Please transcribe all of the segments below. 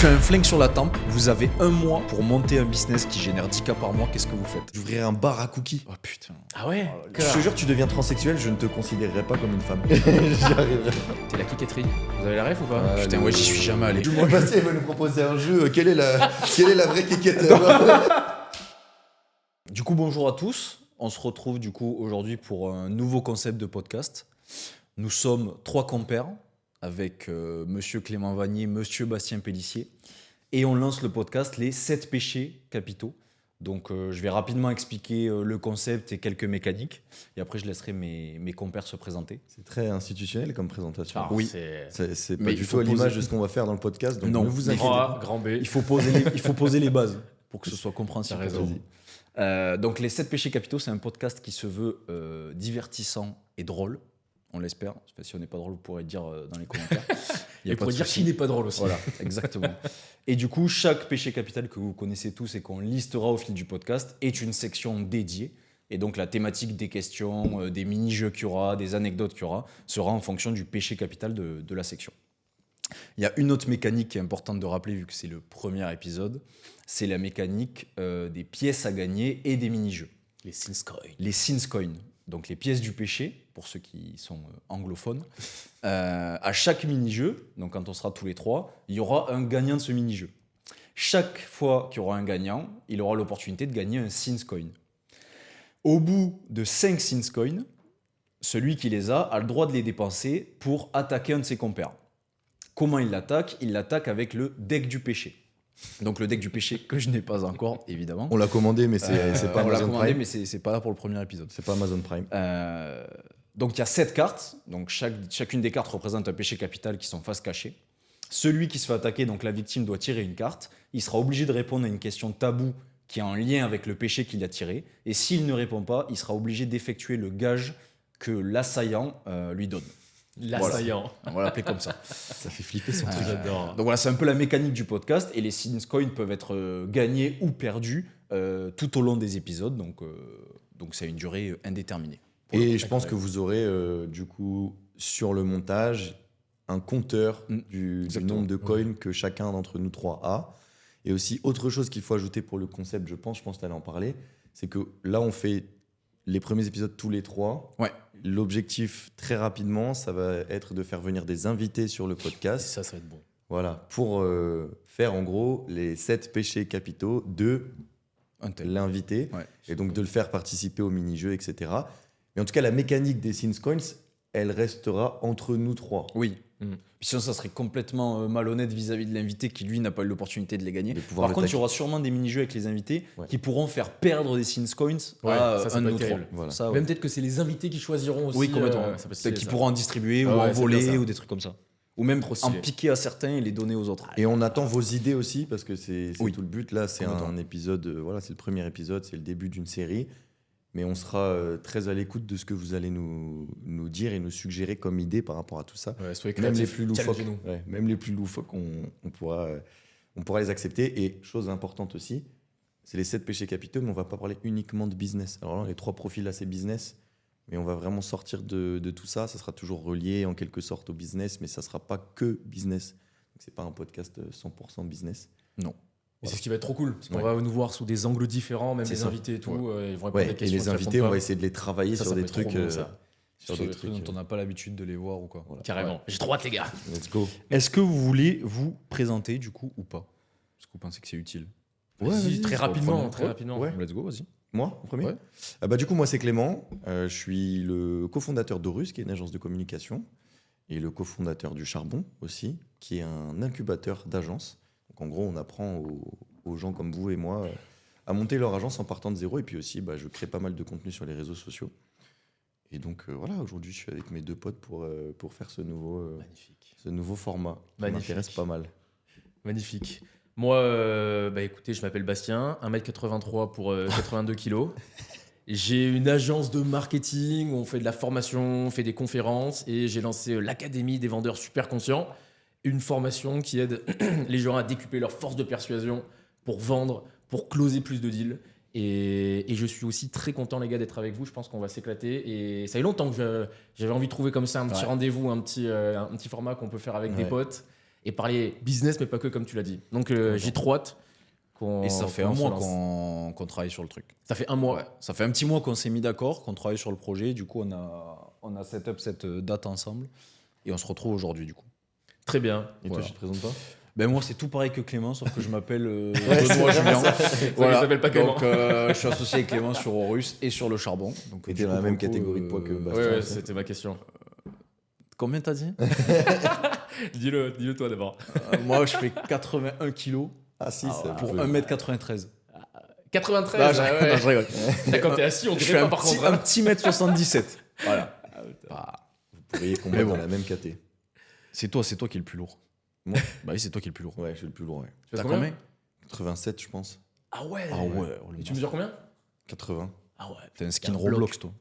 Tu as un flingue sur la tempe, vous avez un mois pour monter un business qui génère 10K par mois, qu'est-ce que vous faites? J'ouvrirai un bar à cookies. Oh putain. Ah ouais. Je te jure, tu deviens transsexuel, je ne te considérerai pas comme une femme. J'y arriverai pas. T'es la coquetterie. Vous avez la ref ou pas? Putain, ouais, j'y suis jamais allé. Moi, Bastien va nous proposer un jeu. Quelle est la vraie kékette? Du coup, bonjour à tous. On se retrouve du coup aujourd'hui pour un nouveau concept de podcast. Nous sommes 3 compères avec Monsieur Clément Vanier, Monsieur Bastien Pellissier. Et on lance le podcast Les 7 péchés capitaux. Donc je vais rapidement expliquer le concept et quelques mécaniques. Et après, je laisserai mes compères se présenter. C'est très institutionnel comme présentation. Ah, Oui. C'est pas Mais du il tout faut à l'image poser- de ce qu'on va faire dans le podcast. Donc Non, ne vous inquiétez Grand pas. A, grand B. Il faut poser les bases pour que ce soit compréhensible. T'as pour raison. tout le monde. Donc Les 7 péchés capitaux, c'est un podcast qui se veut divertissant et drôle. On l'espère. Si on n'est pas drôle, vous pourrez dire dans les commentaires. Il y a Et pas pour de dire souci. qui n'est pas drôle aussi. Voilà, exactement. Et du coup, chaque péché capital que vous connaissez tous et qu'on listera au fil du podcast est une section dédiée. Et donc, la thématique des questions, des mini-jeux qu'il y aura, des anecdotes qu'il y aura, sera en fonction du péché capital de la section. Il y a une autre mécanique qui est importante de rappeler, vu que c'est le premier épisode. C'est la mécanique des pièces à gagner et des mini-jeux. Les Sins Coin. Les Sins Coin, donc les pièces du péché, pour ceux qui sont anglophones. À chaque mini-jeu, donc quand on sera tous les 3, il y aura un gagnant de ce mini-jeu. Chaque fois qu'il y aura un gagnant, il aura l'opportunité de gagner un Sins Coin. Au bout de 5 Sins Coin, celui qui les a le droit de les dépenser pour attaquer un de ses compères. Comment il l'attaque? Il l'attaque avec le deck du péché. Donc le deck du péché que je n'ai pas encore, évidemment. On l'a commandé, mais c'est pas on l'a Amazon commandé, Prime. mais c'est pas là pour le premier épisode. C'est pas Amazon Prime. Donc il y a 7 cartes, donc chacune des cartes représente un péché capital qui sont face cachée. Celui qui se fait attaquer, donc la victime, doit tirer une carte. Il sera obligé de répondre à une question taboue qui est en lien avec le péché qu'il a tiré. Et s'il ne répond pas, il sera obligé d'effectuer le gage que l'assaillant lui donne. L'assaillant. On va l'appeler comme ça. Ça fait flipper son truc. J'adore. Donc voilà, c'est un peu la mécanique du podcast. Et les Sins Coins peuvent être gagnés ou perdus tout au long des épisodes. Donc c'est une durée indéterminée. Et je pense que vous aurez du coup sur le montage un compteur du Exactement. nombre de coins que chacun d'entre nous 3 a. Et aussi autre chose qu'il faut ajouter pour le concept, je pense que tu allais en parler, c'est que là on fait les premiers épisodes tous les 3. Ouais. L'objectif très rapidement, ça va être de faire venir des invités sur le Et podcast. ça va être bon. Voilà, pour faire en gros les 7 péchés capitaux de Un tel. l'invité. Ouais. Et donc de le faire participer au mini-jeu, etc. Mais en tout cas, la mécanique des Sins Coins, elle restera entre nous 3. Oui. Mm. Puis sinon, ça serait complètement malhonnête vis-à-vis de l'invité qui, lui, n'a pas eu l'opportunité de les gagner. De pouvoir Par contre, il y l'attaquer. aura sûrement des mini-jeux avec les invités Ouais. qui pourront faire perdre des Sins Coins Ouais, à ça un peut de être nous 3. terrible. Voilà. Ça, ouais. Même peut-être que c'est les invités qui choisiront aussi. Oui, complètement. ça peut être Peut-être stylé, qu'ils ça. pourront en distribuer Ah ou en ouais, c'est voler bien ça. ou des trucs comme ça. Ou même Trop en stylé. piquer à certains et les donner aux autres. Et on attend vos idées aussi, parce que c'est Oui. tout le but. Là, c'est Complètement. un épisode, voilà, c'est le premier épisode, c'est le début d'une série. Mais on sera très à l'écoute de ce que vous allez nous dire et nous suggérer comme idée par rapport à tout ça. Ouais, soyez Même les créatifs, plus loufoques, challengez-nous. même les plus loufoques, on pourra les accepter. Et chose importante aussi, c'est les 7 péchés capitaux, mais on va pas parler uniquement de business. Alors là, les 3 profils là, c'est business, mais on va vraiment sortir de tout ça. Ça sera toujours relié en quelque sorte au business, mais ça sera pas que business. Donc c'est pas un podcast 100% business. Non. Et c'est ce qui va être trop cool, parce qu'on Ouais. va nous voir sous des angles différents, même C'est les ça. invités et tout. Ils vont répondre Ouais, à des et questions les qui invités, répondent on va pas. essayer de les travailler Ça sur peut des être trop trucs. bon, ça. Sur des trucs dont on n'a pas l'habitude de les voir ou quoi. Voilà. Carrément. J'ai trop hâte, les gars. Let's go. Est-ce que vous voulez vous présenter du coup ou pas? Est-ce que vous pensez que c'est utile? Vas-y, très rapidement, très Ouais. rapidement. Ouais. Let's go, vas-y. Moi, en premier. Ouais. Du coup, moi, c'est Clément. Je suis le cofondateur d'Orus, qui est une agence de communication, et le cofondateur du Charbon aussi, qui est un incubateur d'agences. Donc, en gros, on apprend aux gens comme vous et moi à monter leur agence en partant de zéro. Et puis aussi, je crée pas mal de contenu sur les réseaux sociaux. Et donc, voilà, aujourd'hui, je suis avec mes 2 potes pour faire ce nouveau format qui Magnifique. m'intéresse pas mal. Magnifique. Moi, écoutez, je m'appelle Bastien, 1m83 pour 82 kilos. J'ai une agence de marketing où on fait de la formation, on fait des conférences et j'ai lancé l'Académie des vendeurs super conscients, une formation qui aide les gens à décupler leur force de persuasion pour vendre, pour closer plus de deals. Et je suis aussi très content, les gars, d'être avec vous. Je pense qu'on va s'éclater. Et ça fait longtemps que j'avais envie de trouver comme ça un petit Ouais. rendez-vous, un petit format qu'on peut faire avec des Ouais. potes. et parler business, mais pas que comme tu l'as dit. Donc j'ai trop hâte qu'on. Et ça fait qu'on un se mois lance. qu'on travaille sur le truc. Ça fait un mois. Ouais. Ça fait un petit mois qu'on s'est mis d'accord, qu'on travaille sur le projet. Du coup, on a set up cette date ensemble. Et on se retrouve aujourd'hui, du coup. Très bien. Et Voilà. toi, je te présente pas Ben moi, c'est tout pareil que Clément, sauf que je m'appelle c'est Benoît vraiment Julien. Ça s'appelle pas Clément. Donc, je suis associé avec Clément sur Horus et sur le charbon. Donc, Et du t'es dans coup, la même pour le coup, catégorie de poids que Ouais, Bastien. ouais, c'était ma question. Combien t'as dit Dis-le toi d'abord. Moi, je fais 81 kilos Ah si, Ah, ça ouais. pour peut- 1m93. 93, Non, je ah rigole, ouais. non, je rigole. Là, quand t'es assis, on Je dirait fais pas un par petit, contre. hein. un petit mètre 77. Voilà. Bah, Vous pourriez Mais combattre bon. dans la même caté. c'est toi qui es le plus lourd. Moi Bah oui, c'est toi qui es le plus lourd. Ouais, je suis le plus lourd, ouais. Tu fais T'as combien combien 87, je pense. Ah ouais. Ah ouais. Et tu mesures combien 80. Ah ouais. T'es un skin un bloc. Roblox, toi.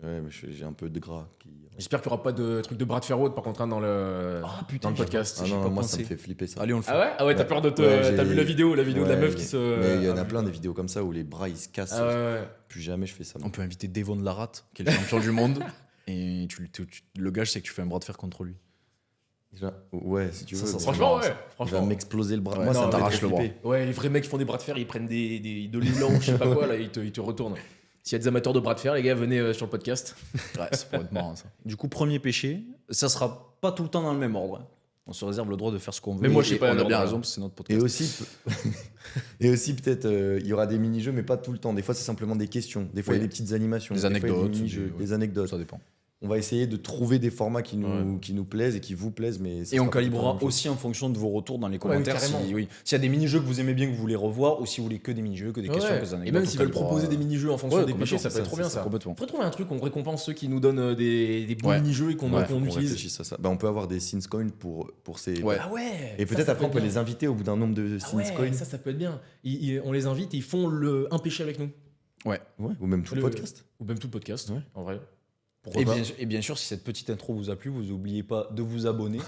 Ouais, mais j'ai un peu de gras qui. J'espère qu'il n'y aura pas de truc de bras de fer haute par contre hein, dans le putain, dans le podcast. Ah j'y ai non, pas moi pensé. ça me fait flipper ça. Allez, on le fait. Ah ouais. Ah ouais, t'as Ouais. peur de te. Ouais, j'ai- T'as vu la vidéo de la Ouais, meuf qui se. Mais il y en Ah, a plein des vidéos comme ça où les bras ils se cassent. Ah ouais, ouais. Plus jamais je fais ça. moi. On peut inviter Devon de la Rate, qui est le champion du monde. Et le gage, c'est que tu fais un bras de fer contre lui. Ouais, si tu veux. Ça mais Franchement, marrant, ouais. Il va Franchement. m'exploser le bras. Ouais, Moi, non, ça me t'arraches fait le bras. flipper. Ouais, les vrais mecs qui font des bras de fer, ils prennent de l'élan, je sais pas quoi, là, ils te retournent. S'il y a des amateurs de bras de fer, les gars, venez sur le podcast. Ouais, ça pourrait être marrant, ça. Du coup, premier péché, ça sera pas tout le temps dans le même ordre. hein. On se réserve le droit de faire ce qu'on veut. Mais moi, je sais Et pas on a l'ordre, bien là. raison, parce que c'est notre Et podcast. aussi, et aussi peut-être, il y aura des mini-jeux, mais pas tout le temps. Des fois, c'est simplement des questions. Des fois, il y a Oui. des petites animations. Des fois, il y a anecdotes, mini-jeux, des- des anecdotes. Ça dépend. On va essayer de trouver des formats qui nous plaisent et qui vous plaisent. Mais ça Et on sera pas tout le temps la calibrera même chose. aussi en fonction de vos retours dans les commentaires. carrément. Oui. S'il y a des mini-jeux que vous aimez bien, que vous voulez revoir, ou si vous voulez que des mini-jeux, que des questions, Ouais. que des anecdotes. Et même on s'ils veulent calibrera- proposer des mini-jeux en fonction Ouais, des péchés, complètement, ça peut c'est être trop bien ça. Complètement. On pourrait trouver un truc, on récompense ceux qui nous donnent des bons Ouais. mini-jeux et qu'on Ouais, qu'on faut qu'on utilise. réfléchisse à ça. Bah, on peut avoir des Sins Coins pour ces. Ouais. Ah ouais. Et peut-être après, on peut les inviter au bout d'un nombre de Ah Sins ouais, Coins. ça peut être bien. On les invite et ils font un péché avec nous. Ouais, ou même tout le Le- podcast. Ou même tout le podcast, Ouais. en vrai. Pourquoi Et pas bien sûr, si cette petite intro vous a plu, vous n'oubliez pas de vous abonner,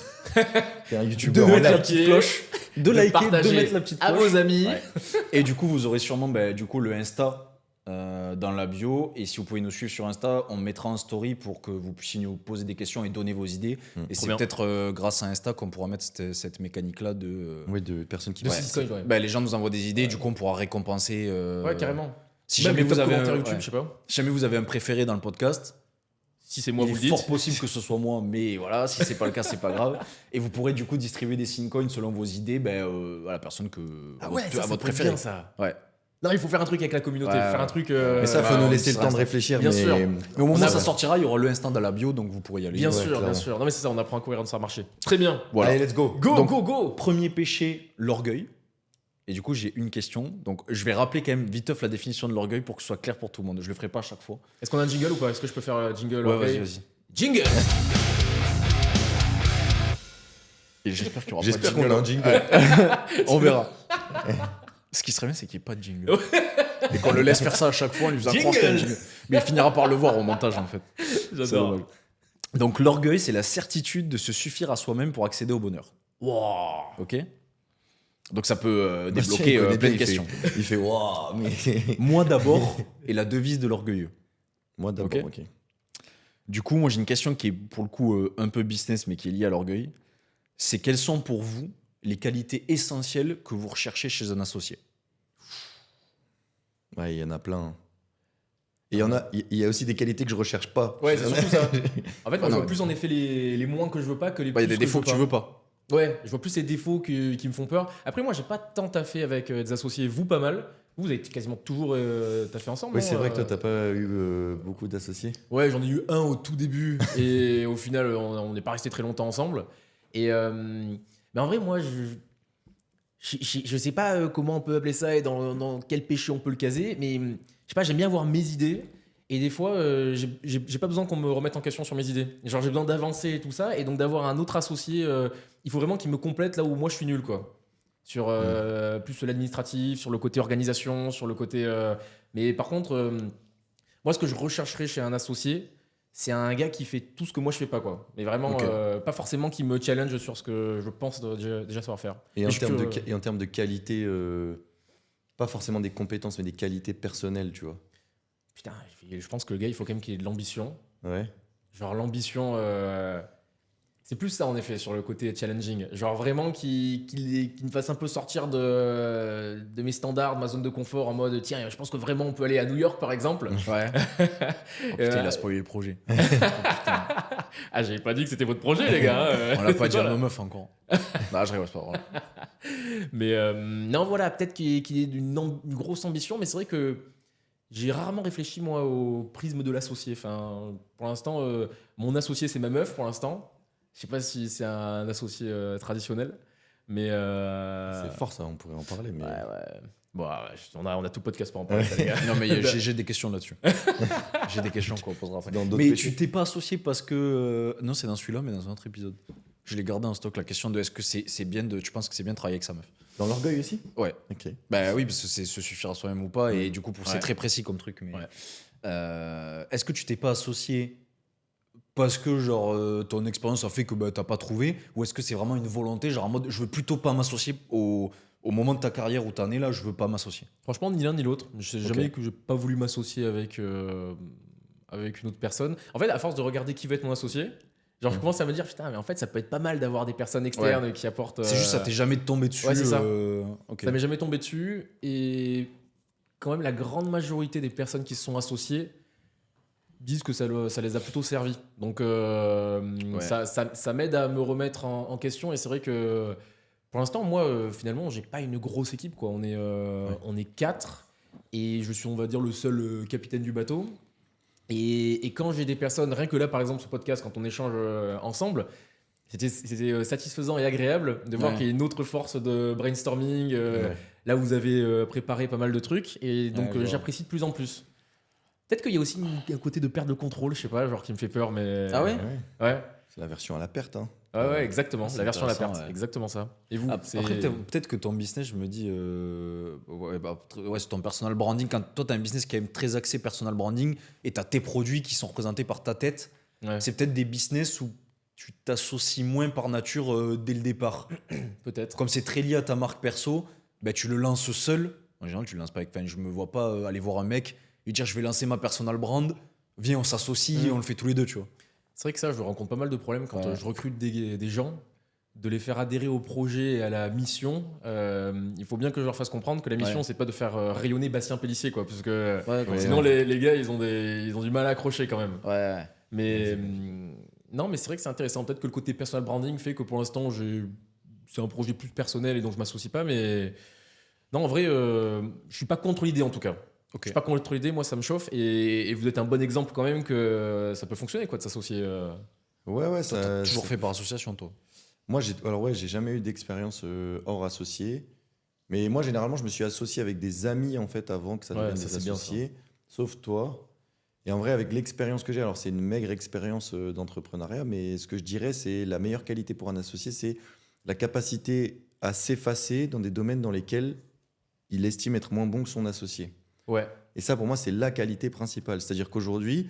T'es un de youtubeur. mettre liker, la petite cloche, de liker, partager de mettre la petite à cloche. vos amis. Ouais. Et du coup, vous aurez sûrement du coup, le Insta dans la bio. Et si vous pouvez nous suivre sur Insta, on mettra en story pour que vous puissiez nous poser des questions et donner vos idées. Et Trop c'est bien. peut-être grâce à Insta qu'on pourra mettre cette mécanique-là de. Oui, de personnes qui De passent. Siscoin, ouais. Les gens nous envoient des idées, du coup, on pourra récompenser. Ouais, carrément. Si Même jamais, les vous top avez commentaires un, YouTube, ouais. je sais pas. Si jamais vous avez un préféré dans le podcast, Si c'est moi, il vous le est dites. fort possible que ce soit moi, mais voilà, si c'est pas le cas, c'est pas grave. Et vous pourrez du coup distribuer des Syncoins selon vos idées à la personne que Ah ouais, à ça votre peut être préféré. bien ça. Ouais. Non, il faut faire un truc avec la communauté, Ouais, faire un ouais. truc. Mais ça, faut bah, nous on laisser le sera temps de Insta. réfléchir. Bien mais... sûr. Mais au moment On où a- ça sortira, il y aura le Insta dans la bio, donc vous pourrez y aller. Bien Ouais, sûr, bien clairement. sûr. Non mais c'est ça, on apprend à courir dans ça marché. Très bien. Voilà. Allez, let's go. Go, Donc- go, go. Premier péché, l'orgueil. Et du coup, j'ai une question. Donc, je vais rappeler quand même viteuf la définition de l'orgueil pour que ce soit clair pour tout le monde. Je le ferai pas à chaque fois. Est-ce qu'on a un jingle ou pas? Est-ce que je peux faire jingle? Ouais, ok. vas-y. Jingle. Et j'espère qu'il y aura J'espère pas de qu'on a jingle. un jingle. On verra. Ce qui serait bien, c'est qu'il n'y ait pas de jingle. Et qu'on le laisse faire ça à chaque fois en lui faisant croire qu'il y a un jingle. Mais il finira par le voir au montage, en fait. C'est J'adore. dommage. Donc, l'orgueil, c'est la certitude de se suffire à soi-même pour accéder au bonheur. Wow. Ok? Donc, ça peut Bastien, débloquer il connaît plein de bien, questions. Il fait waouh, mais. Moi d'abord est la devise de l'orgueilleux. Moi d'abord, Ok. ok. Du coup, moi j'ai une question qui est pour le coup un peu business mais qui est liée à l'orgueil. C'est quelles sont pour vous les qualités essentielles que vous recherchez chez un associé? Ouais, il y en a plein. Et il y a aussi des qualités que je recherche pas. Ouais, c'est surtout ça. En fait, moi, non, je vois mais- plus en effet les moins que je veux pas que les Il y a plus des que défauts je que tu veux pas. Ouais, je vois plus les défauts qui me font peur. Après, moi, j'ai pas tant taffé avec des associés. Vous, pas mal. Vous avez quasiment toujours taffé ensemble. Oui, non c'est vrai que toi, t'as pas eu beaucoup d'associés. Ouais, j'en ai eu un au tout début. Et au final, on n'est pas resté très longtemps ensemble. Et mais en vrai, moi, je sais pas comment on peut appeler ça et dans quel péché on peut le caser. Mais je sais pas, j'aime bien avoir mes idées. Et des fois, j'ai pas besoin qu'on me remette en question sur mes idées. Genre, j'ai besoin d'avancer et tout ça. Et donc, d'avoir un autre associé, il faut vraiment qu'il me complète là où moi je suis nul, quoi. Sur plus l'administratif, sur le côté organisation, sur le côté. Mais par contre, moi, ce que je rechercherais chez un associé, c'est un gars qui fait tout ce que moi je fais pas, quoi. Mais vraiment, Ok. pas forcément qui me challenge sur ce que je pense déjà savoir faire. Et Mais en termes de qualité, pas forcément des compétences, mais des qualités personnelles, tu vois. Putain, je pense que le gars, il faut quand même qu'il ait de l'ambition. Ouais. Genre l'ambition, C'est plus ça, en effet, sur le côté challenging. Genre vraiment qui me fasse un peu sortir de mes standards, de ma zone de confort, en mode tiens, je pense que vraiment on peut aller à New York, par exemple. Ouais. Oh, putain, il a spoilé le projet. Ah, j'avais pas dit que c'était votre projet, les gars. On l'a pas dit à Voilà. nos meufs encore. Bah, je rigole, c'est pas vrai. Mais non, voilà, peut-être qu'il ait une grosse ambition, mais c'est vrai que j'ai rarement réfléchi, moi, au prisme de l'associé. Enfin, pour l'instant, mon associé, c'est ma meuf, pour l'instant. Je sais pas si c'est un associé traditionnel, mais... C'est fort ça, on pourrait en parler. Mais... Ouais. Bon, ouais, on a tout podcast pour en parler, ça, les gars. Non, mais j'ai des questions là-dessus. J'ai des questions qu'on posera après. Dans d'autres Mais péchés. tu t'es pas associé parce que. Non, c'est dans celui-là, mais dans un autre épisode. Je l'ai gardé en stock, la question de est-ce que c'est bien de. Tu penses que c'est bien de travailler avec sa meuf? Dans l'orgueil aussi. Ouais. Ok. Bah oui, parce que c'est se suffire à soi-même ou pas, et du coup, c'est Ouais. très précis comme truc. Mais, Ouais. est-ce que tu t'es pas associé parce que genre ton expérience a fait que bah, t'as pas trouvé, ou est-ce que c'est vraiment une volonté, genre en mode je veux plutôt pas m'associer au moment de ta carrière où t'en es là, je veux pas m'associer? Franchement, ni l'un ni l'autre. Je sais Ok. jamais que j'ai pas voulu m'associer avec une autre personne. En fait, à force de regarder qui va être mon associé, genre je commence à me dire putain, mais en fait, ça peut être pas mal d'avoir des personnes externes qui apportent. C'est juste ça t'est jamais tombé dessus. Ouais, c'est ça. Ok. Ça m'est jamais tombé dessus, et quand même la grande majorité des personnes qui se sont associées disent que ça les a plutôt servi. Donc ça m'aide à me remettre en question, et c'est vrai que pour l'instant, moi, finalement, j'ai pas une grosse équipe, quoi. On est 4, et je suis, on va dire, le seul capitaine du bateau. Et quand j'ai des personnes, rien que là, par exemple, ce podcast, quand on échange ensemble, c'était satisfaisant et agréable de voir Ouais. qu'il y a une autre force de brainstorming. Ouais. Là, vous avez préparé pas mal de trucs, et donc Ouais, je vois. j'apprécie de plus en plus. Peut-être qu'il y a aussi un côté de perte de contrôle, je sais pas, genre qui me fait peur, mais... Ah ouais Ouais, C'est la version à la perte. Hein. ouais, exactement. C'est la version à la perte, intéressant, ouais. exactement ça. Et vous, c'est... Après, peut-être que ton business, je me dis, c'est ton personal branding. Quand toi, tu as un business qui est quand même très axé personal branding et tu as tes produits qui sont représentés par ta tête, Ouais, c'est peut-être des business où tu t'associes moins par nature dès le départ. peut-être. Comme c'est très lié à ta marque perso, ben, tu le lances seul. En général, tu le lances pas avec. Enfin, je me vois pas aller voir un mec et lui dire je vais lancer ma personal brand. Viens, on s'associe et on le fait tous les deux, tu vois. C'est vrai que ça, je rencontre pas mal de problèmes quand Ouais. je recrute des gens, de les faire adhérer au projet et à la mission. Il faut bien que je leur fasse comprendre que la mission, Ouais. c'est pas de faire rayonner Bastien Pellissier, quoi, parce que Ouais, sinon les gars, ils ont du mal à accrocher quand même. Ouais. Mais non, mais c'est vrai que c'est intéressant. Peut-être que le côté personal branding fait que pour l'instant, c'est un projet plus personnel et donc je m'associe pas. Mais non, en vrai, je suis pas contre l'idée en tout cas. Ok. Je suis pas contre l'idée, moi ça me chauffe, et vous êtes un bon exemple quand même que ça peut fonctionner, quoi, de s'associer. Ouais, Toi, ça. t'as toujours fait par association, toi. Moi, j'ai jamais eu d'expérience hors associé. Mais moi, généralement, je me suis associé avec des amis en fait avant que ça Ouais, devienne ça, des c'est bien, associés. Sauf toi. Et en vrai, avec l'expérience que j'ai, alors c'est une maigre expérience d'entrepreneuriat, mais ce que je dirais, c'est la meilleure qualité pour un associé, c'est la capacité à s'effacer dans des domaines dans lesquels il estime être moins bon que son associé. Ouais. Et ça, pour moi, c'est la qualité principale. C'est-à-dire qu'aujourd'hui,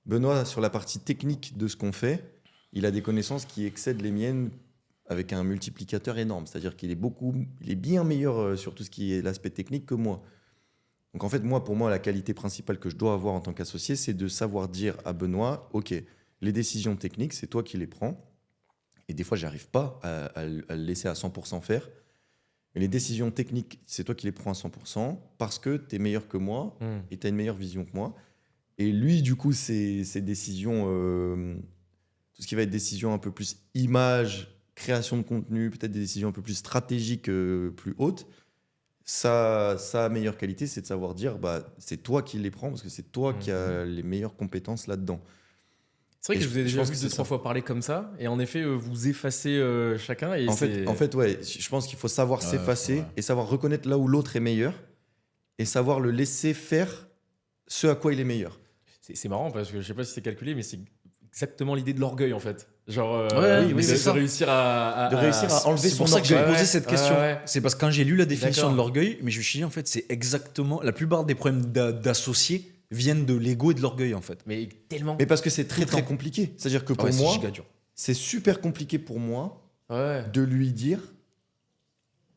Benoît, sur la partie technique de ce qu'on fait, il a des connaissances qui excèdent les miennes avec un multiplicateur énorme. C'est-à-dire qu'il est bien meilleur sur tout ce qui est l'aspect technique que moi. Donc en fait, pour moi, la qualité principale que je dois avoir en tant qu'associé, c'est de savoir dire à Benoît, OK, les décisions techniques, c'est toi qui les prends. Et des fois, j'arrive pas à le laisser à 100% faire. Mais les décisions techniques, c'est toi qui les prends à 100% parce que tu es meilleur que moi et tu as une meilleure vision que moi. Et lui, du coup, ses décisions, tout ce qui va être décision un peu plus image, création de contenu, peut-être des décisions un peu plus stratégiques, plus hautes, sa meilleure qualité, c'est de savoir dire, bah, c'est toi qui les prends parce que c'est toi qui as les meilleures compétences là-dedans. C'est vrai Et que je vous ai je déjà pense vu que 2-3 c'est ça. fois parler comme ça, et en effet, vous effacez chacun. Et En fait, ouais, je pense qu'il faut savoir s'effacer ouais. et savoir reconnaître là où l'autre est meilleur et savoir le laisser faire ce à quoi il est meilleur. c'est marrant parce que je sais pas si c'est calculé, mais c'est exactement l'idée de l'orgueil en fait. Genre, Ouais, oui, de, c'est de ça. réussir à enlever C'est son pour ça que j'ai orgueil. posé cette question. Ouais, ouais. C'est parce que quand j'ai lu la définition D'accord. de l'orgueil, mais je me suis dit, en fait, c'est exactement. La plupart des problèmes d'associés viennent de l'ego et de l'orgueil, en fait. Mais tellement. Mais parce que c'est très Tout le très temps. compliqué. C'est-à-dire que pour Ouais, c'est moi, giga dur. c'est super compliqué pour moi Ouais. de lui dire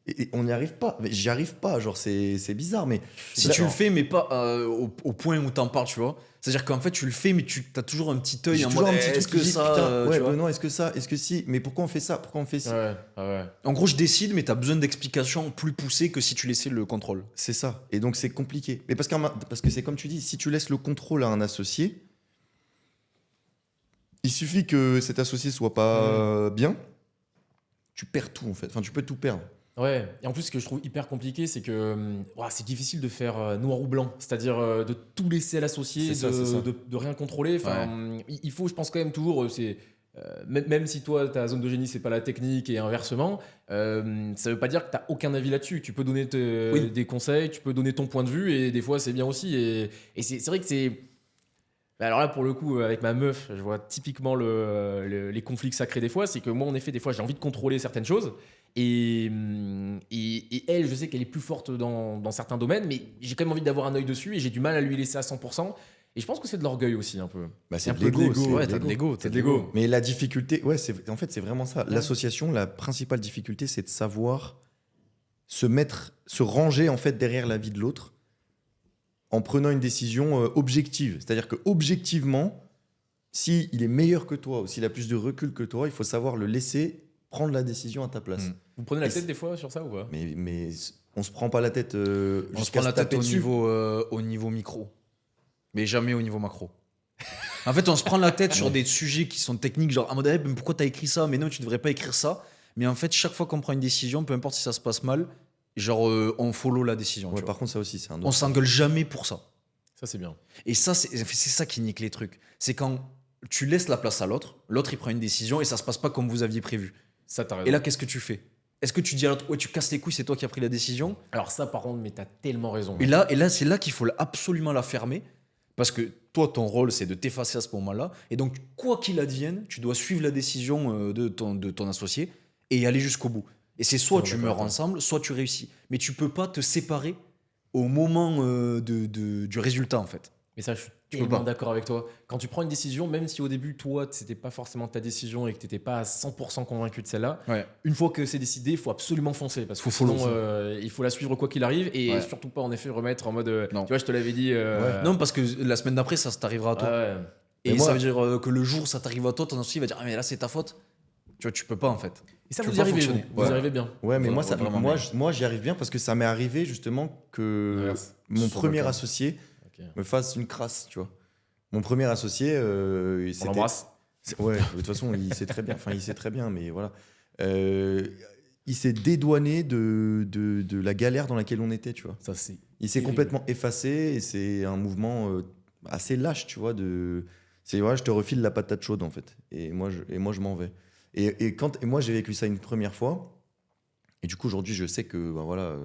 Et on n'y arrive pas. Mais j'y arrive pas. Genre, c'est bizarre, mais Si tu le fais, mais pas au point où t'en parles, tu vois. C'est-à-dire qu'en fait, tu le fais, mais tu as toujours un petit œil j'ai en toujours mode un petit est-ce truc que qui dit, ça. putain, ouais, tu vois. Benoît, est-ce que ça, est-ce que si, mais pourquoi on fait ça, pourquoi on fait ci? Ouais. En gros, je décide, mais t'as besoin d'explications plus poussées que si tu laissais le contrôle. C'est ça. Et donc, c'est compliqué. Mais parce que c'est comme tu dis, si tu laisses le contrôle à un associé, il suffit que cet associé soit pas bien, tu perds tout en fait. Enfin, tu peux tout perdre. Ouais, et en plus, ce que je trouve hyper compliqué, c'est que c'est difficile de faire noir ou blanc, c'est-à-dire de tout laisser à l'associé, C'est ça. de rien contrôler. Enfin, il faut, je pense, quand même toujours, même si toi, ta zone de génie, c'est pas la technique et inversement, ça veut pas dire que tu aucun avis là-dessus. Tu peux donner des conseils, tu peux donner ton point de vue, et des fois, c'est bien aussi. Et c'est vrai que c'est. Alors là, pour le coup, avec ma meuf, je vois typiquement les conflits que ça crée des fois. C'est que moi, en effet, des fois, j'ai envie de contrôler certaines choses. Et elle, je sais qu'elle est plus forte dans certains domaines, mais j'ai quand même envie d'avoir un œil dessus et j'ai du mal à lui laisser à 100%. Et je pense que c'est de l'orgueil aussi, un peu. Bah, c'est un de peu de l'ego. l'ego. c'est Ouais, de t'as de l'ego. l'ego. C'est de l'ego. Mais la difficulté, ouais, en fait, c'est vraiment ça. L'association, la principale difficulté, c'est de savoir se ranger en fait derrière la vie de l'autre en prenant une décision objective. C'est-à-dire que objectivement, si il est meilleur que toi ou s'il a plus de recul que toi, il faut savoir le laisser prendre la décision à ta place. Vous prenez la Et tête des fois sur ça ou pas? Mais on se prend pas la tête On se jusqu'à prend la se tête taper dessus. au niveau micro, mais jamais au niveau macro. En fait, on se prend la tête sur des sujets qui sont techniques, genre à mode mais pourquoi t'as écrit ça? Mais non, tu devrais pas écrire ça. Mais en fait, chaque fois qu'on prend une décision, peu importe si ça se passe mal, genre on follow la décision. Ouais, tu vois. par contre, ça aussi, c'est un On autre. s'engueule jamais pour ça. Ça, c'est bien. Et ça, c'est ça qui nique les trucs. C'est quand tu laisses la place à l'autre, l'autre il prend une décision et ça se passe pas comme vous aviez prévu. Ça, t'as raison. Et là, qu'est-ce que tu fais? Est-ce que tu dis à l'autre, ouais, tu casses les couilles, c'est toi qui as pris la décision? Alors, ça, par contre, mais t'as tellement raison. Et là c'est là qu'il faut absolument la fermer. Parce que toi, ton rôle, c'est de t'effacer à ce moment-là. Et donc, quoi qu'il advienne, tu dois suivre la décision de ton associé et aller jusqu'au bout. Et c'est soit tu meurs ensemble, soit tu réussis. Mais tu peux pas te séparer au moment du résultat, en fait. Mais ça, je suis peux tellement pas. d'accord avec toi. Quand tu prends une décision, même si au début, toi, c'était pas forcément ta décision et que t'étais pas à 100% convaincu de celle-là, Ouais. une fois que c'est décidé, il faut absolument foncer. Parce que Faut sinon, follow. il faut la suivre quoi qu'il arrive et Ouais. surtout pas, en effet, remettre en mode. Non. Tu vois, je te l'avais dit. Non, parce que la semaine d'après, ça t'arrivera à toi. ouais. Et Mais moi- ça veut dire que le jour où ça t'arrive à toi, ton associé va dire, ah, mais là, c'est ta faute. Tu vois, tu peux pas, en fait. Et ça, Tu vous peux y pas arrivez, vous. fonctionner. Vous y Ouais. arrivez bien. Ouais, mais Ouais, moi, ouais, vraiment moi, j'y arrive bien parce que ça m'est arrivé justement que L'inverse. mon Sur premier le cas. associé Ok. me fasse une crasse, tu vois. Mon premier associé, On c'était. l'embrasse. Ouais, de toute façon, il sait très bien. Enfin, il sait très bien, mais voilà. Il s'est dédouané de la galère dans laquelle on était, tu vois. Ça, c'est. Il s'est Terrible. complètement effacé et c'est un mouvement assez lâche, tu vois. C'est voilà, je te refile la patate chaude en fait. Et moi, je m'en vais. Et moi, j'ai vécu ça une première fois. Et du coup, aujourd'hui, je sais que, ben voilà,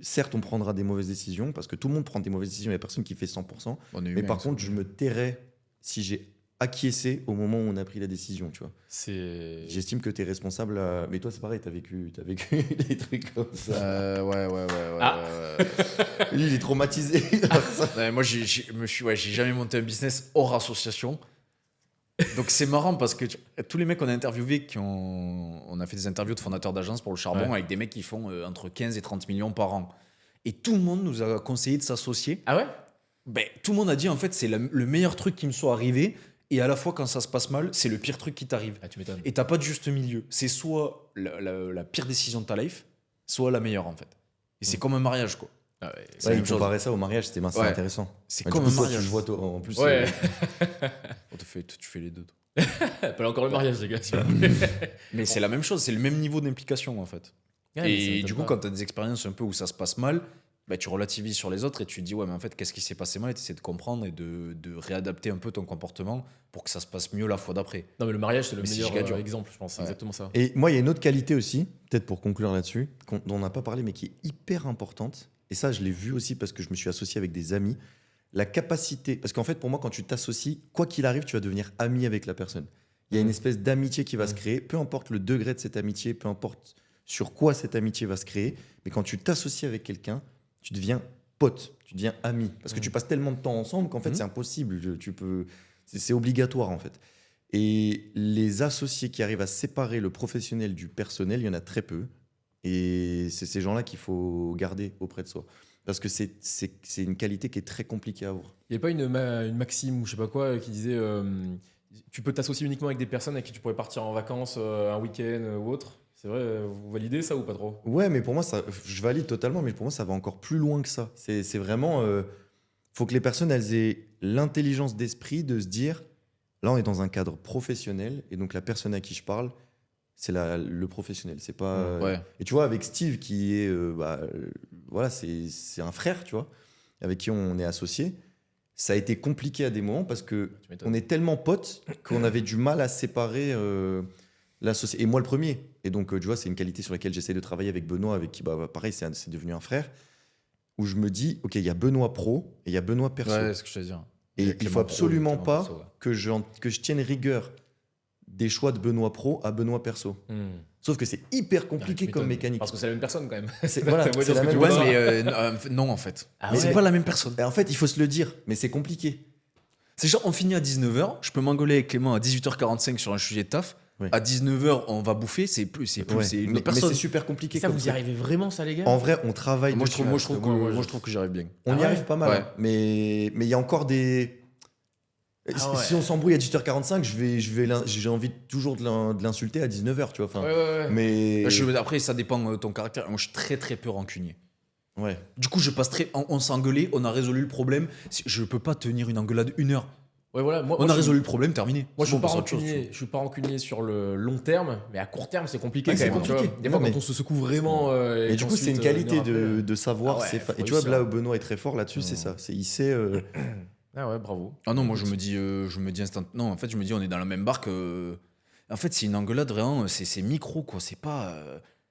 certes, on prendra des mauvaises décisions parce que tout le monde prend des mauvaises décisions. Il n'y a personne qui fait 100%. Mais par contre, je me tairai si j'ai acquiescé au moment où on a pris la décision, tu vois. C'est. J'estime que tu es responsable. Mais toi, c'est pareil, tu as vécu des trucs comme ça. Ouais. Ah. Lui, il est traumatisé. par ça. Ouais, moi, j'ai jamais monté un business hors association. Donc c'est marrant parce que tous les mecs qu'on a interviewés, on a fait des interviews de fondateurs d'agences pour le charbon Ouais. avec des mecs qui font entre 15 et 30 millions par an. Et tout le monde nous a conseillé de s'associer. Ah ouais? Ben, tout le monde a dit en fait c'est le meilleur truc qui me soit arrivé. Et à la fois quand ça se passe mal, c'est le pire truc qui t'arrive. Ah, tu m'étonnes. Et t'as pas de juste milieu. C'est soit la pire décision de ta life, soit la meilleure en fait. Et c'est comme un mariage quoi. Ah ouais. C'est Ouais, la il même chose. comparait ça au mariage, c'était Ouais. intéressant. C'est Du comme coup, un toi, mariage. je vois toi, en plus. Ouais. Tu fais les deux. Toi. Pas encore le mariage, les gars. Mais c'est la même chose, c'est le même niveau d'implication en fait. Ouais, mais ça Et m'étonne du coup, pas. quand tu as des expériences un peu où ça se passe mal, bah, tu relativises sur les autres et tu te dis, ouais, mais en fait, qu'est-ce qui s'est passé mal? Et tu essaies de comprendre et de réadapter un peu ton comportement pour que ça se passe mieux la fois d'après. Non, mais le mariage, c'est le Mais c'est meilleur giga dur. exemple, je pense. C'est Ouais. exactement ça. Et moi, il y a une autre qualité aussi, peut-être pour conclure là-dessus, dont on n'a pas parlé, mais qui est hyper importante. Et ça, je l'ai vu aussi parce que je me suis associé avec des amis. La capacité. Parce qu'en fait, pour moi, quand tu t'associes, quoi qu'il arrive, tu vas devenir ami avec la personne. Il y a une espèce d'amitié qui va se créer, peu importe le degré de cette amitié, peu importe sur quoi cette amitié va se créer. Mais quand tu t'associes avec quelqu'un, tu deviens pote, tu deviens ami. Parce que tu passes tellement de temps ensemble qu'en fait, c'est impossible. C'est obligatoire, en fait. Et les associés qui arrivent à séparer le professionnel du personnel, il y en a très peu. Et c'est ces gens-là qu'il faut garder auprès de soi. Parce que c'est une qualité qui est très compliquée à avoir. Il n'y a pas une maxime ou je sais pas quoi qui disait tu peux t'associer uniquement avec des personnes avec qui tu pourrais partir en vacances un week-end ou autre. C'est vrai, vous validez ça ou pas trop? Ouais, mais pour moi, je valide totalement, mais pour moi, ça va encore plus loin que ça. C'est vraiment. Faut que les personnes, elles aient l'intelligence d'esprit de se dire là, on est dans un cadre professionnel, et donc la personne à qui je parle, c'est le professionnel. C'est pas. Ouais. Et tu vois, avec Steve, qui est. Voilà, c'est un frère, tu vois, avec qui on est associé. Ça a été compliqué à des moments parce que Tu m'étonnes. on est tellement potes qu'on avait du mal à séparer l'associé. Et moi, le premier. Et donc, tu vois, c'est une qualité sur laquelle j'essaie de travailler avec Benoît, avec qui, pareil, c'est devenu un frère. Où je me dis, OK, il y a Benoît pro et il y a Benoît perso. Ouais, c'est ce que je veux dire. Et il Clément faut absolument Pro, pas Clément perso, ouais. que je tienne rigueur des choix de Benoît pro à Benoît perso. Sauf que c'est hyper compliqué Tu comme m'étonnes. mécanique. Parce que c'est la même personne quand même. Voilà, Ça veut c'est dire la ce que même tu Ouais, vois. personne. mais non, en fait. Ah Mais ouais. c'est pas la même personne. Et en fait, il faut se le dire, mais c'est compliqué. C'est genre, on finit à 19h, je peux m'engueuler avec Clément à 18h45 sur un sujet de taf. Ouais. À 19h, on va bouffer, c'est Ouais. c'est une mais autre personne. c'est super compliqué. Ça, comme vous y truc. arrivez vraiment, ça, les gars? En vrai, on travaille Moi, je dessus. trouve que j'y arrive bien. On Ah y ouais arrive pas mal, Ouais. hein. Mais il y a encore des. Ah ouais. Si on s'embrouille à 18h45, j'ai envie toujours de l'insulter à 19h, tu vois. Enfin, Ouais. Mais. Après, ça dépend de ton caractère. Moi, je suis très très peu rancunier. Ouais. Du coup, je passe très. On s'est engueulé, on a résolu le problème. Je peux pas tenir une engueulade 1 heure. Ouais, voilà. Moi, On moi, a je- résolu le problème, terminé. Moi, je suis Bon, pas passe à autre chose, rancunier. Je suis pas rancunier sur le long terme, mais à court terme, c'est compliqué Ouais, quand c'est même. tu compliqué. vois. Des fois, Non, quand mais- on se secoue vraiment. Et du coup, c'est une qu'ensuite, qualité une heure après, de savoir. Ah ouais, Et faut tu vois, réussir. là où Benoît est très fort là-dessus, c'est ça. Il sait. Ah ouais, bravo. Ah non, moi je me dis instant. Non, en fait, je me dis on est dans la même barque. En fait, c'est une engueulade vraiment, c'est micro quoi. C'est pas,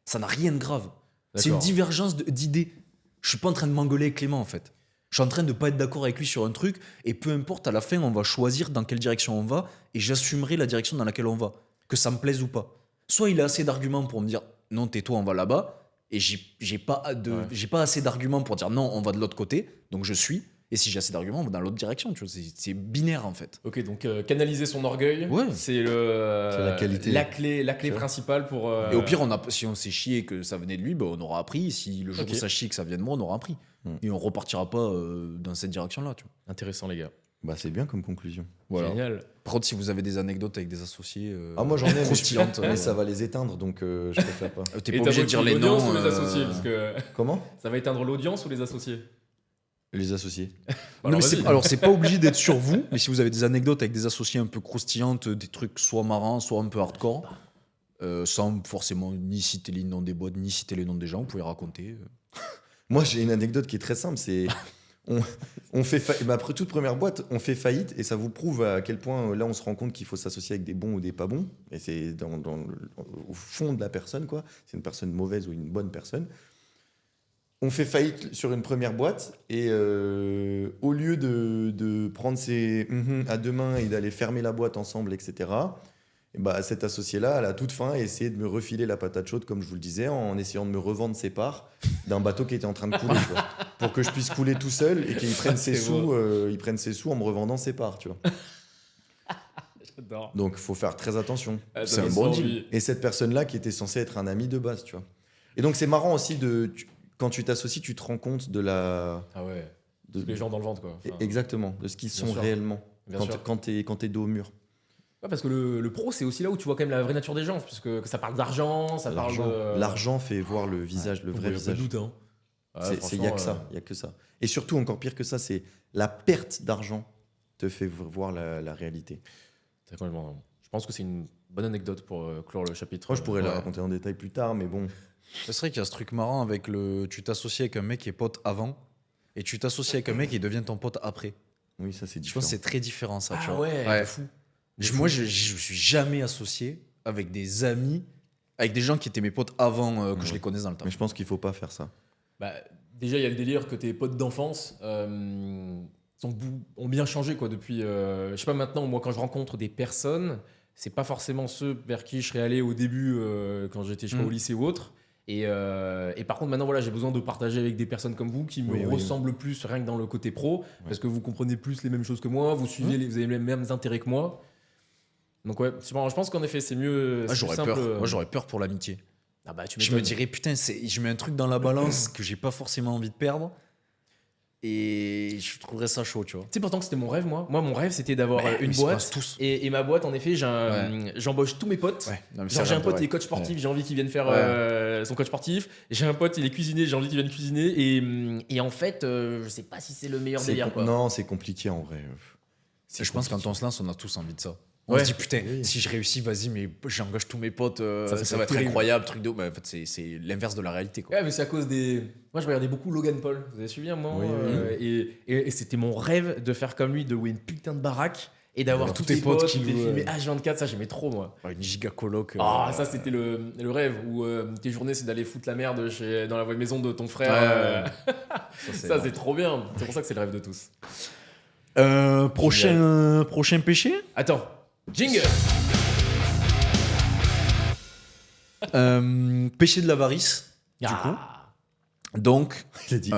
ça n'a rien de grave. C'est une D'accord. divergence d'idées. Je suis pas en train de m'engueuler avec Clément en fait. Je suis en train de pas être d'accord avec lui sur un truc et peu importe, à la fin, on va choisir dans quelle direction on va et j'assumerai la direction dans laquelle on va, que ça me plaise ou pas. Soit il a assez d'arguments pour me dire non, tais-toi, on va là-bas, et j'ai pas assez d'arguments pour dire non, on va de l'autre côté, donc je suis. Et si j'ai assez d'arguments, on va dans l'autre direction. Tu vois, c'est binaire en fait. Ok, donc canaliser son orgueil, Ouais. c'est la qualité. la clé Tu vois. principale pour. Et au pire, si on s'est chié que ça venait de lui, bah, on aura appris. Si le jour Ok. où ça chie que ça vient de moi, on aura appris. Et on repartira pas dans cette direction-là. Tu vois. Intéressant, les gars. Bah, c'est bien comme conclusion. Voilà. Génial. Par contre, si vous avez des anecdotes avec des associés Ah, moi j'en ai, croustillantes, mais ça va les éteindre, donc je préfère pas. t'es Et pas obligé de dire les l'audience noms. ou les associés parce que Comment ça va éteindre l'audience ou les associés? Les associés. Non, mais vas-y. alors c'est pas obligé d'être sur vous, mais si vous avez des anecdotes avec des associés un peu croustillantes, des trucs soit marrants, soit un peu hardcore, sans forcément ni citer les noms des boîtes, ni citer les noms des gens, vous pouvez raconter. Moi, j'ai une anecdote qui est très simple. C'est on fait ma toute première boîte, on fait faillite et ça vous prouve à quel point là on se rend compte qu'il faut s'associer avec des bons ou des pas bons. Et c'est au fond de la personne, quoi. C'est une personne mauvaise ou une bonne personne. On fait faillite sur une première boîte et au lieu de prendre ses à deux mains et d'aller fermer la boîte ensemble, etc. Et bah, cette associée-là, à la toute fin, a essayé de me refiler la patate chaude, comme je vous le disais, en essayant de me revendre ses parts d'un bateau qui était en train de couler, tu vois, pour que je puisse couler tout seul et qu'il prenne ses C'est sous, il prenne ses sous en me revendant ses parts, tu vois. J'adore. Donc, il faut faire très attention. Ah, C'est ça un me bon sent deal. envie. Et cette personne-là, qui était censée être un ami de base, tu vois. Et donc, c'est marrant aussi quand tu t'associes, tu te rends compte de la. Ah ouais. de- Les gens dans le ventre, quoi. Enfin, Exactement, de ce qu'ils Bien sont sûr. réellement. Bien sûr. Quand t'es dos au mur. Ouais, parce que le pro, c'est aussi là où tu vois quand même la vraie nature des gens, puisque ça parle d'argent, ça parle de. L'argent fait voir le visage, le vrai Ouais, visage. pas de doute, hein. Ouais, Il y a que franchement, ça, il y a que ça. Et surtout, encore pire que ça, c'est la perte d'argent te fait voir la réalité. c'est complètement- Je pense que c'est une bonne anecdote pour clore le chapitre. Moi, je pourrais la Ouais. raconter en détail plus tard, mais bon. C'est vrai qu'il y a ce truc marrant avec tu t'associes avec un mec qui est pote avant et tu t'associes avec un mec qui devient ton pote après. Oui, ça c'est Je différent. pense que c'est très différent ça. tu Ah vois. ouais, de fou. Moi, je suis jamais associé avec des amis, avec des gens qui étaient mes potes avant que je Ouais. les connaisse dans le temps. Mais je pense qu'il faut pas faire ça. Bah, déjà, il y a le délire que tes potes d'enfance ont bien changé quoi, depuis. Je sais pas, maintenant, moi, quand je rencontre des personnes, c'est pas forcément ceux vers qui je serais allé au début quand j'étais je sais pas, au lycée ou autre. Et par contre, maintenant, voilà, j'ai besoin de partager avec des personnes comme vous qui me Oui, oui. ressemblent plus, rien que dans le côté pro, parce que vous comprenez plus les mêmes choses que moi, vous suivez, vous avez les mêmes intérêts que moi. Donc ouais, je pense qu'en effet, c'est mieux. Moi, c'est j'aurais plus simple, peur. Moi, j'aurais peur pour l'amitié. Ah bah, tu Je me dirais, putain, je mets un truc dans la balance que j'ai pas forcément envie de perdre. Et je trouverais ça chaud, tu vois. Tu sais, pourtant que c'était mon rêve, moi. Moi, mon rêve, c'était d'avoir une ils se boîte. passent tous. Et ma boîte, en effet, j'embauche tous mes potes. Ouais. Non, mais Genre, c'est j'ai un vrai, pote, ouais. il est coach sportif, j'ai envie qu'il vienne faire Ouais. son coach sportif. J'ai un pote, il est cuisinier, j'ai envie qu'il vienne cuisiner. Et en fait, je sais pas si c'est le meilleur délire, quoi. Non, c'est compliqué en vrai. Je pense que quand on se lance, on a tous envie de ça. On Ouais. se dit, putain, Oui. si je réussis, vas-y, mais j'engage tous mes potes, ça peut va être être terrible. incroyable, truc de. Mais en fait, c'est l'inverse de la réalité, quoi. Ouais, mais c'est à cause des. Moi, je regardais beaucoup Logan Paul. Vous avez suivi un moment Oui, et c'était mon rêve de faire comme lui, de louer une putain de baraque et d'avoir D'avoir tous tous tes tes potes potes qui qui les louent, filmer H24. Ça, j'aimais trop, moi. Une giga coloc. Ah, ça, c'était le rêve où tes journées, c'est d'aller foutre la merde dans la maison de ton frère. Ouais. Ça, c'est trop bien. C'est pour ça que c'est le rêve de tous. Prochain péché. Attends, jingle. Péché de l'avarice. Ah. Donc, Il a dit.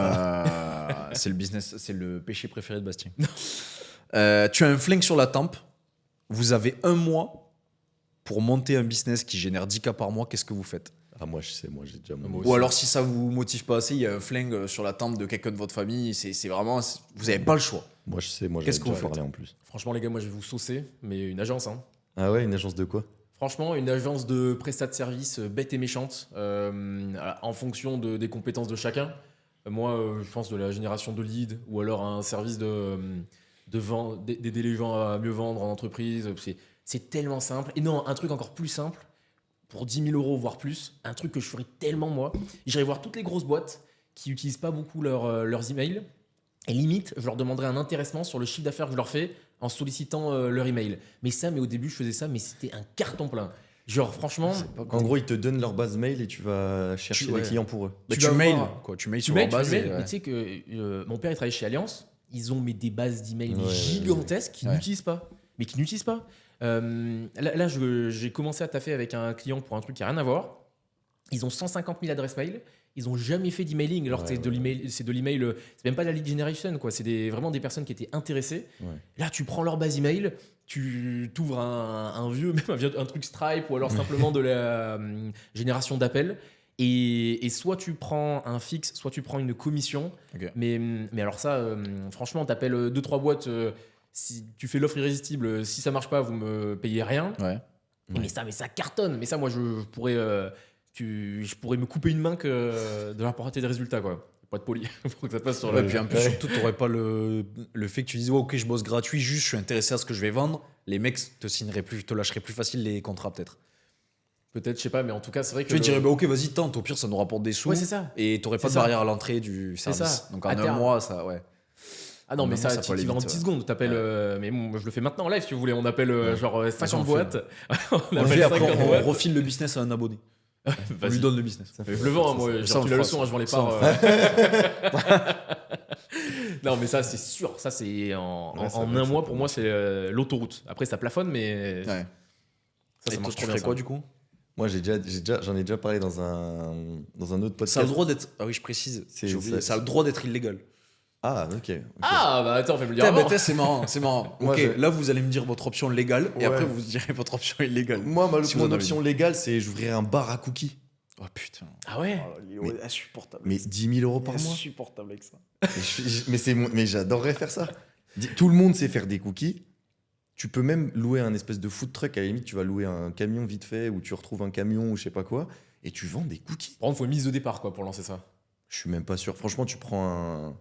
c'est le business, c'est le péché préféré de Bastien. Tu as un flingue sur la tempe. Vous avez 1 mois pour monter un business qui génère 10K par mois. Qu'est-ce que vous faites? Ah, moi, je sais, moi, j'ai déjà. Moi Ou aussi. alors, si ça vous motive pas assez, il y a un flingue sur la tempe de quelqu'un de votre famille. C'est vraiment, vous n'avez pas le choix. Moi, je sais, moi, Qu'est-ce j'avais que vous déjà faites parlé en plus. Franchement, les gars, moi, je vais vous saucer, mais une agence, hein. Ah ouais, une agence de quoi? Franchement, une agence de prestat de service bête et méchante, en fonction des compétences de chacun. Moi, je pense de la génération de leads ou alors un service de vente, d'aider les gens à mieux vendre en entreprise. C'est tellement simple. Et non, un truc encore plus simple, pour 10 000 euros, voire plus, un truc que je ferais tellement moi. J'irais voir toutes les grosses boîtes qui n'utilisent pas beaucoup leurs emails. Et limite, je leur demanderais un intéressement sur le chiffre d'affaires que je leur fais en sollicitant leur email. Mais au début, je faisais ça, mais c'était un carton plein. Genre, franchement, En gros, ils te donnent leur base mail et tu vas chercher ouais. les clients pour eux. Bah, Tu tu vas mails, voir- quoi. Tu mails tu sur mails, leur base. tu et, mails, ouais. mais tu sais que mon père il travaille chez Allianz, ils ont mis des bases d'emails Ouais, gigantesques qu'ils ouais. n'utilisent pas. Mais qu'ils n'utilisent pas. Là, j'ai commencé à taffer avec un client pour un truc qui n'a rien à voir. Ils ont 150 000 adresses mail. Ils n'ont jamais fait d'emailing. Alors Ouais, que c'est de l'email, c'est même pas de la lead generation, quoi. C'est vraiment des personnes qui étaient intéressées. Ouais. Là, tu prends leur base email, tu t'ouvres un vieux, même un truc Stripe ou alors simplement de la génération d'appels. Et soit tu prends un fixe, soit tu prends une commission. Ok. Mais alors ça, franchement, t'appelles 2-3 boîtes. Si tu fais l'offre irrésistible, si ça marche pas, vous me payez rien. Ouais. Mais ça cartonne. Mais ça, moi, je pourrais, je pourrais me couper une main que de leur apporter des résultats, quoi. Pas de poli. Faut que ça passe sur Ouais, le. puis en plus, surtout, tu n'aurais pas le fait que tu dises, ouais, ok, je bosse gratuit, juste je suis intéressé à ce que je vais vendre. Les mecs te lâcheraient plus facile les contrats, peut-être. Peut-être, je sais pas, mais en tout cas, c'est vrai que. Tu dirais, bah, ok, vas-y, tente, au pire, ça nous rapporte des sous. Ouais, c'est ça. Et tu n'aurais pas C'est de ça. barrière à l'entrée du C'est service. ça. Donc en À 1 terme. mois, ça, ouais. Ah non, mais Normalement, ça, ça peut tu aller vas en vite, 10 ouais. secondes. T'appelles. Mais bon, je le fais maintenant en live, si vous voulez. On appelle genre 50 on boîtes. on On, appelle fait, après, 50 on boîtes. refile le business à un abonné. On Vas-y. lui donne le business. Ça Mais fait- je le vends, hein, ça, moi. ça, J'ai on reçu le la fera, leçon, hein, je vends les ça, on parts. Non, mais ça, c'est sûr. Ça, c'est en Ouais, ça un va, ça mois, peut pour moi, c'est l'autoroute. Après, ça plafonne, mais Ouais. ça, Et ça toi, marche tu trop bien. ferais ça. quoi, du coup? Moi, j'en ai déjà parlé dans un autre podcast. Ça a le droit d'être. Ah oui, je précise. C'est- J'ai oublié. ça- Ça a le droit d'être illégal. Ah, ok. Ah, bah attends, fais-le le dire Putain, avant. mais c'est marrant, c'est marrant. Moi, Ok, je- là vous allez me dire votre option légale et Ouais. après vous direz votre option illégale. Moi, Si vous en mon avez option légale, c'est j'ouvrirai un bar à cookies. Oh putain. Ah ouais. Mais- insupportable. Mais 10 000 euros par mois. Insupportable avec ça. Mais j'adorerais faire ça. Tout le monde sait faire des cookies. Tu peux même louer un espèce de food truck. À la limite, tu vas louer un camion vite fait ou tu retrouves un camion ou je sais pas quoi et tu vends des cookies. Par contre, faut une mise de départ, quoi, pour lancer ça. Je suis même pas sûr. Franchement, tu prends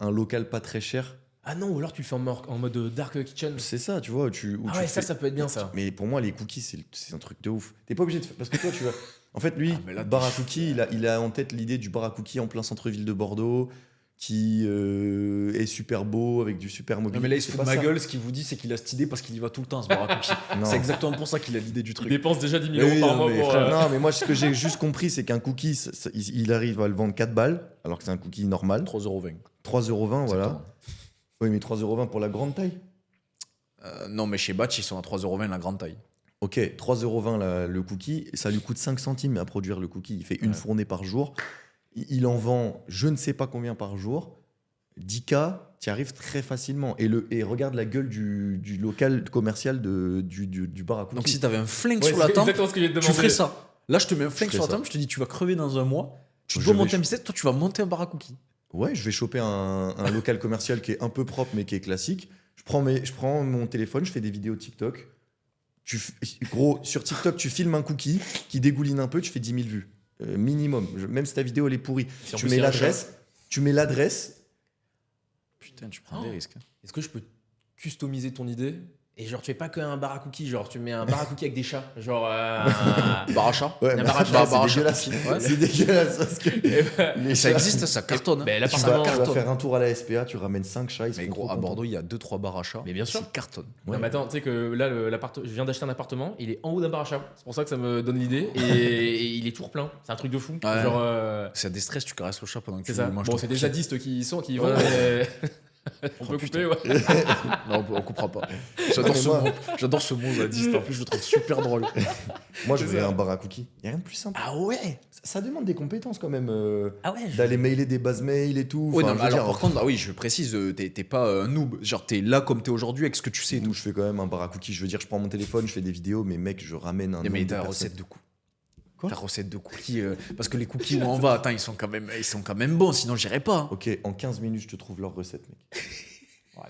un local pas très cher. Ah non, ou alors tu le fais en mode Dark Kitchen. C'est ça, tu vois. Où Ah tu ouais, fais- ça peut être bien, ça. Mais pour moi, les cookies, c'est un truc de ouf. T'es pas obligé de faire. Parce que toi, tu vas. En fait, lui, Ah, mais là, bar à t'es cookies, il a en tête l'idée du bar à cookies en plein centre-ville de Bordeaux, qui est super beau, avec du super mobile. Non mais là il se C'est fout de pas ma ça. gueule, ce qu'il vous dit c'est qu'il a cette idée parce qu'il y va tout le temps ce bar à cookies. Non. C'est exactement pour ça qu'il a l'idée du Tu truc. dépenses déjà 10 000 Oui, euros par non, mois mais pour. frère, Non, mais moi, ce que j'ai juste compris, c'est qu'un cookie, il arrive à le vendre 4 balles, alors que c'est un cookie normal. 3,20 €. 3,20 €, voilà. Exactement. Oui, mais 3,20 € pour la grande taille. Non mais chez Batch ils sont à 3,20 € la grande taille. Ok, 3,20 € le cookie, et ça lui coûte 5 centimes à produire le cookie. Il fait une Ouais. fournée par jour. Il en vend je ne sais pas combien par jour. 10K, tu y arrives très facilement. Et regarde la gueule du local commercial du bar à cookies. Donc si t'avais un flingue Ouais, sur la c'est tempe, exactement ce que j'ai te tu demandé. ferais ça. Là, je te mets un flingue ferai sur la ça. table, je te dis, tu vas crever dans un mois. Tu Je dois vais monter un business, toi, tu vas monter un bar à cookies. Ouais, je vais choper un local commercial qui est un peu propre mais qui est classique. Je prends mon téléphone, je fais des vidéos TikTok. Gros, sur TikTok, tu filmes un cookie qui dégouline un peu, tu fais 10 000 vues. Minimum. Même si ta vidéo elle est pourrie. Si en Tu plus, mets il y a un l'adresse. Putain, tu prends des risques. Est-ce que je peux customiser ton idée? Et genre, tu fais pas qu'un bar à cookies, genre, tu mets un bar à cookies avec des chats. Genre, Bar à chat. Ouais, Un mais bar à c'est chat, bar à dégueulasse. chat. C'est dégueulasse parce que Et ça existe, ça cartonne. hein. Ben, tu l'appartement. vas faire un tour à la SPA, tu ramènes 5 chats, ils Mais sont gros, trop à contents. Bordeaux, il y a 2-3 bars à chat. Mais bien sûr. Ça cartonne. Ouais. Non, mais attends, tu sais que là, je viens d'acheter un appartement, il est en haut d'un bar à chat. C'est pour ça que ça me donne l'idée. Et il est tout plein. C'est un truc de fou. Ouais. Genre, Ça déstresse, tu caresses le chat pendant que c'est tu ça. manges Bon, ton c'est des cookie. zadistes qui y vont. Ouais. Mais... On Oh, peut putain. couper, ouais. Non, on coupera pas. Ouais, J'adore mais ce moi- mot. J'adore ce mot zadiste. En plus, je le trouve super drôle. Moi, je C'est veux ça. un bar à cookies. Il n'y a rien de plus simple. Ah ouais. Ça demande des compétences quand même. Ah ouais. D'aller mailer des bases mail et tout. Ouais, Enfin, non, je veux alors dire, par contre, ah oui, je précise, t'es pas un noob. Genre, t'es là comme t'es aujourd'hui avec ce que tu sais. et tout. nous, je fais quand même un bar à cookies. Je veux dire, je prends mon téléphone, je fais des vidéos, mais mec, je ramène un. Mais nombre de ta personnes. recette de cookies. Quoi Ta recette de cookies. Parce que les cookies où on va, attends, ils sont quand même bons, sinon j'irai pas. hein. Ok, en 15 minutes, je te trouve leur recette, mec.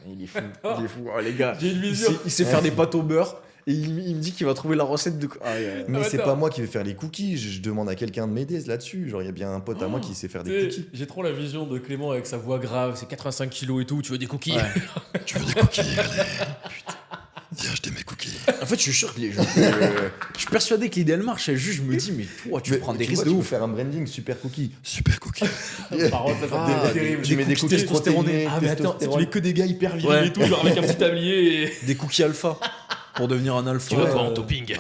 Il est fou. Il est fou. Oh, les gars. J'ai une Il vision. sait faire des pâtes au beurre. Et il me dit qu'il va trouver la recette de. Ah, Mais Ah, c'est attends. pas moi qui vais faire les cookies. Je demande à quelqu'un de m'aider là-dessus. Genre, il y a bien un pote à moi qui sait faire des Tu sais, cookies. j'ai trop la vision de Clément avec sa voix grave, c'est 85 kilos et tout, tu veux des cookies? Ouais. Tu veux des cookies? Allez, putain. Viens acheter mes cookies. En fait, je suis sûr que je suis persuadé que l'idée elle marche. Et juste, je me dis, mais toi, tu Mais prends des tu risques vois, de tu peux ouf. faire un branding super cookie. Super cookie. Par contre, ça Ah, c'est terrible. tu mets des cookies testostéronés. protéinés, Ah mais attends, tu testostérone. mets que des gars hyper virils Ouais. et tout, genre avec un petit tablier et... Des cookies alpha. Pour devenir un alpha. Tu veux Ouais, quoi ouais. en topping?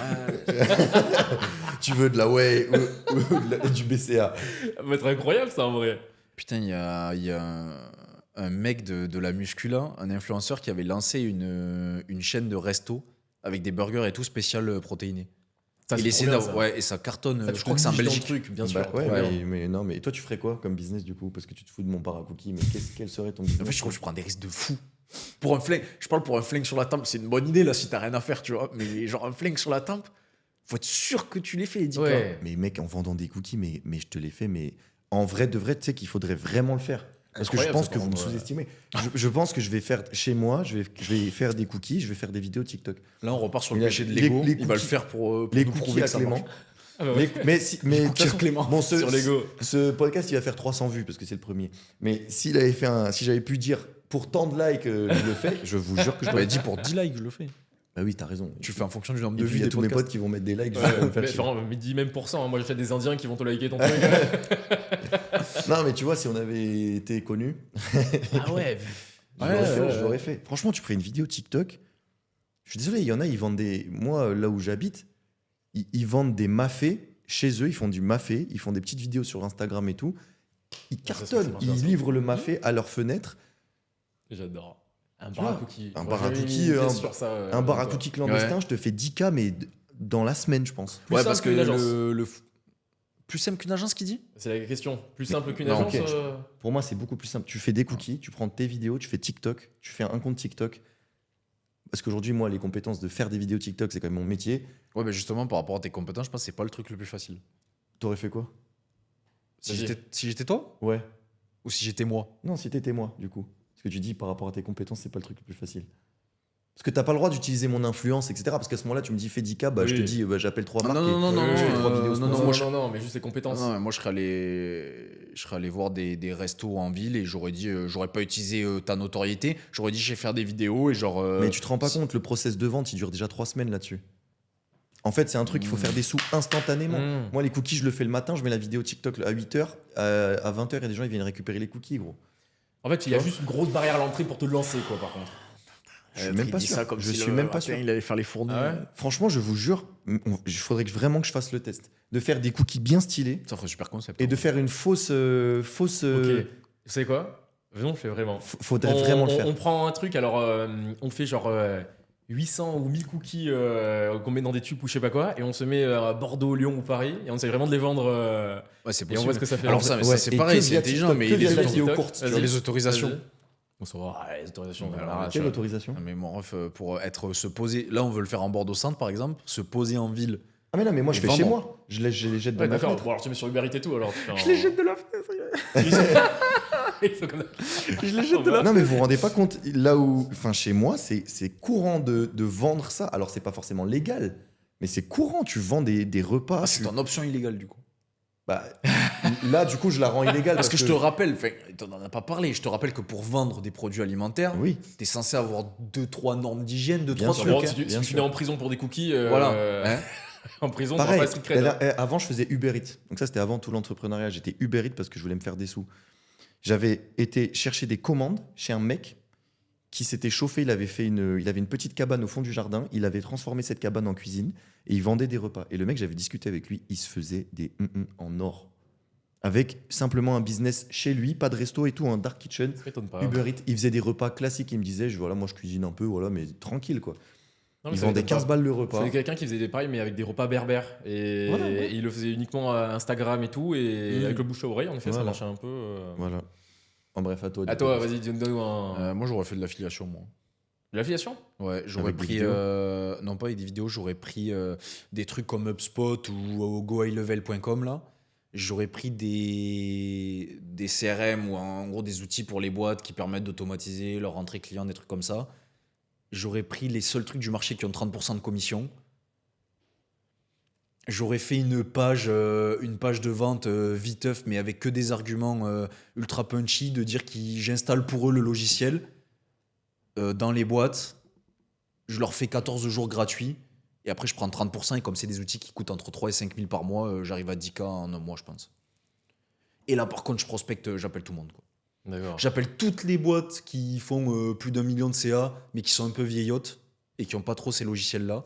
Tu veux de la whey ou du BCA. Ça va être incroyable ça en vrai. Putain, il y a un mec de la muscula, un influenceur qui avait lancé une chaîne de resto avec des burgers et tout spécial protéinés. Ça, Il c'est essaie trop bien, ça. ouais, et ça cartonne. Ça, tu je crois que c'est en t'obliges dans le Belgique. truc, bien sûr. Bah ouais, trop bien. mais non, mais toi, tu ferais quoi comme business du coup? Parce que tu te fous de mon bar à cookies, mais quel serait ton business? En fait, je trouve que je prends des risques de fou. Pour un flingue, je parle pour un flingue sur la tempe, c'est une bonne idée là si t'as rien à faire, tu vois. Mais genre un flingue sur la tempe, faut être sûr que tu les fais les 10 Ouais. Mais mec, en vendant des cookies, mais je te les fais, mais en vrai de vrai, tu sais qu'il faudrait vraiment le faire. Parce que je Incroyable, pense ça, que par vous me contre, sous-estimez. Je pense que je vais faire chez moi, je vais faire des cookies, je vais faire des vidéos TikTok. Là, on repart sur le Les- péché de les- l'ego. les Il va le cookies- faire pour Les nous cookies prouver à que ça Clément. marche. Ah bah ouais. Mais de toute cookies à façon, Clément. bon, Sur Lego. ce podcast, il va faire 300 vues parce que c'est le premier. Mais s'il avait fait si j'avais pu dire pour tant de likes, je le fais, je vous jure que je J'aurais le dit pour 10 likes, je le fais. Bah oui, t'as raison. Tu fais en fonction du nombre Et de puis vues il y a des tous mes podcasts. potes qui vont mettre des likes juste Ouais, pour me faire mais chier. genre, mais dis même pour ça, hein. Moi j'ai fait des indiens qui vont te liker ton truc. Non, mais tu vois, si on avait été connus, Ah ouais. je l'aurais fait. Franchement, tu ferais une vidéo TikTok. Je suis désolé, il y en a, ils vendent des. Moi, là où j'habite, ils vendent des mafés chez eux, ils font du mafé, ils font des petites vidéos sur Instagram et tout. Ils ça, c'est cartonnent, intéressant. ils livrent le mafé à leur fenêtre. J'adore. Un Tu bar à vois, cookies. un Moi, bar à j'ai cookies, une idée un- sur ça, Un bar à toi. cookies clandestin, je te fais 10K, mais dans la semaine, je pense. Plus simple qu'une agence. Plus simple qu'une agence qui dit C'est la question. Plus simple qu'une Non, agence. ok. Pour moi, c'est beaucoup plus simple. Tu fais des cookies, tu prends tes vidéos, tu fais TikTok, tu fais un compte TikTok. Parce qu'aujourd'hui, moi, les compétences de faire des vidéos TikTok, c'est quand même mon métier. Ouais, mais justement, par rapport à tes compétences, je pense que c'est pas le truc le plus facile. T'aurais fait quoi? Si Vas-y. j'étais toi Ouais. ou si j'étais moi. Non, si t'étais moi, du coup. Parce que tu dis par rapport à tes compétences, c'est pas le truc le plus facile. Parce que t'as pas le droit d'utiliser mon influence, etc. Parce qu'à ce moment-là, tu me dis fais 10K, bah, je te Oui. dis j'appelle 3 Ah, marques. non, non, non, et non, je fais 3 vidéos. non, Non, moi, je- non, mais juste les compétences. Non, moi je serais allé voir des restos en ville et j'aurais dit, j'aurais pas utilisé ta notoriété, j'aurais dit je vais faire des vidéos et genre. Mais tu te rends pas compte, le process de vente, il dure déjà 3 semaines là-dessus. En fait, c'est un truc, il faut faire des sous instantanément. Mmh. Moi, les cookies, je le fais le matin, je mets la vidéo TikTok à 8h. À 20h, il y a des gens, ils viennent récupérer les cookies, gros. En fait, il y a juste une grosse barrière à l'entrée pour te lancer, quoi, par contre. Je suis même pas sûr. Je suis même pas sûr. Il allait faire les fournis. Ah ouais Franchement, je vous jure, il faudrait vraiment que je fasse le test. De faire des cookies bien stylés Ça ferait super concept. et de faire une fausse. Ok. Vous savez quoi? Venons, on le fait vraiment. Faudrait vraiment le faire. On prend un truc, alors on fait genre 800 ou 1000 cookies qu'on met dans des tubes ou je sais pas quoi, et on se met à Bordeaux, Lyon ou Paris, et on essaie vraiment de les vendre. Ouais, c'est Et on voit ce que ça fait. Alors ça, Ouais, c'est et pareil, que c'est via intelligent, TikTok, mais que les, via la auto- vidéo TikTok, courte. vas-y. tu vois, les autorisations. Vas-y. On se voit. Ah, les autorisations, Ouais, on alors, arrache. Quelle autorisation? Ah, mais mon ref, pour se poser, là on veut le faire en Bordeaux Centre par exemple, se poser en ville Ah mais non, mais moi je Et fais vendre. chez moi. Je les jette dans Ouais, ma d'accord. fenêtre. Bon, alors tu mets sur Uber Eats et tout, alors. Je les jette de la fenêtre. Ils sont comme ça. Je les jette de la Non mais vous vous rendez pas compte, là où, enfin chez moi, c'est courant de vendre ça. Alors c'est pas forcément légal, mais c'est courant. Tu vends des repas. Ah, c'est ton option illégale du coup. Bah, là du coup je la rends illégale Parce que je te rappelle, enfin, t'en as pas parlé, je te rappelle que pour vendre des produits alimentaires, Oui. t'es censé avoir 2-3 normes d'hygiène, Bien 2-3 sûr. trucs. Bon, hein. si tu bien finis sûr. en prison pour des cookies, Voilà. Hein. en prison, Pareil. t'auras pas street cred. Avant je faisais Uber Eats. Donc ça c'était avant tout l'entrepreneuriat. J'étais Uber Eats parce que je voulais me faire des sous. J'avais été chercher des commandes chez un mec qui s'était chauffé. Il avait une petite cabane au fond du jardin. Il avait transformé cette cabane en cuisine et il vendait des repas. Et le mec, j'avais discuté avec lui, il se faisait des en or. Avec simplement un business chez lui, pas de resto et tout, un dark kitchen. Ça m'étonne pas. Uber Eats, il faisait des repas classiques. Il me disait, voilà, moi je cuisine un peu, voilà, mais tranquille quoi. Non, mais Il ça vendait m'étonne 15 pas. balles le Je repas. connais quelqu'un qui faisait des pareils, mais avec des repas berbères. Et, Voilà, ouais. et il le faisait uniquement à Instagram et tout. Et Mm. avec le bouche à oreille, en effet, ça Voilà. marchait un peu. Voilà. En bref, à toi. À toi, vas-y, donne-nous un. Moi j'aurais fait de l'affiliation moi. De l'affiliation. Ouais, j'aurais Avec des pris. vidéos Non, pas avec des vidéos, j'aurais pris des trucs comme HubSpot ou gohighlevel.com là. J'aurais pris des CRM ou en gros des outils pour les boîtes qui permettent d'automatiser leur entrée client, des trucs comme ça. J'aurais pris les seuls trucs du marché qui ont 30% de commission. J'aurais fait une page de vente viteuf, mais avec que des arguments ultra punchy, de dire que j'installe pour eux le logiciel dans les boîtes. Je leur fais 14 jours gratuits. Et après, je prends 30%. Et comme c'est des outils qui coûtent entre 3 et 5 000 par mois, j'arrive à 10K en un mois, je pense. Et là, par contre, je prospecte, j'appelle tout le monde, quoi. D'accord. J'appelle toutes les boîtes qui font plus d'1 million de CA, mais qui sont un peu vieillottes et qui n'ont pas trop ces logiciels-là.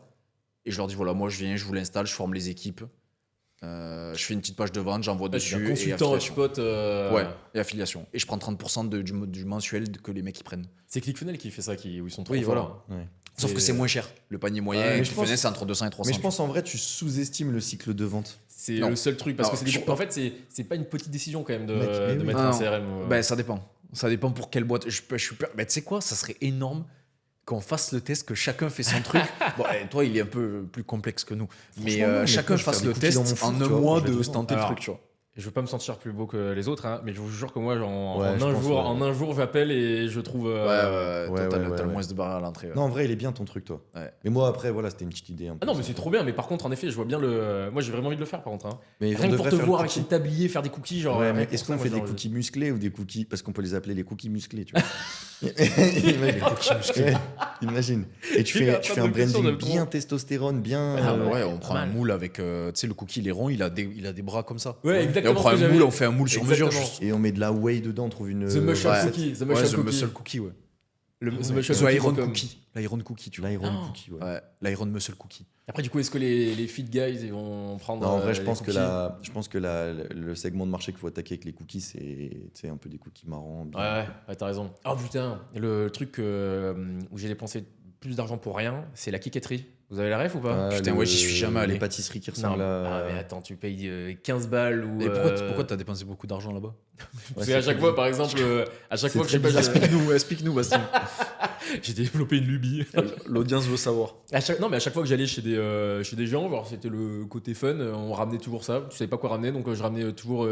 Et je leur dis, voilà, moi, je viens, je vous l'installe, je forme les équipes. Je fais une petite page de vente, j'envoie Ouais, je suis dessus. un consultant HubSpot. Ouais, et affiliation. Et je prends 30% du mensuel que les mecs ils prennent. C'est ClickFunnels qui fait ça, où ils sont trop Oui, voilà. forts. Ouais. Sauf que c'est moins cher. Le panier moyen, Ouais, mais je ClickFunnels, pense- c'est entre 200 et 300. Mais je pense en vrai, tu sous-estimes le cycle de vente. C'est Non. le seul truc. Parce Non, que c'est je en fait, c'est pas une petite décision quand même de, Mec, mais de oui. mettre Ah, un non. CRM. Ben, ça dépend. Ça dépend pour quelle boîte. Je suis ben, tu sais quoi, ça serait énorme qu'on fasse le test, que chacun fait son truc. Bon, toi, il est un peu plus complexe que nous. Mais Franchement, non, mais chacun moi, je fasse fais des le cookies dans mon test four, en tu un vois, mois je vais de te se tenter le Alors, truc, tu vois. Je veux pas me sentir plus beau que les autres, hein, mais je vous jure que moi, en Ouais, je un pense, jour, ouais. en un jour, j'appelle et je trouve. Ouais, ouais, toi, ouais, t'as le ouais. moins de barrière à l'entrée. ouais. Non, en vrai, il est bien ton truc, toi. Ouais. Mais moi, après, voilà, c'était une petite idée. Un peu Ah non, mais ça. c'est trop bien. Mais par contre, en effet, je vois bien le. Moi, j'ai vraiment envie de le faire, par contre. Hein. Mais Rien on que pour devrait te faire le voir avec cookie. une tablier, faire des cookies, genre. Ouais, mais rien que est-ce pour ça, qu'on fait moi, des j'ai cookies musclés ou des cookies. Parce qu'on peut les appeler les cookies musclés, tu vois. Imagine. cookies musclés. Imagine. Et tu Il a fais pas un de question, branding j'aime bien trop. testostérone, bien. Ah, Ouais, on pas prend un mal. moule avec. Tu sais, le cookie, il est rond, il a des bras comme ça. Ouais, Et exactement. on prend ce que un moule, j'avais. on fait un moule sur mesure. Exactement. Juste. Et on met de la whey dedans, on trouve une. The Mushroom ouais. Cookie. The Ouais, Mushroom the Cookie. muscle cookie, ouais. The Mushroom The Cookie. Iron comme- Cookie. L'Iron Cookie, tu vois. L'Iron Oh. Cookie, ouais. Ouais, l'Iron Muscle Cookie. Après, du coup, est-ce que les fit guys ils vont prendre. Non, en vrai, je les pense que, cookies le segment de marché qu'il faut attaquer avec les cookies, c'est tu sais, un peu des cookies marrants. bien- Ouais, t'as raison. Oh putain, le truc où j'ai dépensé plus d'argent pour rien, c'est la quincaillerie. Vous avez la ref ou pas? Putain, ouais, j'y suis jamais allé. Les pâtisseries qui Non, ressemblent à. mais attends, tu payes 15 balles ou. Et pourquoi t'as dépensé beaucoup d'argent là-bas? Ouais, C'est à chaque très fois, par exemple, à chaque C'est fois que je sais très pas, bizarre. Explique-nous, Bastien. j'ai développé une lubie. L'audience veut savoir. Non, mais à chaque fois que j'allais chez des gens, genre c'était le côté fun, on ramenait toujours ça. Tu savais pas quoi ramener, donc je ramenais toujours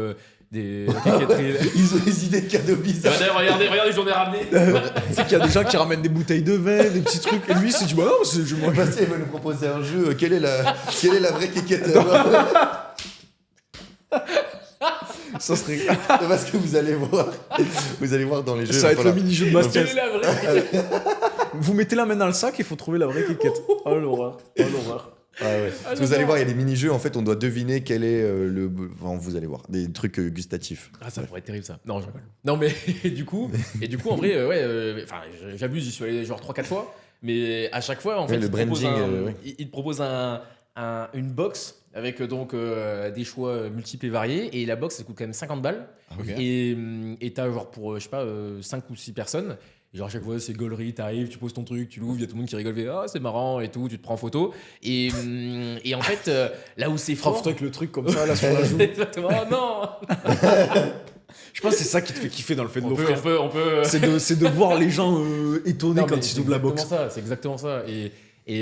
des quincailleries. Ils ont des idées de cadeaux bizarres. Regardez, j'en ai ramené. Tu sais qu'il y a des gens qui ramènent des bouteilles de vin, des petits trucs, et lui, c'est du bah non, je mange. Bastien il va nous proposer un jeu. Quelle est la vraie quéquette Ça serait. Parce que vous allez voir dans les jeux. Ça va il être va le mini-jeu de Bastien. Quelle est la vraie? Vous mettez la main dans le sac et il faut trouver la vraie quéquette. Oh l'horreur. Oh l'horreur. Ah ouais. Parce que vous allez voir, il y a des mini-jeux. En fait, on doit deviner quel est le. Enfin, vous allez voir. Des trucs gustatifs. Ah, ça pourrait être terrible ça. Non, je rigole. Non, mais du coup, en vrai, enfin, j'abuse, j'y suis allé genre 3-4 fois, mais à chaque fois, en fait, le il te propose branding, ouais. il te propose une box avec donc des choix multiples et variés, et la box, elle coûte quand même 50 balles, Ok. et t'as genre pour, je sais pas, 5 ou 6 personnes. Et genre à chaque fois c'est gaulerie, t'arrives, tu poses ton truc, tu l'ouvres, il y a tout le monde qui rigole, fait, ah c'est marrant et tout, tu te prends en photo. Et en fait, là où c'est fort. avec le truc comme ça, là, sur la joue. Exactement, oh non. Je pense que c'est ça qui te fait kiffer dans le fait de On peut, l'offrir. on peut. C'est de voir les gens étonnés Non, mais quand ils ouvrent la box. C'est exactement ça. Et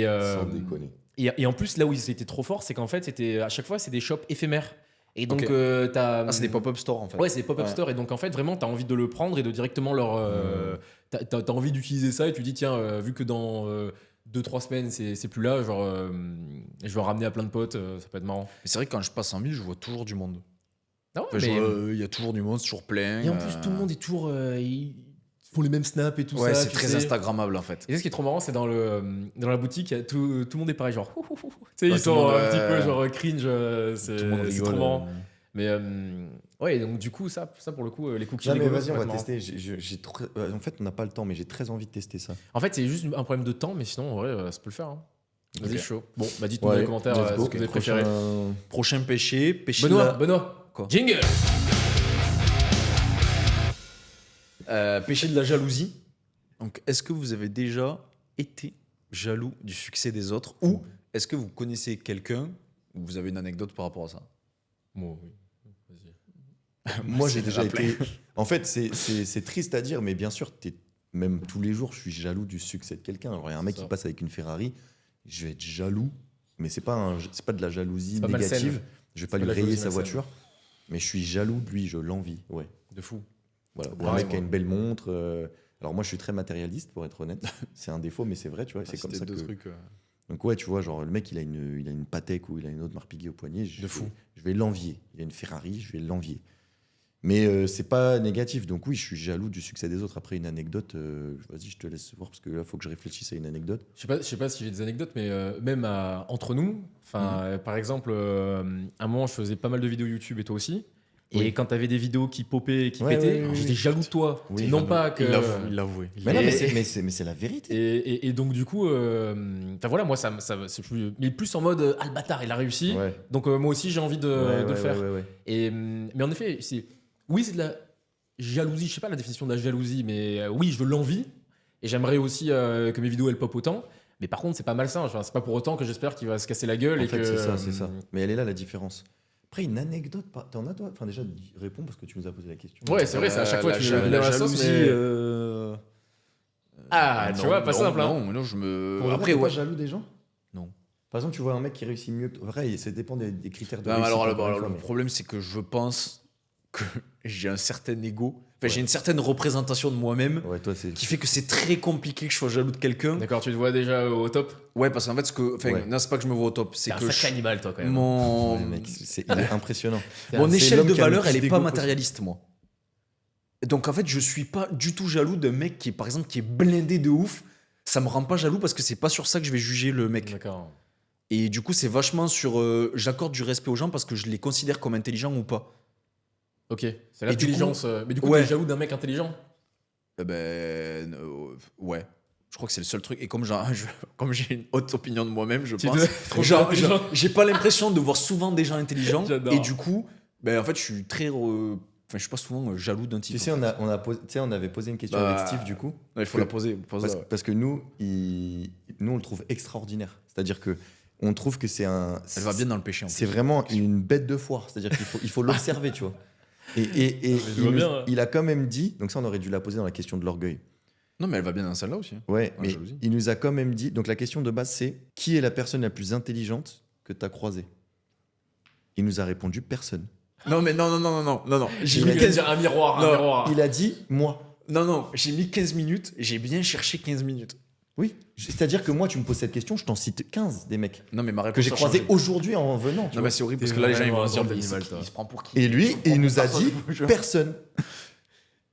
Sans déconner. Et en plus, là où ils étaient trop forts, c'est qu'en fait, c'était à chaque fois, c'est des shops éphémères. Et donc, Ok. t'as. Ah, c'est des pop-up stores en fait. Ouais, c'est des pop-up Ouais. stores. Et donc, en fait, vraiment, t'as envie de le prendre et de directement leur. T'as envie d'utiliser ça et tu dis, tiens, vu que dans 2-3 semaines, c'est plus là, genre, je vais en ramener à plein de potes, ça peut être marrant. Mais c'est vrai que quand je passe en ville, je vois toujours du monde. Non, Enfin, je vois, il y a toujours du monde, c'est toujours plein. Et en plus, tout le monde est toujours. Ils font les mêmes snaps et tout Ouais, ça. c'est tu très sais. Instagrammable en fait. Et ce qui est trop marrant, c'est dans la boutique, il y a tout le monde est pareil, genre. Tu sais, Ouais, ils tout sont le monde, un petit peu ouais. genre cringe, Tout le monde c'est rigole. trop marrant. Mais ouais, donc du coup, ça pour le coup, les cookies Non, mais Lego, vas-y, ça on peut va être marrant. tester. En fait, on n'a pas le temps, mais j'ai très envie de tester ça. En fait, c'est juste un problème de temps, mais sinon, en vrai, ça peut le faire. Hein. Vas-y, Ok. chaud. Bon, bah dites-nous dans les commentaires let's ce go. que vous avez préféré. Prochain péché, Benoît, Quoi jingle. péché de la jalousie. Donc, est-ce que vous avez déjà été jaloux du succès des autres ou est-ce que vous connaissez quelqu'un ou vous avez une anecdote par rapport à ça? Bon, oui. Vas-y. Moi, j'ai c'est déjà déjà été. En fait, c'est triste à dire, mais bien sûr, même tous les jours, je suis jaloux du succès de quelqu'un. Alors, il y a un mec C'est qui ça. passe avec une Ferrari, je vais être jaloux, mais c'est pas de la jalousie C'est pas malsaine. négative. Je vais pas C'est lui pas de la rayer jalousie sa malsaine. voiture, mais je suis jaloux de lui, je l'envie. Ouais. De fou. Voilà. Ou un Pareil, mec qui a moi. une belle montre. Alors, moi, je suis très matérialiste, pour être honnête. C'est un défaut, mais c'est vrai, tu vois. Ah, C'est comme c'était ça deux que. trucs. Donc, ouais, tu vois, genre, le mec, il a une Patek ou il a une autre marque Piguet au poignet. De fou. Je vais l'envier. Il a une Ferrari, je vais l'envier. Mais c'est pas négatif. Donc oui, je suis jaloux du succès des autres. Après, une anecdote, vas-y, je te laisse voir parce que là, il faut que je réfléchisse à une anecdote. Je sais pas si j'ai des anecdotes, mais même entre nous, par exemple, à un moment, je faisais pas mal de vidéos YouTube et toi aussi. Et Oui. quand t'avais des vidéos qui popaient et qui Ouais, pétaient, ouais, oui, j'étais oui. jaloux de toi. Oui, non enfin, pas que. Il l'a avoué. Mais non, Et- mais c'est la vérité. Et donc, du coup, enfin voilà, moi, c'est plus, mais plus en mode, ah le bâtard, il a réussi. Ouais. Donc, moi aussi, j'ai envie de le faire. Ouais. Et, mais en effet, oui, c'est de la jalousie. Je sais pas la définition de la jalousie, mais oui, je veux l'envie. Et j'aimerais aussi que mes vidéos elles pop autant. Mais par contre, c'est pas malsain. Enfin, c'est pas pour autant que j'espère qu'il va se casser la gueule. En et fait, que, c'est ça. Mais elle est là la différence. Après, une anecdote, t'en as toi? Enfin, déjà, réponds parce que tu nous as posé la question. Ouais, c'est vrai, c'est à chaque fois la, tu ja- me la mets la sauce, jalousie. mais- Ah, tu vois, pas simple, hein. Non, je me. Pour Après, t'es pas ouais. jaloux des gens? Non. Par exemple, tu vois un mec qui réussit mieux que toi. Après, ça dépend des critères de Non, mais réussite. alors, encore une fois, le mais- problème, c'est que je pense que j'ai un certain ego. Enfin, Ouais. j'ai une certaine représentation de moi-même Ouais, toi, c'est. qui fait que c'est très compliqué que je sois jaloux de quelqu'un. D'accord, tu te vois déjà au top. Ouais, parce qu'en fait, Ouais. non, c'est pas que je me vois au top, c'est T'es un que sacré animal, toi, quand même. mon Ouais, mec, il est impressionnant. mon c'est échelle l'homme de qui a le valeur, plus elle est d'ego pas possible. matérialiste, moi. Donc en fait, je suis pas du tout jaloux d'un mec qui est, par exemple, qui est blindé de ouf. Ça me rend pas jaloux parce que c'est pas sur ça que je vais juger le mec. D'accord. Et du coup, c'est vachement sur j'accorde du respect aux gens parce que je les considère comme intelligents ou pas. Ok, c'est l'intelligence. Mais du coup, ouais. t'es jaloux d'un mec intelligent. Ouais. Je crois que c'est le seul truc. Et comme comme j'ai une haute opinion de moi-même, je Tu pense. dois- trop intelligent. J'ai pas l'impression de voir souvent des gens intelligents. J'adore. Et du coup, en fait, je suis très. Enfin, je suis pas souvent jaloux d'un type. Tu sais, en fait. on avait posé une question Bah, avec Steve, du coup. Non, il faut la poser. Parce que nous, on le trouve extraordinaire. C'est-à-dire que on trouve que c'est un. Elle va bien dans le péché. En C'est plus. vraiment une bête de foire. C'est-à-dire il faut l'observer, tu vois. Et Je vois bien, ouais. il a quand même dit, donc ça, on aurait dû la poser dans la question de l'orgueil. Non, mais elle va bien dans celle-là aussi. Ouais, Ah, mais jalousie. il nous a quand même dit. Donc la question de base, c'est qui est la personne la plus intelligente que tu as croisée? Il nous a répondu personne. Non, mais non. J'ai Il mis a dit- 15 dire un miroir, Non, un miroir. Il a dit moi. Non, j'ai mis 15 minutes. J'ai bien cherché 15 minutes. Oui, c'est-à-dire que moi, tu me poses cette question, je t'en cite 15 des mecs Non, mais ma réponse que j'ai a croisés changé. aujourd'hui en venant. tu Non, vois. mais c'est horrible parce T'es que là, les gens ils vont vraiment se dire un mais drôle il d'animal, toi. se prend pour qui Et lui, il nous a Personne, dit je vous jure. personne.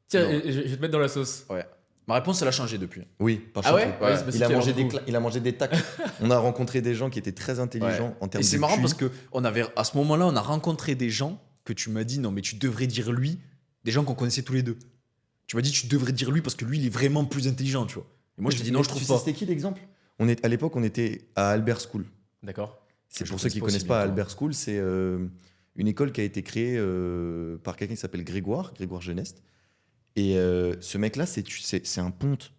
Tiens, Non. je vais te mettre dans la sauce. Ouais. Ma réponse, elle a changé depuis. Oui, par Ah contre, ouais, oui. ouais, c'est parce il, a qu'il mangé alors, du coup. il a mangé des tacles. On a rencontré des gens qui étaient très intelligents en termes Et de c'est marrant QI. parce que à ce moment-là, on a rencontré des gens que tu m'as dit non, mais tu devrais dire lui, des gens qu'on connaissait tous les deux. Tu m'as dit tu devrais dire lui parce que lui, il est vraiment plus intelligent, tu vois. Et moi, je t'ai dit non, je trouve Tu sais, pas. c'était qui l'exemple? À l'époque, on était à Albert School. D'accord. C'est Je pour connais ceux qui pas connaissent aussi pas bien, Albert School, c'est une école qui a été créée par quelqu'un qui s'appelle Grégoire Geneste. Et ce mec-là, c'est un ponte.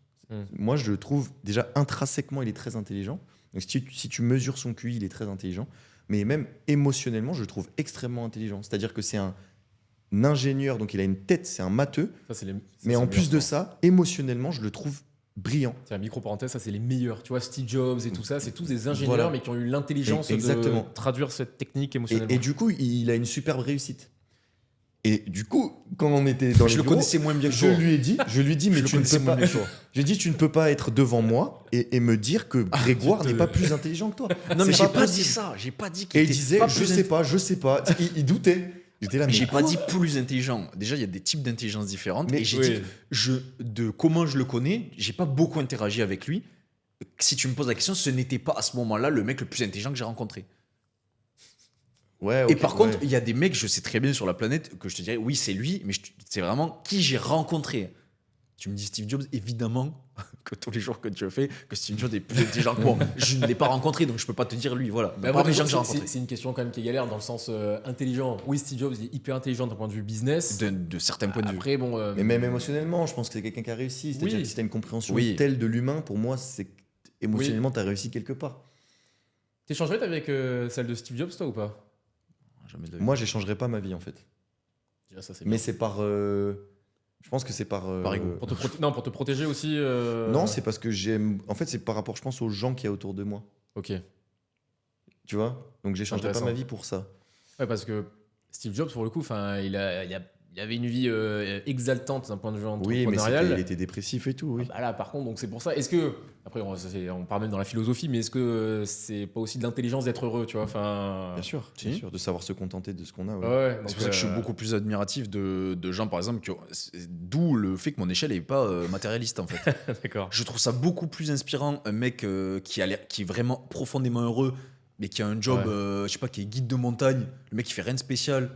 Moi, je le trouve déjà intrinsèquement, il est très intelligent. Donc, si tu mesures son QI, il est très intelligent. Mais même émotionnellement, je le trouve extrêmement intelligent. C'est-à-dire que c'est un ingénieur, donc il a une tête, c'est un matheux. Ça, c'est les. ça, Mais c'est en le plus de meilleur. ça, émotionnellement, je le trouve brillants. C'est la micro-parenthèse, ça c'est les meilleurs. Tu vois, Steve Jobs et tout ça, c'est tous des ingénieurs, Voilà. mais qui ont eu l'intelligence Exactement. de traduire cette technique émotionnellement. Et du coup, il a une superbe réussite. Et du coup, quand on était dans Je les le bureaux, connaissais moins bien que je toi. lui ai dit, mais Je le tu ne connaissais peux moins pas. bien que toi. J'ai dit, tu ne peux pas être devant moi et me dire que Grégoire tu te- n'est pas plus intelligent que toi. Non, mais C'est j'ai pas possible. dit ça. J'ai pas dit qu'il Et il était disait, pas je plus sais pas. Il doutait. J'étais là, Mais mais j'ai pas quoi dit plus intelligent. Déjà, il y a des types d'intelligence différentes. Mais et j'ai oui. dit, de comment je le connais, j'ai pas beaucoup interagi avec lui. Si tu me poses la question, ce n'était pas à ce moment-là le mec le plus intelligent que j'ai rencontré. Ouais, Et ok, par ouais. contre, il y a des mecs, je sais très bien sur la planète, que je te dirais, oui, c'est lui, mais c'est vraiment qui j'ai rencontré. Tu me dis Steve Jobs, évidemment que tous les jours que tu fais, que Steve Jobs est plus intelligent que moi. Je ne l'ai pas rencontré, donc je peux pas te dire lui. Voilà. Mais Parmi après, les gens que j'ai c'est- rencontrés. c'est une question quand même qui est galère dans le sens intelligent. Oui, Steve Jobs il est hyper intelligent d'un point de vue business. De certains points de vue. Après, bon. Mais même émotionnellement, je pense que c'est quelqu'un qui a réussi. C'est-à-dire Oui. que si tu as une compréhension Oui. telle de l'humain, pour moi, c'est que émotionnellement, tu as réussi quelque part. T'échangerais avec celle de Steve Jobs, toi, ou pas? Jamais de la vie. Moi, j'échangerais pas ma vie, en fait. Déjà, ça, c'est Mais bien. c'est par. Je pense que c'est par. Par ego. Non, pour te protéger aussi. Non, c'est parce que j'aime. En fait, c'est par rapport, je pense, aux gens qu'il y a autour de moi. Ok. Tu vois. Donc, j'échangerais pas Intéressant. ma vie pour ça. Ouais, parce que Steve Jobs, pour le coup, il avait une vie exaltante d'un point de vue Oui, mais entrepreneurial. il était dépressif et tout, oui. Bah là, par contre, donc c'est pour ça. Est-ce que, après, on part même dans la philosophie, mais est-ce que c'est pas aussi de l'intelligence d'être heureux, tu vois? Enfin, Bien sûr, de savoir se contenter de ce qu'on a. ouais. ouais, donc, C'est pour ça que je suis beaucoup plus admiratif de gens, par exemple, d'où le fait que mon échelle n'est pas matérialiste, en fait. D'accord. Je trouve ça beaucoup plus inspirant, un mec qui est vraiment profondément heureux, mais qui a un job, Ouais. je sais pas, qui est guide de montagne. Le mec, il fait rien de spécial.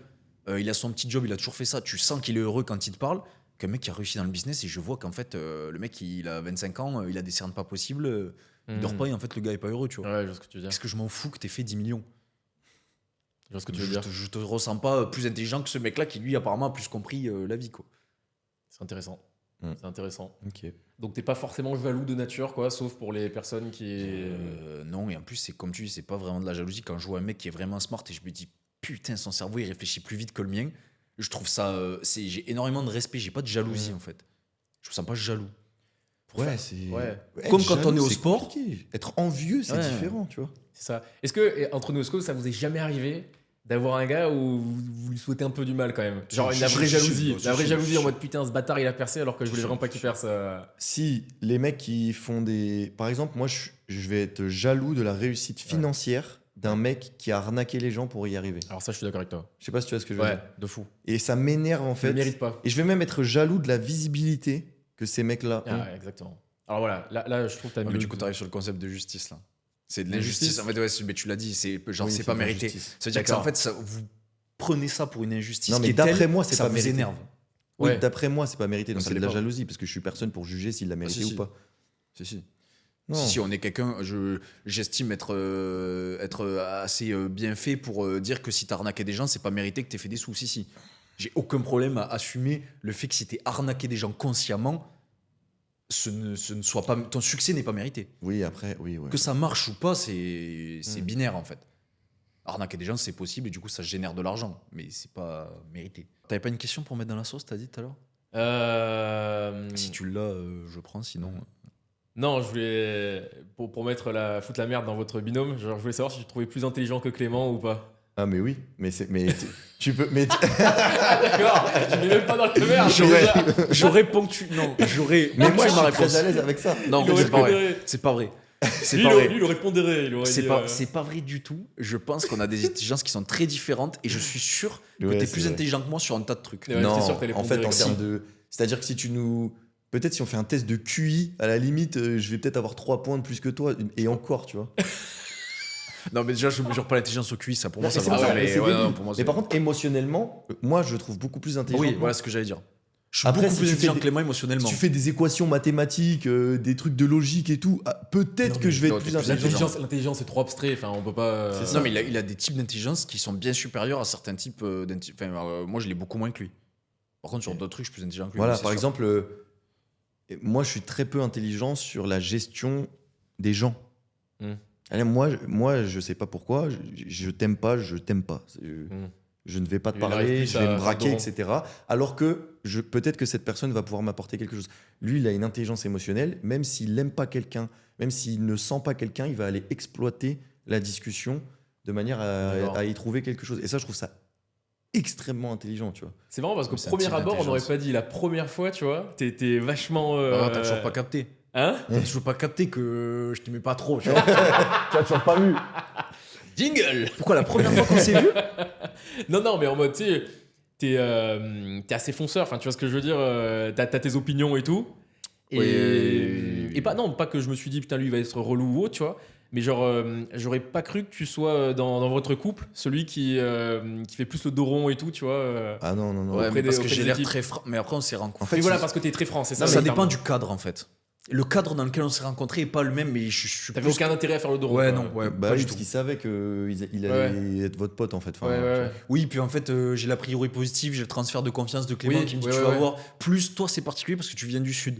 Il a son petit job, il a toujours fait ça. Tu sens qu'il est heureux quand il te parle. Qu'un mec qui a réussi dans le business, et je vois qu'en fait, le mec, il a 25 ans, il a des cernes pas possibles, il dort pas, et en fait, le gars est pas heureux, tu vois. Ouais, je vois ce que tu veux dire. Qu'est-ce que je m'en fous que t'aies fait 10 millions? Je vois ce que tu veux Je dire. te ressens pas plus intelligent que ce mec-là qui, lui, apparemment, a plus compris la vie, quoi. C'est intéressant. Mm. C'est intéressant. Ok. Donc t'es pas forcément jaloux de nature, quoi, sauf pour les personnes qui. Non, et en plus, c'est comme tu dis, c'est pas vraiment de la jalousie. Quand je vois un mec qui est vraiment smart et je me dis, putain, son cerveau, il réfléchit plus vite que le mien, je trouve ça. J'ai énormément de respect, j'ai pas de jalousie, en fait. Je me sens pas jaloux. Ouais, c'est. Ouais. Être Comme quand on jaloux, est au c'est sport. compliqué. Être envieux, c'est Ouais. différent, tu vois. C'est ça. Est-ce que, entre nous, ça vous est jamais arrivé d'avoir un gars où vous lui souhaitez un peu du mal quand même? Genre la vraie jalousie. La vraie jalousie en mode putain, ce bâtard il a percé alors que je voulais vraiment pas qu'il perce. Si les mecs qui font des. Par exemple, moi, je vais être jaloux de la réussite financière d'un mec qui a arnaqué les gens pour y arriver. Alors ça, je suis d'accord avec toi. Je sais pas si tu vois ce que je veux Ouais, dire. de fou. Et ça m'énerve en Je fait. le mérite pas. Et je vais même être jaloux de la visibilité que ces mecs-là ont. Ah, ouais, exactement. Alors voilà, là je trouve que t'as mis mais le- du coup, t'arrives sur le concept de justice, là. C'est de L'injustice. l'injustice. En fait, ouais, mais tu l'as dit, c'est genre, Oui, c'est c'est pas de mérité. l'injustice. Ça veut dire que D'accord. en fait, vous prenez ça pour une injustice. Non, mais qui est d'après telle moi, que c'est ça pas vous mérité. énerve. Oui, Ouais. d'après moi, c'est pas mérité. Donc Ça c'est de la dépend. jalousie parce que je suis personne pour juger s'il l'a mérité si. ou pas. Si. Non. Si on est quelqu'un, j'estime être assez bien fait pour dire que si t'as arnaqué des gens, c'est pas mérité que t'aies fait des sous. Si. J'ai aucun problème à assumer le fait que si t'es arnaqué des gens consciemment, ce ne soit pas, ton succès n'est pas mérité. Oui, après, oui, ouais. Que ça marche ou pas, c'est binaire en fait. Arnaquer des gens, c'est possible et du coup, ça génère de l'argent, mais c'est pas mérité. T'avais pas une question pour mettre dans la sauce, t'as dit tout à l'heure? Si tu l'as, je prends, sinon. Non, je voulais pour foutre la merde dans votre binôme. Genre, je voulais savoir si tu trouvais plus intelligent que Clément ou pas. Ah, mais oui. Mais tu peux. Mais D'accord. Je n'ai même pas dans le verre. J'aurais ponctué. Non, j'aurais. Mais moi, ponctué je ma suis très réponse. à l'aise avec ça. Non, Il aurait c'est pas vrai. pondéré. C'est pas vrai. C'est Lui, pas lui, vrai. il aurait pondéré. Il aurait C'est dit, pas vrai du tout. Je pense qu'on a des intelligences qui sont très différentes et je suis sûr que Ouais, t'es c'est plus vrai. intelligent que moi sur un tas de trucs. Ouais, Non, j'étais sûr que t'allais en fait, en pondérer termes comme de. C'est-à-dire que si tu nous. Peut-être si on fait un test de QI, à la limite, je vais peut-être avoir 3 points de plus que toi. Et encore, tu vois. Non, mais déjà, je mesure pas l'intelligence au QI, ça pour moi, ça C'est va. pour ça, Mais mais c'est ouais, débile. non, pour moi, Mais c'est- par contre, émotionnellement, moi, je le trouve beaucoup plus intelligent. Oui, que moi. voilà ce que j'allais dire. Je suis Après, beaucoup si plus tu intelligent fais que Clément émotionnellement. Si tu fais des équations mathématiques, des trucs de logique et tout, peut-être Non, que mais je vais non, être t'es plus plus intelligent. L'intelligence est trop abstrait. Enfin, on peut pas. C'est ça. Non, mais il a des types d'intelligence qui sont bien supérieurs à certains types d'intelligence. Enfin, moi, je l'ai beaucoup moins que lui. Par contre, sur d'autres trucs, je suis plus intelligent que lui. Voilà, mais c'est par sûr. exemple, moi, je suis très peu intelligent sur la gestion des gens. Hmm. Allez, moi, je sais pas pourquoi, je t'aime pas, je t'aime pas. je ne vais pas te Il arrive parler, plus je vais à me braquer, faire etc. Alors que peut-être que cette personne va pouvoir m'apporter quelque chose. Lui, il a une intelligence émotionnelle, même s'il n'aime pas quelqu'un, même s'il ne sent pas quelqu'un, il va aller exploiter la discussion de manière D'accord. à y trouver quelque chose. Et ça, je trouve ça extrêmement intelligent, tu vois. C'est marrant parce qu'au C'est un premier type abord, on n'aurait d'intelligence. pas dit la première fois, tu vois. T'es vachement. Ah, t'as toujours pas capté. Hein? T'as toujours pas capté que je t'aimais pas trop, tu vois. Tu as toujours pas vu. Jingle! Pourquoi la première fois qu'on s'est vu? Non, mais en mode, tu sais, t'es assez fonceur. Enfin, tu vois ce que je veux dire? T'as tes opinions et tout. Et, Oui. et pas, non, pas que je me suis dit, putain, lui, il va être relou ou autre, tu vois. Mais genre, j'aurais pas cru que tu sois dans votre couple, celui qui fait plus le dos rond et tout, tu vois. Ah non, non, non. Ouais, mais parce que auprès j'ai des l'air équipes. très franc. Mais après, on s'est rencontrés. En fait, Mais voilà, il- parce que t'es très franc, c'est ça. Ça le dépend terme. du cadre, en fait. Le cadre dans lequel on s'est rencontrés est pas le même, mais je suis T'avais plus. aucun intérêt à faire le dos rond. Ouais, quoi. non, ouais, bah pas oui, du parce tout. qu'il savait qu'il allait être votre pote, en fait. Enfin, Ouais, ouais, ouais. Oui, puis en fait, j'ai l'a priori positive, j'ai le transfert de confiance de Clément Oui, qui me dit ouais, tu ouais, vas ouais. voir. Plus toi, c'est particulier parce que tu viens du sud.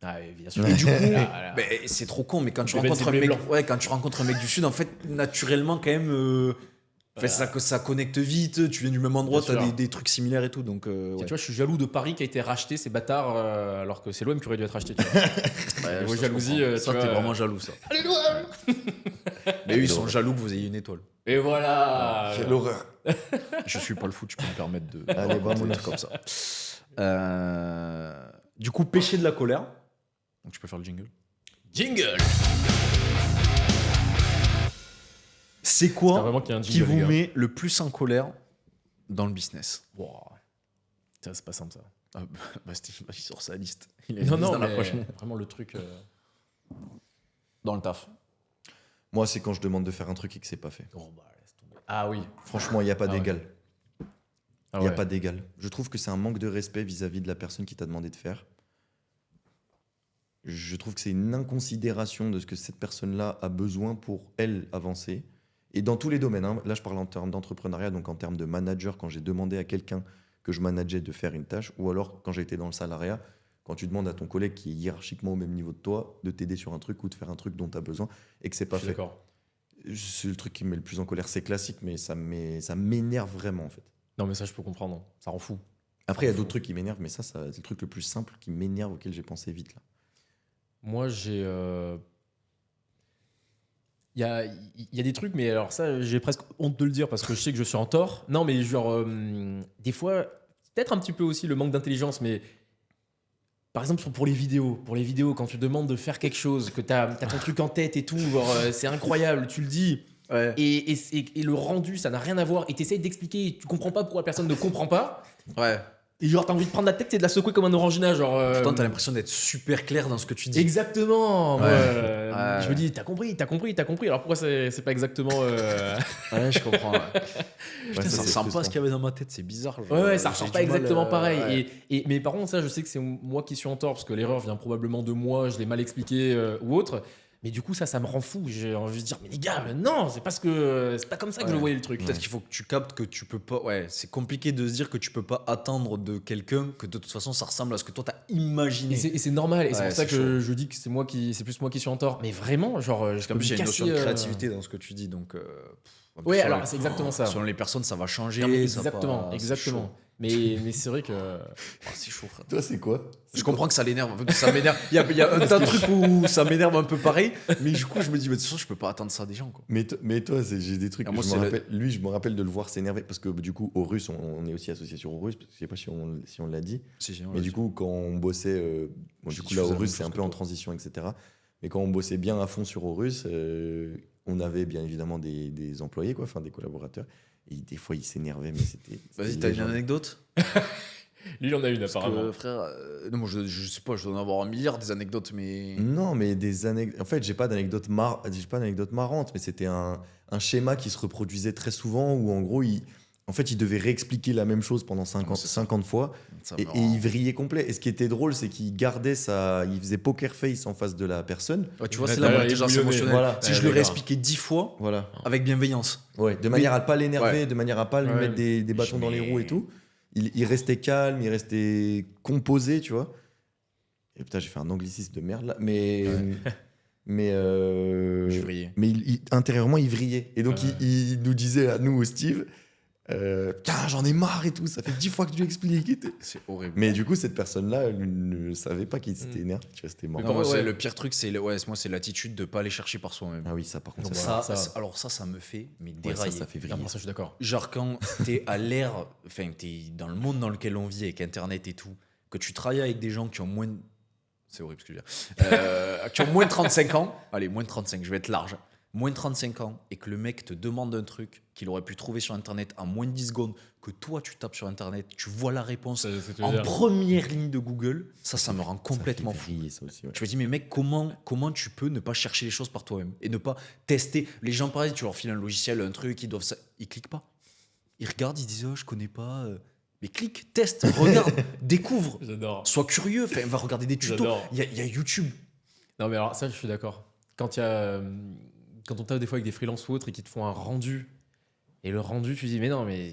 Ah, oui, bien sûr. Et du coup, Voilà. ben, c'est trop con, mais quand tu Le rencontres un benzine mec, blanc. ouais, quand tu rencontres un mec du sud, en fait, naturellement, quand même, enfin, ça connecte vite. Tu viens du même endroit, Bien t'as sûr. des trucs similaires et tout, donc. Ouais. Tu vois, je suis jaloux de Paris qui a été racheté, ces bâtards, alors que c'est l'OM qui aurait dû être racheté. Tu vois. Ouais, Niveau ça, jalousie, je comprends. ça, tu t'es vois, vraiment jaloux, ça. Mais eux, ils sont jaloux que vous ayez une étoile. Et voilà. Quelle horreur. Je suis pas le foot, je peux me permettre de. Allez, des vamos. trucs comme ça. Du coup, péché de la colère. Donc, tu peux faire le jingle. Jingle. C'est J'espère quoi vraiment qu'il y a un qui jingle, les vous gars. met le plus en colère dans le business? Wow. Tiens, c'est pas simple ça. Ah, bah, Steve, il sort sa liste. Il a Non, une liste non, dans la mais poche. vraiment le truc. Dans le taf. Moi, c'est quand je demande de faire un truc et que c'est pas fait. Oh, bah, laisse tomber. Ah oui. Franchement, il n'y a pas Ah ouais. d'égal. Ah Il n'y a ouais. pas d'égal. Je trouve que c'est un manque de respect vis-à-vis de la personne qui t'a demandé de faire. Je trouve que c'est une inconsidération de ce que cette personne-là a besoin pour, elle, avancer. Et dans tous les domaines. Hein. Là, je parle en termes d'entrepreneuriat, donc en termes de manager, quand j'ai demandé à quelqu'un que je manageais de faire une tâche, ou alors quand j'ai été dans le salariat, quand tu demandes à ton collègue qui est hiérarchiquement au même niveau de toi de t'aider sur un truc ou de faire un truc dont tu as besoin et que c'est pas Je suis fait. d'accord. C'est le truc qui me met le plus en colère. C'est classique, mais ça m'énerve vraiment, en fait. Non, mais ça, je peux comprendre. Ça rend fou. Après, il y a d'autres trucs qui m'énervent, mais ça c'est le truc le plus simple qui m'énerve, auquel j'ai pensé vite, là. Moi, j'ai. Il y a des trucs, mais alors ça, j'ai presque honte de le dire parce que je sais que je suis en tort. Non, mais genre, des fois, peut-être un petit peu aussi le manque d'intelligence, mais par exemple, pour les vidéos, quand tu demandes de faire quelque chose, que t'as ton truc en tête et tout, genre, c'est incroyable, tu le dis, Ouais. et le rendu, ça n'a rien à voir, et t'essayes d'expliquer, tu comprends pas pourquoi la personne ne comprend pas, Ouais. et genre, t'as envie de prendre la tête et de la secouer comme un orangina, genre. Pourtant, t'as l'impression d'être super clair dans ce que tu dis. Exactement. Moi, Ouais. je me dis, t'as compris. Alors pourquoi c'est pas exactement. Ouais, je comprends. Ouais. Ouais, Putain, ça c'est ressemble pas à frustrant. ce qu'il y avait dans ma tête, c'est bizarre. genre, Ouais, ça j'ai ressort du pas mal, exactement pareil. ouais. Mais par contre, ça, je sais que c'est moi qui suis en tort parce que l'erreur vient probablement de moi, je l'ai mal expliqué ou autre. Mais du coup, ça me rend fou. J'ai envie de dire, mais les gars, non, c'est pas comme ça que je Ouais. voyais le truc. Peut-être qu'il faut que tu captes que tu peux pas. Ouais, c'est compliqué de se dire que tu peux pas attendre de quelqu'un que de toute façon ça ressemble à ce que toi t'as imaginé. Et c'est normal. Et c'est Ouais, pour ça c'est que je dis que c'est plus moi qui suis en tort. Mais vraiment, genre, je Parce qu'en plus, il y a une notion de créativité dans ce que tu dis, donc. En plus, Ouais, selon alors les- c'est exactement ça. Selon les personnes, ça va changer. Non, mais ça va exactement, pas- c'est exactement. chaud. Mais c'est vrai que. Oh, c'est chaud, frère. Toi, c'est quoi? Je comprends que ça l'énerve, en fait, ça m'énerve. Il y a un tas de trucs où ça m'énerve un peu pareil, mais du coup, je me dis, mais de toute façon, je peux pas attendre ça des gens, quoi. Mais toi, j'ai des trucs Ah, que moi, je me c'est le- rappelle. Lui, je me rappelle de le voir s'énerver parce que du coup, au Russe, on est aussi associé sur au Russe. Je sais pas si on l'a dit. Mais du coup, quand on bossait, bon, Je du coup faisais là la au même Russe, chose c'est un que peu en toi. transition, etc. Mais quand on bossait bien à fond sur au Russe, on avait bien évidemment des employés, quoi, enfin des collaborateurs. Et des fois, ils s'énervaient, mais c'était. Vas-y, c'était t'as une légendaire. anecdote? Lui, il en a une Parce apparemment. que, frère, non, moi, je sais pas, je dois en avoir un milliard des anecdotes, mais. Non, mais des anecdotes. En fait, j'ai pas d'anecdote marrante, mais c'était un schéma qui se reproduisait très souvent où en gros, il devait réexpliquer la même chose pendant c'est ça. 50 fois. Ça Et me il rend- vrillait complet. Et ce qui était drôle, c'est qu'il gardait il faisait poker face en face de la personne. Ouais, tu vois, Ouais, c'est t'as la l'air l'intelligence ébouillonné. émotionnelle. Voilà. Si Ouais, je lui d'accord. réexpliquais 10 fois, Voilà. avec bienveillance. Ouais, de manière à ne pas l'énerver, Ouais. de manière à pas lui Ouais. mettre des bâtons dans les roues et tout. Il restait calme, il restait composé, tu vois. Et putain, j'ai fait un anglicisme de merde là. Mais. Mais, Je vrillais. mais intérieurement, il vrillait. Et donc, Ouais. il nous disait à nous, au Steve, Putain, j'en ai marre et tout, ça fait 10 fois que tu expliques. Et tout. C'est horrible. Mais du coup, cette personne-là, elle ne savait pas qu'il s'était énervé, tu vois, c'était mort. Mais Non, par moi, contre, le pire truc, moi, c'est l'attitude de pas aller chercher par soi-même. Ah oui, ça par contre, Donc ça, voilà. Alors ça me fait mais ouais, dérailler. ça fait Ah, vriller. moi, ça, je suis d'accord. Genre quand t'es à l'ère, enfin t'es dans le monde dans lequel on vit avec Internet et tout, que tu travailles avec des gens qui ont moins de... C'est horrible ce que je veux dire. Qui ont moins de 35 ans, allez, moins de 35, je vais être large, moins de 35 ans, et que le mec te demande un truc qu'il aurait pu trouver sur Internet en moins de 10 secondes, que toi tu tapes sur Internet, tu vois la réponse C'est ce que tu veux en dire. première ligne de Google, ça me rend complètement ça fou. fait vriller, ça aussi, ouais. Je me dis, mais mec, comment tu peux ne pas chercher les choses par toi-même et ne pas tester. Les gens, pareil, tu leur files un logiciel, un truc, ils cliquent pas. Ils regardent, ils disent, oh, je connais pas. Mais clique, teste, regarde, découvre. J'adore. Sois curieux, va regarder des tutos. J'adore. Il y a YouTube. Non, mais alors, ça, je suis d'accord. Quand on tape des fois avec des freelances ou autres et qu'ils te font un rendu, et le rendu, tu dis, mais non, mais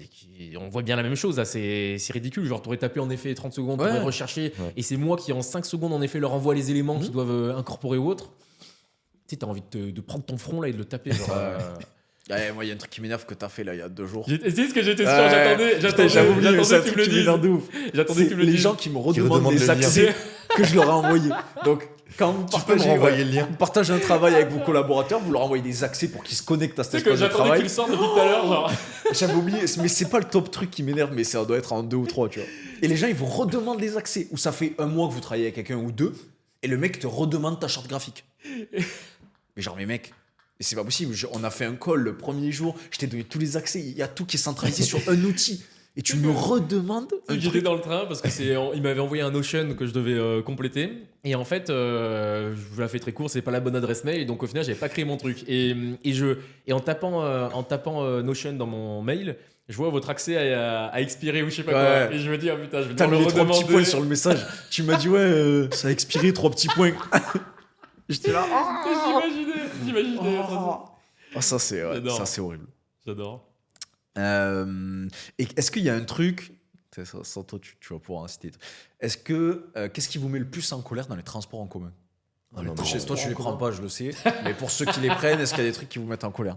on voit bien la même chose, là, c'est ridicule. Genre, t'aurais tapé en effet 30 secondes, Ouais. t'aurais recherché, Ouais. et c'est moi qui, en 5 secondes, en effet, leur envoie les éléments qu'ils doivent incorporer ou autre. Tu sais, t'as envie de prendre ton front là et de le taper. Genre, Moi, il y a un truc qui m'énerve que t'as fait là il y a 2 jours. Tu sais ce que j'étais sûr, Ouais. j'attendais Putain, j'avais oublié, mais c'est un que tu truc me le qui dises. m'énerve de ouf. J'attendais que tu me le Les dises. gens qui me redemandent redemandent des le lien. accès que je leur ai envoyés. Donc, quand vous Tu peux me partagez, renvoyer le lien. vous partagez un travail avec vos collaborateurs, vous leur envoyez des accès pour qu'ils se connectent à Tu cet sais que espace de j'attendais que tu travail. le sortes depuis tout à l'heure, genre. J'avais oublié, mais c'est pas le top truc qui m'énerve, mais ça doit être en 2 ou 3, tu vois. Et les gens, ils vous redemandent des accès, ou ça fait 1 mois que vous travaillez avec quelqu'un ou 2, et le mec te redemande ta charte graphique. Mais genre, mais mec, et c'est pas possible, on a fait un call le premier jour, je t'ai donné tous les accès, il y a tout qui est centralisé sur un outil, et tu me redemandes un J'étais truc. dans le train parce que il m'avait envoyé un Notion que je devais compléter et en fait je vous la fais très court, c'est pas la bonne adresse mail et donc au final j'avais pas créé mon truc et en tapant Notion dans mon mail je vois votre accès à expirer ou je sais pas Ouais. quoi et je me dis ah putain je vais T'as devoir mis le 3 petits redemander. points sur le message, tu m'as dit ouais, ça a expiré, 3 petits points. J'étais là, J'imaginais ça c'est J'adore. ça c'est horrible. j'adore. Et est-ce qu'il y a un truc, sans toi tu vas pouvoir en citer, est-ce que qu'est-ce qui vous met le plus en colère dans les transports en commun? Ah non, Chez mais- toi tu les prends pas, je le sais, mais pour ceux qui les prennent, est-ce qu'il y a des trucs qui vous mettent en colère?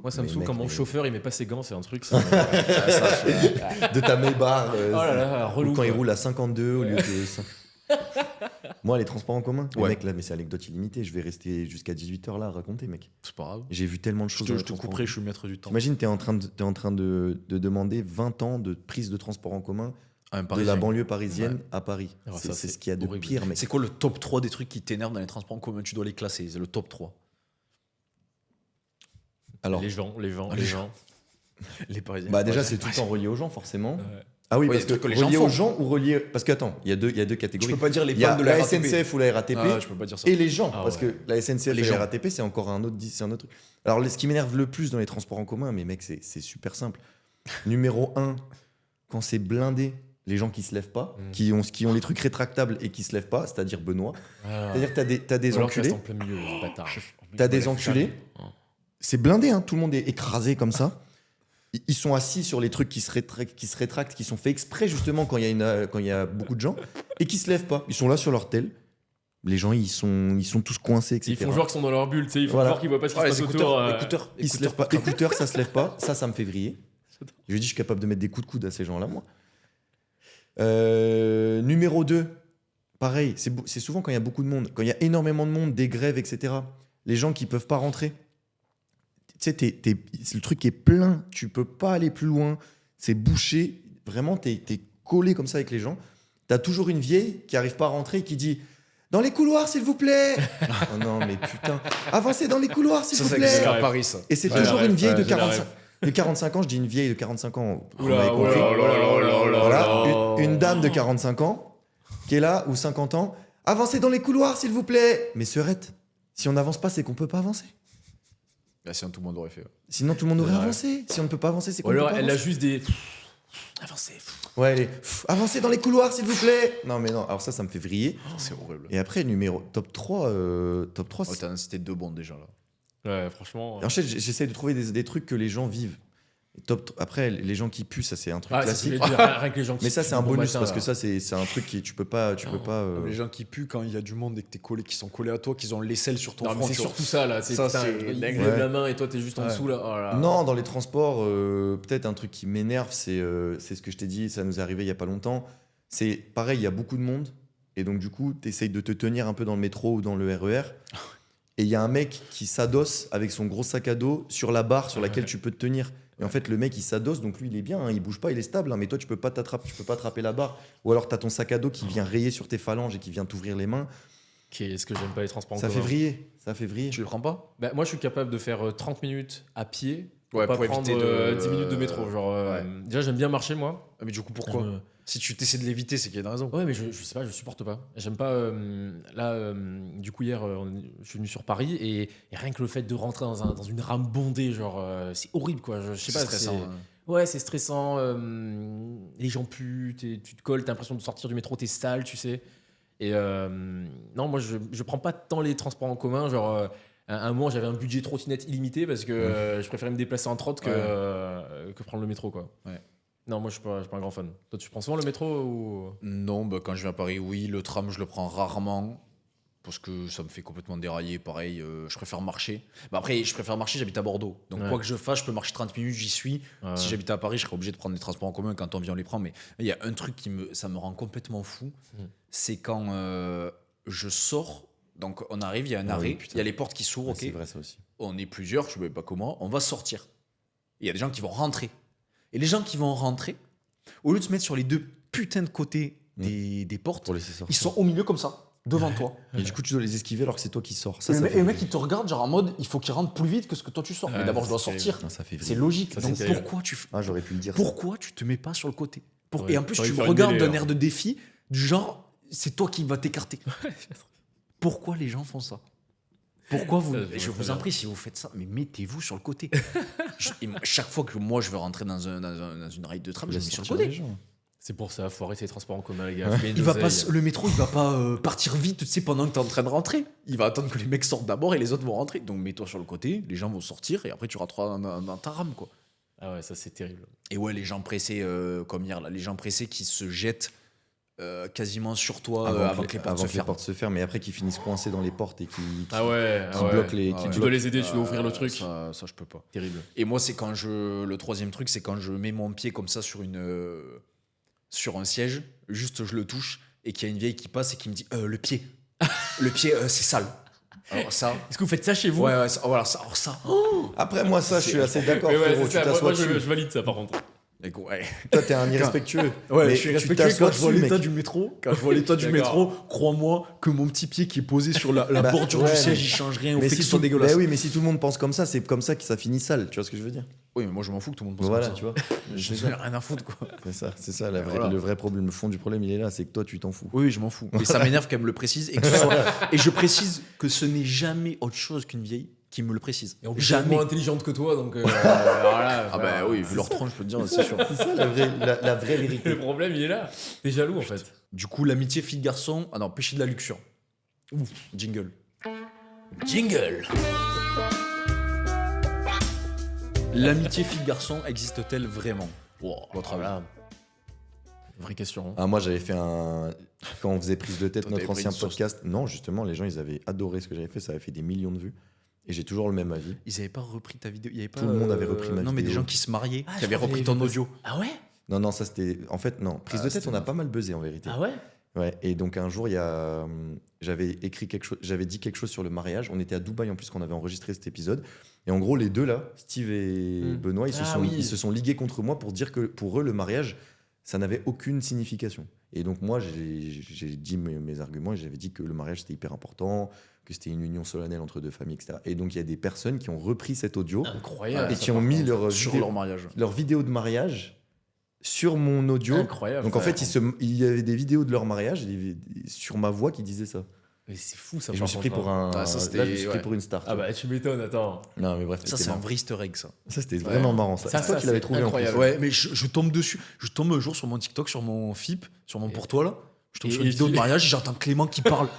Moi ça me Mais saoule mec, quand mon mais- chauffeur il met pas ses gants, c'est un truc. De ta Maybach. Oh là là, relou. Ou quand il quoi. roule à 52 au lieu de 5. Moi, les transports en commun. Ouais. Mec, là, mais c'est anecdote illimitée. Je vais rester jusqu'à 18h là à raconter, mec. C'est pas grave. J'ai vu tellement de choses. dans Je les te transports en couperai, je commun. suis maître du temps. T'imagines, t'es en train de demander 20 ans de prise de transport en commun Un de Parisien. la banlieue parisienne à Paris. Alors C'est ça, c'est c'est ce qu'il y a de horrible. pire, mec. C'est quoi le top 3 des trucs qui t'énervent dans les transports en commun? Tu dois les classer, c'est le top 3. Alors, Les gens. Les Parisiens. bah déjà, c'est tout le temps relié aux gens, forcément. Ouais. Ah oui, Ouais, parce il y a des que trucs que les gens relié font. aux gens ou relié. Parce que, attends, il y a deux Tu catégories. peux pas dire les Il y a pannes de la la RATP. SNCF ou la RATP. Ah, je peux pas dire ça. Et les gens, Ah parce ouais. que la SNCF Les et gens. la RATP, c'est encore c'est un autre truc. Alors, ce qui m'énerve le plus dans les transports en commun, mais mec, c'est super simple. Numéro 1, quand c'est blindé, les gens qui se lèvent pas, qui ont les trucs rétractables et qui se lèvent pas, c'est-à-dire Benoît. Ah. C'est-à-dire que t'as des Ou alors tu restes enculés, en plein milieu, ce bâtard. t'as des enculés. Oh. C'est blindé, hein, tout le monde est écrasé comme ça. Ils sont assis sur les trucs qui se rétractent, qui sont faits exprès justement quand il y a beaucoup de gens, et qui se lèvent pas. Ils sont là sur leur tel. Les gens, ils sont tous coincés, etc. Ils font genre qu'ils sont dans leur bulle, tu sais, ils font Voilà. genre qu'ils voient pas ce qui Ouais, se les passe autour. écouteurs. Ils se lèvent pas. Écouteurs, ça se lève pas. Ça me fait vriller. Je lui dis, je suis capable de mettre des coups de coude à ces gens-là, moi. Numéro 2, pareil, c'est souvent quand il y a beaucoup de monde, quand il y a énormément de monde, des grèves, etc. Les gens qui peuvent pas rentrer. Tu sais, c'est le truc qui est plein, tu peux pas aller plus loin, c'est bouché. Vraiment, t'es collé comme ça avec les gens. T'as toujours une vieille qui arrive pas à rentrer et qui dit dans les couloirs, s'il vous plaît. Oh non, mais putain, avancez dans les couloirs, s'il Ça, vous ça plaît. existe à Ouais. Paris, ça. Et c'est Ouais, toujours la une ref, vieille ouais, de j'ai la 45. De 45 ans, je dis une vieille de 45 ans. Vous Oula, m'avez compris. oula, oula, oula, oula, Voilà, oula. une dame de 45 ans qui est là, ou 50 ans. Avancez dans les couloirs, s'il vous plaît. Mais Serette, si on n'avance pas, c'est qu'on peut pas avancer. Bah, sinon, tout le monde aurait fait. Sinon, tout le monde aurait Ouais. avancé. Si on ne peut pas avancer, c'est Ou qu'on peut alors pas elle a avancer. juste des. Avancez. Ouais, avancez dans les couloirs, s'il vous plaît. Non, mais non, alors ça me fait vriller. C'est horrible. Et après, top 3, Oh, c'est- t'as cité 2 bons déjà là. Ouais, franchement. En fait, j'essaie de trouver des trucs que les gens vivent. Après, les gens qui puent, ça c'est un truc Ah, c'est ce que classique. je voulais dire, rien que les gens qui Mais ça, puent c'est un bon bonus matin, parce là. que ça, c'est un truc qui tu peux pas. Les gens qui puent quand il y a du monde et que t'es collé, qui sont collés à toi, qu'ils ont l'aisselle sur ton Non, mais front. c'est tu vois. surtout ça là. Ça, Putain, c'est il dingue. lève Ouais. la main et toi t'es juste en Ouais. dessous là. Oh là là. Non, dans les transports, peut-être un truc qui m'énerve, c'est ce que je t'ai dit, ça nous est arrivé il y a pas longtemps. C'est pareil, il y a beaucoup de monde et donc du coup, tu essayes de te tenir un peu dans le métro ou dans le RER. Et il y a un mec qui s'adosse avec son gros sac à dos sur la barre sur laquelle tu peux te tenir. Et en fait, le mec, il s'adosse, donc lui, il est bien, hein, il bouge pas, il est stable, hein, mais toi, tu peux pas attraper la barre. Ou alors, tu as ton sac à dos qui vient rayer sur tes phalanges et qui vient t'ouvrir les mains. Qu'est-ce que j'aime pas les transports en Ça commun. fait vriller. Ça fait vriller. Tu le prends pas? Bah, moi je suis capable de faire 30 minutes à pied. Ouais, Pas pour prendre éviter de 10 minutes de métro. Genre, Ouais. déjà j'aime bien marcher moi. Ah, mais du coup, pourquoi? Je me- Si tu t'essaies de l'éviter, c'est qu'il y a une raison. Ouais, mais je sais pas, je supporte pas. J'aime pas. Du coup, hier, je suis venu sur Paris et rien que le fait de rentrer dans une rame bondée, genre, c'est horrible quoi. Je sais C'est pas, stressant. c'est- hein. Ouais, c'est stressant. Les gens puent, tu te colles, t'as l'impression de sortir du métro, t'es sale, tu sais. Et non, moi, je prends pas tant les transports en commun. Genre, à un moment, j'avais un budget trottinette illimité parce que je préférais me déplacer en trotte que prendre le métro, quoi. Ouais. Non, moi, je suis pas un grand fan. Toi, tu prends souvent le métro ou... Non, bah, quand je viens à Paris, oui. Le tram, je le prends rarement. Parce que ça me fait complètement dérailler. Pareil, je préfère marcher. Bah, après, je préfère marcher, j'habite à Bordeaux. Donc, Ouais. quoi que je fasse, je peux marcher 30 minutes, j'y suis. Si j'habitais à Paris, je serais obligé de prendre des transports en commun quand on vient, on les prend. Mais il y a un truc ça me rend complètement fou. C'est quand je sors. Donc, on arrive, il y a un Ah oui, arrêt, putain. il y a les portes qui s'ouvrent, Ouais, ok. C'est vrai, ça aussi. On est plusieurs, je ne sais pas comment, on va sortir. Il y a des gens qui vont rentrer. Et les gens qui vont rentrer, au lieu de se mettre sur les deux putains de côtés des portes, Pour laisser sortir. ils sont au milieu comme ça, devant toi. Et du coup, tu dois les esquiver alors que c'est toi qui sors. Ça, et ça le fait mec, il te regarde, genre en mode, il faut qu'il rentre plus vite que ce que toi tu sors. Mais Ouais, d'abord, je dois c'est sortir. Non, ça fait C'est vriller. logique. Ça, c'est Donc terrible. Ah, j'aurais pu le dire. pourquoi tu te mets pas sur le côté Ouais. Et en plus, T'aurais tu dû me faire une regardes mêlée, d'un hein. air de défi, du genre, c'est toi qui vas t'écarter. Pourquoi les gens font ça? Pourquoi vous. Ça, je vois Je très vous bien. en prie, si vous faites ça, mais mettez-vous sur le côté. Chaque fois que moi je veux rentrer dans une rail de tram, je me Laisse mets sur le sortir les côté. gens. C'est pour ça, faut arrêter les transports en commun, les gars. Le métro, il va pas partir vite, tu sais, pendant que t'es en train de rentrer. Il va attendre que les mecs sortent d'abord et les autres vont rentrer. Donc mets-toi sur le côté, les gens vont sortir et après tu rentreras dans ta rame, quoi. Ah ouais, ça c'est terrible. Et ouais, les gens pressés, comme hier, là, les gens pressés qui se jettent quasiment sur toi avant que les portes se ferment. se ferment, mais après qu'ils finissent coincés dans les portes et qui Ah ouais, qui bloquent les. Ah qui ouais. Tu dois les aider, tu dois ouvrir le truc. Ça, je peux pas. Terrible. Et moi, c'est quand le troisième truc, c'est quand je mets mon pied comme ça sur un siège, juste je le touche et qu'il y a une vieille qui passe et qui me dit le pied, c'est sale. Alors ça, Est-ce que vous faites ça chez vous? ouais, voilà, ça, alors ça. Après, moi, ça, je suis assez d'accord, Mais ouais, frérot. c'est Tu ça. Moi, t'assois je dessus. valide ça par contre. Et ouais. Toi, t'es un irrespectueux. Ouais, Mais je suis tu respectueux t'assois quand je vois dessus, l'état mec. du métro. Quand je vois l'état du D'accord. métro, crois-moi que mon petit pied qui est posé sur la Bah, bordure ouais, du siège, mais- il change rien au Mais fait que si, ce soit dégueulasse. bah oui, mais si tout le monde pense comme ça, c'est comme ça que ça finit sale. Tu vois ce que je veux dire? Oui, mais moi je m'en fous que tout le monde pense Voilà, comme ça. tu vois. Je n'ai rien à foutre, quoi. C'est ça Voilà. le vrai problème. Le fond du problème, il est là, c'est que toi, tu t'en fous. Oui, je m'en fous. Mais ça m'énerve qu'elle me le précise et je précise que ce n'est jamais autre chose qu'une vieille qui me le précise. Et en plus, elle est Jamais. moins intelligente que toi, donc. Voilà, Ah bah oui, vu leur tronche, je peux te dire, c'est sûr. C'est ça la vraie vérité. Le problème, il est là. T'es jaloux en fait. Du coup, l'amitié fille-garçon. Ah non, péché de la luxure. Ouf, jingle. Jingle. L'amitié fille-garçon existe-t-elle vraiment? Votre avis? Voilà. Vraie question. hein. Ah, moi, j'avais fait quand on faisait prise de tête, Toi, notre t'avais pris ancien une sauce. podcast. Non, justement, les gens, ils avaient adoré ce que j'avais fait. Ça avait fait des millions de vues. Et j'ai toujours le même avis. Ils n'avaient pas repris ta vidéo. Il y avait pas, Tout le monde avait repris ma Non, mais des vidéo. gens qui se mariaient, Ah, qui je avaient crois que repris j'avais ton vu audio. Ah ouais? Non, ça c'était. En fait, non. Prise de tête, c'était on a bon. pas mal buzzé en vérité. Ah ouais? Ouais. Et donc un jour, il y a, j'avais écrit quelque chose, j'avais dit quelque chose sur le mariage. On était à Dubaï en plus qu'on avait enregistré cet épisode. Et en gros, les deux là, Steve et Benoît, oui. ils se sont ligués contre moi pour dire que pour eux, le mariage, ça n'avait aucune signification. Et donc moi, j'ai dit mes arguments et j'avais dit que le mariage c'était hyper important, que c'était une union solennelle entre deux familles, etc. Et donc il y a des personnes qui ont repris cet audio Incroyable. et ça, qui ont par mis contre. Sur leur mariage. leur vidéo de mariage sur mon audio. Incroyable. Donc en ça. fait, il y avait des vidéos de leur mariage sur ma voix qui disaient ça. Mais c'est fou ça. Et je me par suis pris contre, pour hein. un. Ah, ça, c'était- là, je me suis pris ouais. pour une star. Ah bah tu m'étonnes, attends. Non, mais bref, Ça, c'était c'est un marrant. vrai easter egg, ça. Ça, c'était vraiment marrant. Ça, Ça, c'est toi ça, qui l'avais c'est trouvé en plus. incroyable. Ouais, mais je tombe dessus. Je tombe un jour sur mon TikTok, sur mon FIP, sur mon pour toi là. Je tombe Et- sur une et vidéo tu- de mariage et j'entends Clément qui parle.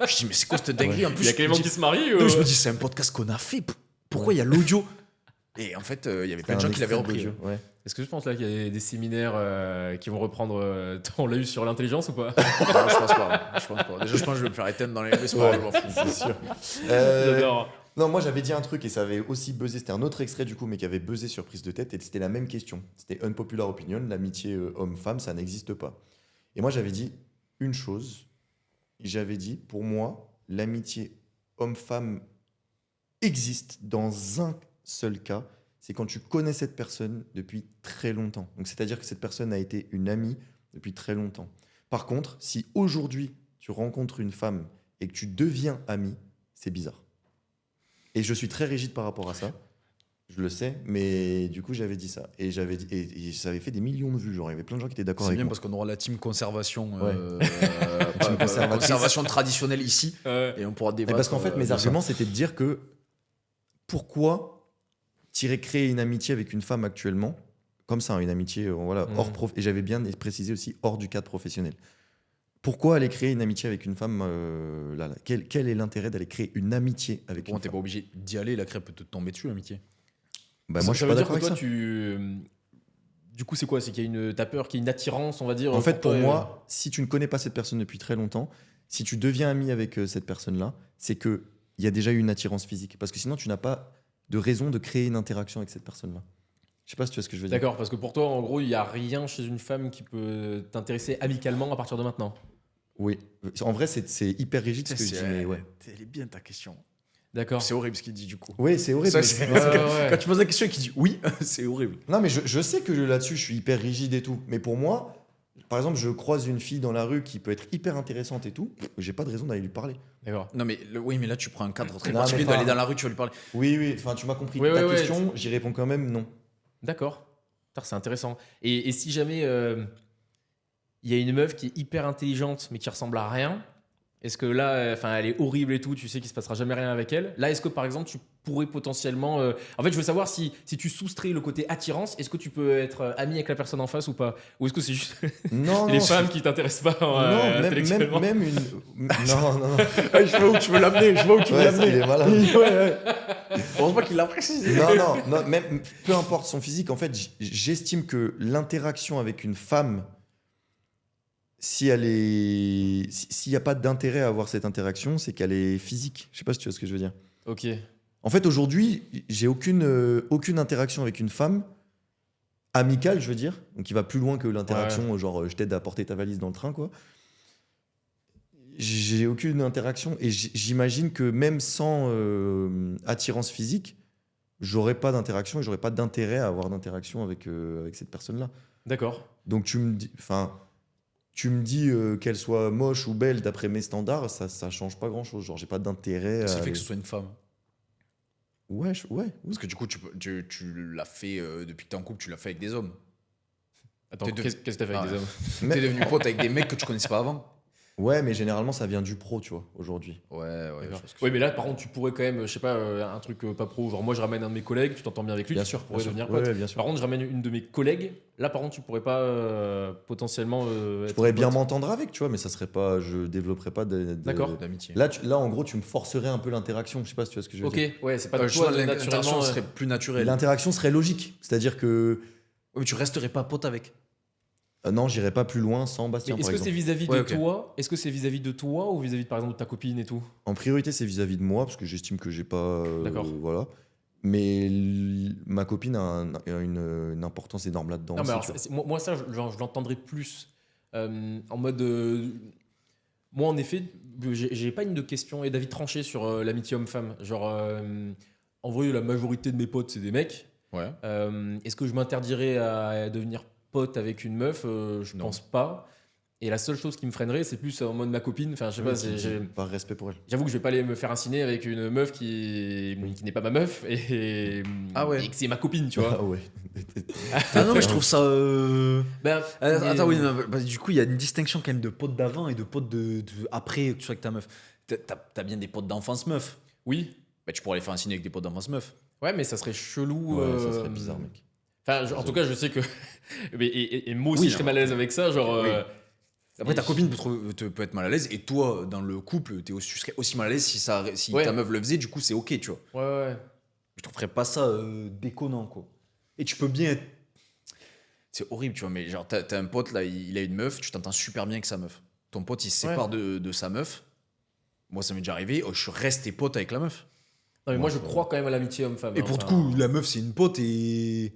Je dis, mais c'est quoi cette dinguerie? En plus, Il y a Clément je me qui dis- se marie Non, je me dis, c'est un podcast qu'on a fait. Pourquoi il y a l'audio? Et en fait, il y avait plein de gens qui l'avaient repris. Ouais. Est-ce que je pense là qu'il y a des séminaires qui vont reprendre on l'a eu sur l'intelligence ou pas? Non, je pense pas. Déjà, je pense que je vais me faire éteindre dans les soirs. Ouais, Je m'en fous. c'est sûr. J'adore. Non, moi j'avais dit un truc et ça avait aussi buzzé. C'était un autre extrait du coup, mais qui avait buzzé sur prise de tête et c'était la même question. C'était unpopular opinion, l'amitié homme-femme, ça n'existe pas. Et moi j'avais dit une chose. J'avais dit, pour moi, l'amitié homme-femme existe dans un seul cas. C'est quand tu connais cette personne depuis très longtemps. Donc c'est-à-dire que cette personne a été une amie depuis très longtemps. Par contre, si aujourd'hui tu rencontres une femme et que tu deviens ami, c'est bizarre. Et je suis très rigide par rapport à ça. Je le sais, mais du coup, j'avais dit ça. Et ça avait fait des millions de vues. Genre, il y avait plein de gens qui étaient d'accord C'est avec bien moi. parce qu'on aura la team conservation, Team conservatrice. conservation traditionnelle ici, et on pourra Et débattre. parce qu'en fait, mes de ça. arguments, c'était de dire que pourquoi t'irais créer une amitié avec une femme actuellement, comme ça, une amitié voilà, hors prof. Et j'avais bien précisé aussi hors du cadre professionnel. Pourquoi aller créer une amitié avec une femme là. Quel est l'intérêt d'aller créer une amitié avec Pour moi, une t'es femme pas obligé d'y aller, la crêpe peut te tomber dessus, l'amitié. Bah, Ça moi, je suis veut pas dire d'accord que avec toi, ça. du coup, c'est quoi? C'est qu'il y a t'as peur qu'il y ait une attirance, on va dire. En fait, pour toi, moi, si tu ne connais pas cette personne depuis très longtemps, si tu deviens ami avec cette personne-là, c'est qu'il y a déjà eu une attirance physique. Parce que sinon, tu n'as pas de raison de créer une interaction avec cette personne-là. Je sais pas si tu vois ce que je veux dire. D'accord, parce que pour toi, en gros, il n'y a rien chez une femme qui peut t'intéresser amicalement à partir de maintenant. Oui. En vrai, c'est hyper rigide ce que je dis, mais ouais. Elle est bien ta question. D'accord. C'est horrible ce qu'il dit du coup. Oui, c'est horrible. Ça, mais c'est- c'est- Ouais. Quand tu poses la question et qu'il dit oui, c'est horrible. Non, mais je sais que là-dessus, je suis hyper rigide et tout. Mais pour moi, par exemple, je croise une fille dans la rue qui peut être hyper intéressante et tout. J'ai pas de raison d'aller lui parler. D'accord. Non, mais oui, mais là tu prends un cadre très Non, particulier mais d'aller enfin- dans la rue, tu vas lui parler. Oui, enfin, tu m'as compris. Ouais, Ta ouais, question, j'y réponds quand même non. D'accord. Putain, c'est intéressant. Et si jamais il y a une meuf qui est hyper intelligente mais qui ressemble à rien, est-ce que là, enfin, elle est horrible et tout, tu sais qu'il se passera jamais rien avec elle. Là, est-ce que par exemple, tu pourrais potentiellement. En fait, je veux savoir si tu soustrais le côté attirance, est-ce que tu peux être ami avec la personne en face ou pas? Ou est-ce que c'est juste Non, les non, femmes qui t'intéressent pas non, intellectuellement? même une. Non, non, non. Je vois où tu veux l'amener, je vois où tu veux Ouais, l'amener. il est malade. Heureusement qu'il l'a précisé. Non, même, peu importe son physique, en fait, j'estime que l'interaction avec une femme, s'il n'y a pas d'intérêt à avoir cette interaction, c'est qu'elle est physique. Je sais pas si tu vois ce que je veux dire. Ok. En fait, aujourd'hui, j'ai aucune interaction avec une femme amicale, je veux dire, donc qui va plus loin que l'interaction, genre je t'aide à porter ta valise dans le train, quoi. J'ai aucune interaction et j'imagine que même sans attirance physique, j'aurais pas d'interaction et j'aurais pas d'intérêt à avoir d'interaction avec cette personne-là. D'accord. Donc tu me dis qu'elle soit moche ou belle d'après mes standards, ça change pas grand-chose. Genre j'ai pas d'intérêt. C'est à le fait que ce soit une femme. Ouais, ouais. Parce que du coup, tu l'as fait depuis que t'es en couple, tu l'as fait avec des hommes. Attends, T'es de- qu'est-ce que t'as fait avec Ah, des hommes? Mais- T'es devenu pote avec des mecs que tu connaissais pas avant. Ouais, mais généralement ça vient du pro, tu vois, aujourd'hui. Ouais, D'accord. je pense que Oui, mais là, par contre, tu pourrais quand même, je sais pas, un truc pas pro. Genre, moi, je ramène un de mes collègues, tu t'entends bien avec lui, Bien tu sûr, pourrais devenir Ouais, pote. ouais, bien sûr. Par contre, je ramène une de mes collègues. Là, par contre, tu pourrais pas potentiellement. Je être pourrais bien pote. m'entendre avec, tu vois, mais ça serait pas, je développerais pas D'accord. d'amitié. Là, en gros, tu me forcerais un peu l'interaction. Je sais pas si tu vois ce que je veux Ok, dire. ouais, c'est pas Je vois toi l'interaction naturellement. serait plus naturelle. L'interaction serait logique, c'est-à-dire que Ouais, mais tu resterais pas pote avec. non, j'irais pas plus loin sans Bastien, Mais est-ce par que c'est exemple. vis-à-vis Ouais, de ok. toi? Est-ce que c'est vis-à-vis de toi ou vis-à-vis, par exemple, de ta copine et tout? En priorité, c'est vis-à-vis de moi, parce que j'estime que j'ai pas. D'accord. Voilà. Mais ma copine a une importance énorme là-dedans. Non, mais aussi, alors, tu vois. moi, ça, je l'entendrais plus en mode. Moi, en effet, j'ai pas une de questions et d'avis tranché sur l'amitié homme-femme. Genre, en vrai, la majorité de mes potes, c'est des mecs. Ouais. Est-ce que je m'interdirais à devenir pote avec une meuf? Je Non. pense pas. Et la seule chose qui me freinerait, c'est plus en mode ma copine. Enfin, je sais Oui, pas. par respect pour elle. J'avoue que je vais pas aller me faire insinuer avec une meuf qui n'est pas ma meuf Ah ouais. et que c'est ma copine, tu vois. Ah ouais. Ah non, mais je trouve ça. Ben, Attends, mais- oui, non, bah, du coup, il y a une distinction quand même de potes d'avant et de potes après que tu sois avec ta meuf. T'as bien des potes d'enfance meuf. Oui. Bah, tu pourrais les faire insigner avec des potes d'enfance meuf. Ouais, mais ça serait chelou. Ouais, ça serait bizarre, mec. Enfin, en tout cas, je sais que. Et moi aussi, Oui, je serais non. mal à l'aise avec ça. Genre. Oui. Après, ta Et- copine peut être mal à l'aise et toi, dans le couple, tu serais aussi mal à l'aise si Ouais. ta meuf le faisait. Du coup, c'est ok, tu vois. Ouais, ouais. Je trouverais pas ça déconnant, quoi. Et tu peux bien être. C'est horrible, tu vois, mais genre, t'as un pote, là, il a une meuf, tu t'entends super bien avec sa meuf. Ton pote, il se sépare de sa meuf. Moi, ça m'est déjà arrivé, je suis resté pote avec la meuf. Non, mais moi, je crois quand même à l'amitié homme-femme. Et pour le coup, la meuf, c'est une pote et.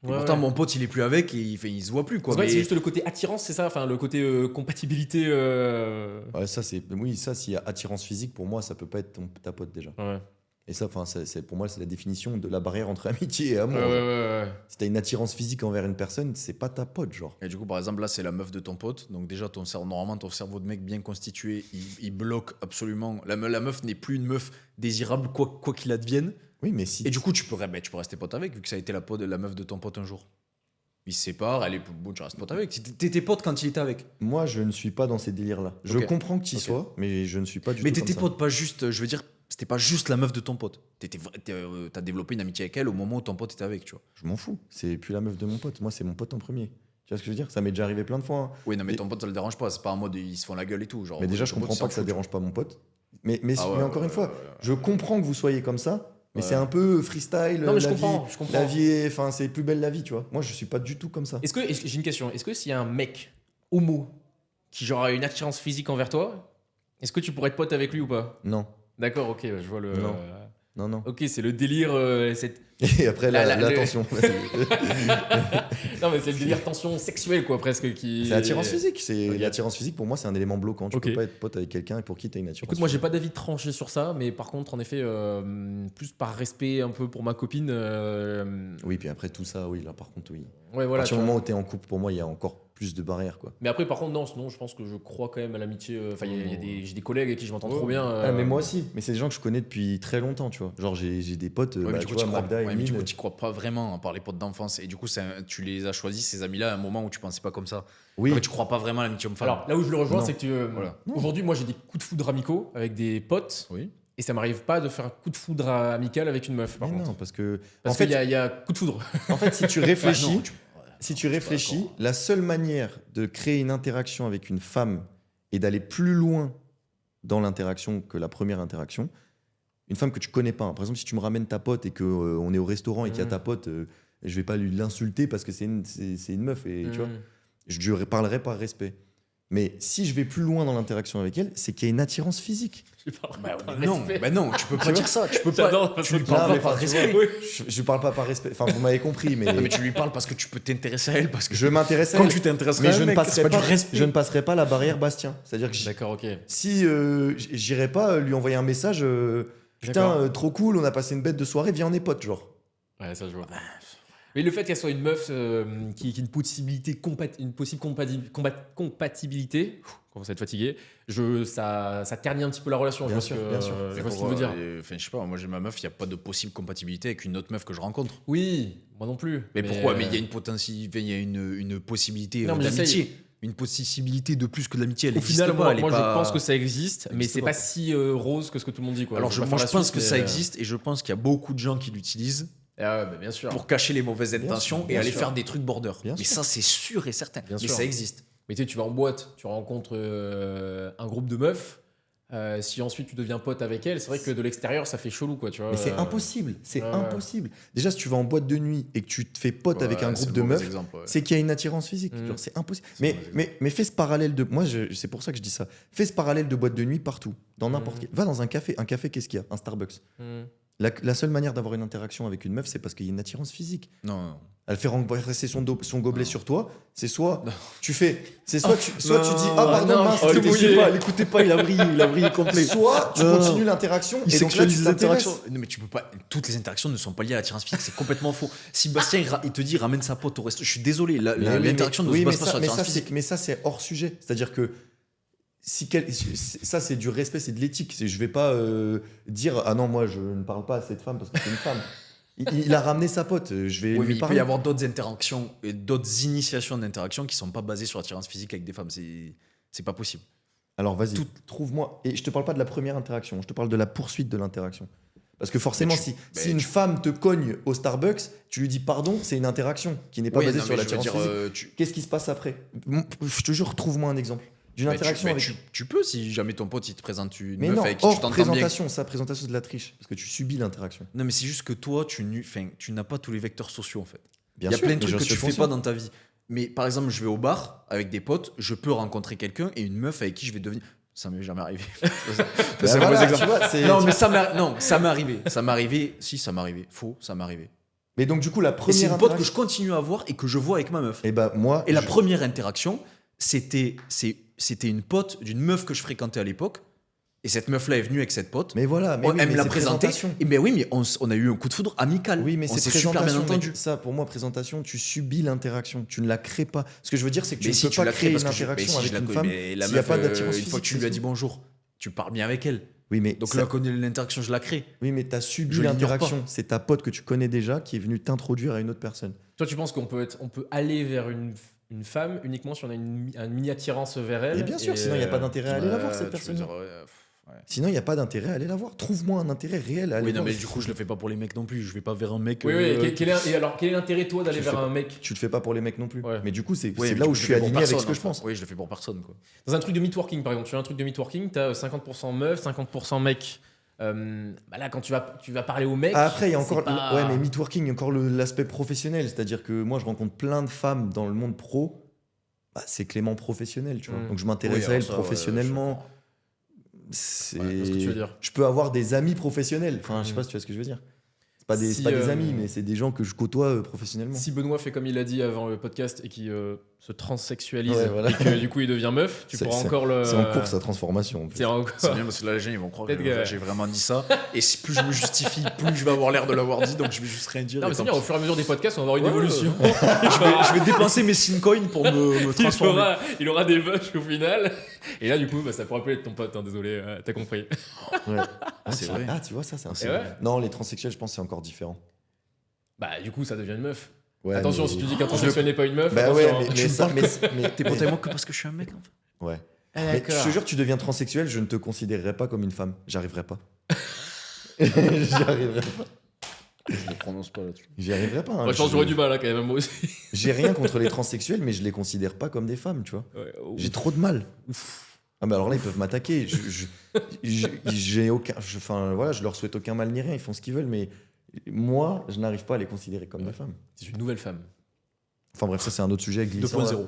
Et pourtant, mon pote, il est plus avec et il se voit plus, quoi. C'est juste le côté attirance, c'est ça? Enfin, le côté compatibilité. Ouais, ça, s'il y a attirance physique, pour moi, ça peut pas être ta pote déjà. Ouais. Et ça, pour moi, c'est la définition de la barrière entre amitié et amour. Ouais. Si t'as une attirance physique envers une personne, c'est pas ta pote, genre. Et du coup, par exemple, là, c'est la meuf de ton pote. Donc, déjà, normalement, ton cerveau de mec bien constitué, il bloque absolument. La meuf n'est plus une meuf désirable, quoi qu'il advienne. Oui, mais si. Et du coup, tu peux rester pote avec, vu que ça a été la meuf de ton pote un jour. Il se sépare, elle est bon, tu restes pote avec. T'étais pote quand il était avec. Moi, je ne suis pas dans ces délires-là. Je Ok. comprends que tu y sois, mais je ne suis pas du Mais tout comme t'étais ça. pote, pas juste, je veux dire, c'était pas juste la meuf de ton pote. T'as développé une amitié avec elle au moment où ton pote était avec, tu vois. Je m'en fous. C'est plus la meuf de mon pote. Moi, c'est mon pote en premier. Tu vois ce que je veux dire? Ça m'est déjà arrivé plein de fois. Hein. Oui, non, mais Et- ton pote, ça le dérange pas. C'est pas en mode ils se font la gueule et tout. Genre, Mais déjà, je ton pote, comprends il s'en pas que ça fout, tu dérange pas mon pote. Mais Ah ouais, encore une fois, je comprends que vous soyez comme ça, mais Ouais. c'est un peu freestyle. Non, mais je la comprends. vie, la vie est, enfin, c'est plus belle la vie, tu vois. Moi, je suis pas du tout comme ça. Est-ce que j'ai une question? Est-ce que s'il y a un mec homo qui genre a une attirance physique envers toi, est-ce que tu pourrais être pote avec lui ou pas? Non, D'accord, ok, je vois le. Non. non. Ok, c'est le délire. Et après, l'attention. Non, mais c'est le délire tension sexuelle, quoi, presque. Qui... C'est l'attirance physique. Ok. L'attirance physique, pour moi, c'est un élément bloquant. Tu Ok. peux pas être pote avec quelqu'un pour qui tu as une attirance Écoute, moi, j'ai physique. pas d'avis tranché sur ça, mais par contre, en effet, plus par respect un peu pour ma copine. Oui, puis après tout ça, oui, là, par contre, oui. Ouais, À voilà. partir tu du vois. moment où tu es en couple, pour moi, il y a encore plus de barrières, quoi. Mais après, par contre, non, sinon, je pense que je crois quand même à l'amitié. Enfin, j'ai des collègues avec qui je m'entends trop bien. Ah, mais moi aussi. Mais c'est des gens que je connais depuis très longtemps, tu vois. Genre, j'ai des potes, Ouais, mais du tu coup, vois, Magda, ouais, mais du Emile. coup, tu crois pas vraiment par les potes d'enfance. Et du coup, tu les as choisis, ces amis-là, à un moment où tu pensais pas comme ça. Oui, Ouais, tu crois pas vraiment à l'amitié homme-femme. Alors, là où je le rejoins, Non. c'est que Voilà. aujourd'hui, moi, j'ai des coups de foudre amicaux avec des potes. Oui. Et ça m'arrive pas de faire un coup de foudre amical avec une meuf, par mais contre. non, parce que. Parce en fait, qu'il y a coup de foudre. en fait, si tu réfléchis, Ouais, non, si je tu suis pas réfléchis, d'accord. la seule manière de créer une interaction avec une femme et d'aller plus loin dans l'interaction que la première interaction, une femme que tu connais pas. Hein. Par exemple, si tu me ramènes ta pote et que on est au restaurant et qu'il y a ta pote, je vais pas l'insulter parce que c'est une meuf et tu vois, je lui parlerai par respect. Mais si je vais plus loin dans l'interaction avec elle, c'est qu'il y a une attirance physique. Bah non, tu peux pas dire ça. Tu peux J'adore, pas. parce Tu lui que- parles Non, pas mais par enfin, tu respect. vois, je lui parle pas par respect. Enfin, vous m'avez compris, mais, Non, mais tu lui parles parce que tu peux t'intéresser à elle. Parce que je m'intéresse à quand elle. tu t'intéresserais Mais à un je ne, mec, passerai c'est pas, du respect. je ne passerai pas la barrière Bastien. C'est-à-dire que D'accord, ok. si j'irai pas lui envoyer un message, putain, D'accord. trop cool, on a passé une bête de soirée, viens on est potes, genre. Ouais, ça je vois. Mais le fait qu'elle soit une meuf qui a une possibilité, une possible compatibilité, comment ça va être fatigué, ça ternit un petit peu la relation. Bien je sûr, pense que- bien sûr. Je vois ce qu'il veut dire. Enfin, je sais pas, moi j'ai ma meuf, il n'y a pas de possible compatibilité avec une autre meuf que je rencontre. Oui, moi non plus. Mais pourquoi? Mais il y a une possibilité Non, mais d'amitié. Une possibilité de plus que de l'amitié. Elle Au existe final, pas. moi, elle est moi, pas- je pense que ça existe, mais existe c'est pas. pas si rose que ce que tout le monde dit. Quoi. Alors Je vais pas moi faire je la pense suite, que ça mais, existe et je pense qu'il y a beaucoup de gens qui l'utilisent Ah ouais, bah, bien sûr. pour cacher les mauvaises intentions sûr, et bien aller sûr. faire des trucs border. Bien Mais sûr. ça c'est sûr et certain. Bien Mais sûr. ça existe. Mais tu sais, tu vas en boîte, tu rencontres un groupe de meufs. Si ensuite tu deviens pote avec elle, c'est vrai que de l'extérieur ça fait chelou, quoi. Tu vois, Mais c'est impossible, c'est ouais. impossible. Déjà, si tu vas en boîte de nuit et que tu te fais pote avec Ouais, un c'est groupe le de mauvais meufs, exemple, ouais. c'est qu'il y a une attirance physique. Mm. Genre, c'est impossible. C'est le Mais, mauvais mais fais ce parallèle de. Moi, c'est pour ça que je dis ça. Fais ce parallèle de boîte de nuit partout, dans n'importe Mm. quel. Va dans un café. Un café, qu'est-ce qu'il y a? Un Starbucks. Hmm. La seule manière d'avoir une interaction avec une meuf, c'est parce qu'il y a une attirance physique. Non. Elle fait renverser son gobelet Non. sur toi. C'est soit Non. tu fais. C'est soit tu non, dis non, ah pardon non, mince, oh, l'écoutez mouillé. pas, l'écoutez pas, il a brillé complet. Soit tu Non. continues l'interaction Il et donc là tu sexualise les t'intéresses. interactions. Non, mais tu peux pas. Toutes les interactions ne sont pas liées à l'attirance physique. C'est complètement faux. Si Bastien il te dit ramène sa pote au resto, je suis désolé. L'interaction ne se base pas sur l'attirance physique. Mais ça c'est hors sujet. C'est-à-dire que ça c'est du respect, c'est de l'éthique. Je vais pas dire ah non moi je ne parle pas à cette femme parce que c'est une femme. Il a ramené sa pote. Je vais Oui, mais lui il peut parler. y avoir d'autres interactions et d'autres initiations d'interactions qui sont pas basées sur l'attirance physique avec des femmes. C'est pas possible. Alors vas-y, trouve-moi. Et je te parle pas de la première interaction, je te parle de la poursuite de l'interaction. Parce que forcément, si une femme te cogne au Starbucks, tu lui dis pardon, c'est une interaction qui n'est pas Oui, basée non, sur mais je veux l'attirance dire, physique. Qu'est-ce qui se passe après? Je te jure, trouve-moi un exemple. d'une interaction avec. Tu peux si jamais ton pote il te présente une Mais meuf non, avec qui tu hors t'entends bien. présentation, ça, présentation c'est de la triche, parce que tu subis l'interaction. Non, mais c'est juste que toi, tu n'as pas tous les vecteurs sociaux en fait. Bien Il y a sûr, plein de mais trucs j'en que tu suis fais conscient. pas dans ta vie. Mais par exemple, je vais au bar avec des potes, je peux rencontrer quelqu'un et une meuf avec qui je vais devenir. Ça m'est jamais arrivé. Bah C'est un voilà, mauvais exemple. tu vois, c'est- Non, mais ça m'est arrivé. Ça m'est arrivé. Si, ça m'est arrivé. Faux, ça m'est arrivé. Mais donc, du coup, la Et c'est première une pote que interaction. je continue à voir et que je vois avec ma meuf. Et bah, moi. Et la je- première interaction, c'était une pote d'une meuf que je fréquentais à l'époque. Et cette meuf-là est venue avec cette pote. Mais voilà, mais, oui, Elle mais me l'a c'est présenté. présentation. Et ben oui, mais on a eu un coup de foudre amical. Oui, mais on c'est s'est super bien présentation. entendu. mec. Ça, pour moi, présentation, tu subis l'interaction. Tu ne la crées pas. Ce que je veux dire, c'est que tu Mais ne si peux tu pas l'as créer créé une parce que interaction mais si avec je la une connais, femme mais la s'il n'y a meuf, pas d'attirance une fois que tu lui as dit physique, bonjour, tu parles bien avec elle. Oui, mais Donc ça- là, l'interaction, je la crée. oui, mais tu as subi Je l'ignore l'interaction. C'est ta pote que tu connais déjà qui est venue t'introduire à une autre personne. Toi, tu penses qu'on peut aller vers une femme uniquement si on a une mini-attirance vers elle Et bien sûr, sinon il n'y a pas d'intérêt à aller la voir, cette tu veux personne. dire, ouais. Sinon, il n'y a pas d'intérêt à aller la voir. Trouve-moi un intérêt réel à aller Oui, non, voir. mais du coup, je le fais pas pour les mecs non plus. Je vais pas vers un mec. Oui, oui. Et alors, quel est l'intérêt, toi, d'aller Tu vers fais un mec Tu le fais pas pour les mecs non plus. Ouais. Mais du coup, c'est Ouais, mais là du où coup, je le suis fais pour aligné avec ce personne, que je enfin. pense. Oui, je le fais pour personne, quoi. Dans un truc de networking, par exemple, tu fais un truc de networking, tu as 50% meufs, 50% mecs. Bah là, quand tu vas parler aux mecs. Ah, après, il y a encore. c'est pas- Ouais, mais networking, il y a encore l'aspect professionnel. C'est-à-dire que moi, je rencontre plein de femmes dans le monde pro. Bah, c'est Clément professionnel, tu vois. Mm. Donc, je m'intéresse Oui, à alors elle ça, ouais, professionnellement. C'est. Ouais, je vois ce que tu veux dire. Je peux avoir des amis professionnels. Enfin, je sais Mm. pas si tu vois ce que je veux dire. C'est pas des, Si, c'est pas des amis, mais c'est des gens que je côtoie professionnellement. Si Benoît fait comme il a dit avant le podcast et qui se transsexualise Ouais, voilà. et que du coup il devient meuf, tu C'est- pourras encore le. C'est en cours sa transformation. en plus. C'est encore. C'est bien parce que là, les gens, ils vont croire Peut-être que que- j'ai vraiment dit ça. Et plus je me justifie, plus je vais avoir l'air de l'avoir dit. Donc, je vais juste rien dire. Non, et mais c'est tant bien, au pis. fur et à mesure des podcasts, on va avoir une Ouais, évolution. je vais dépenser mes Syncoins pour me transformer. Il aura des vaches au final. Et là, du coup, bah, ça pourrait plus être ton pote, hein, désolé, t'as compris. Ouais. c'est vrai. Ah, tu vois, ça, c'est un Et ouais. Non, les transsexuels, je pense que c'est encore différent. Bah, du coup, ça devient une meuf. Ouais, Attention, mais- si tu dis qu'un transsexuel n'est pas une meuf. Bah attention, ouais, hein. mais Tu me ça, parles mais T'es pote avec moi que parce que je suis un mec, en fait. Ouais. Ah, Mais je d'accord. te jure, tu deviens transsexuel, je ne te considérerai pas comme une femme. J'arriverai pas. J'y arriverai pas. Je ne prononce pas là-dessus. J'y arriverai pas. hein. Moi, je pense que j'aurais du mal, là, quand même, moi aussi. J'ai rien contre les transsexuels, mais je les considère pas comme des femmes, tu vois. Ouais, oh. J'ai trop de mal. Ah bah alors là, ils peuvent m'attaquer. J'ai aucun. Enfin voilà, je leur souhaite aucun mal ni rien. Ils font ce qu'ils veulent, mais moi, je n'arrive pas à les considérer comme des femmes. C'est une nouvelle femme. Enfin bref, ça c'est un autre sujet glissant. 2.0.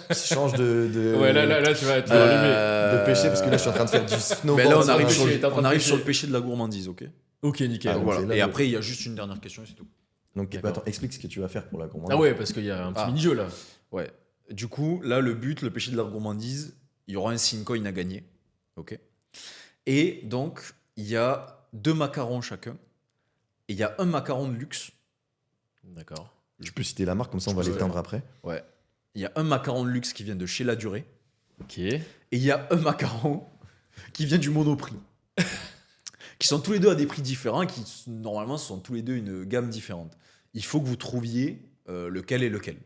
là. Change de. Ouais, là, tu vas allumer. De péché parce que là, je suis en train de faire du snowboard. Mais là, on sur arrive, le sur, péché, t'es en train on de arrive pécher. sur le péché de la gourmandise, ok. Ok, nickel. Ah, Donc donc voilà. c'est là Et où- après, il y a juste une dernière question et c'est tout. Donc D'accord. attends, explique ce que tu vas faire pour la gourmandise. Ah ouais, parce qu'il y a un petit Ah. mini-jeu, là. Ouais. Du coup, là, le but, le péché de la gourmandise, il y aura un Syncoin à gagner. Ok. Et donc, il y a 2 macarons chacun. Et il y a un macaron de luxe. D'accord. Tu peux citer la marque, comme ça on va Je peux, l'éteindre après. Ouais. Il y a un macaron de luxe qui vient de chez La Durée. Ok. Et il y a un macaron qui vient du Monoprix. Qui sont tous les deux à des prix différents, qui normalement sont tous les deux une gamme différente. Il faut que vous trouviez lequel est lequel.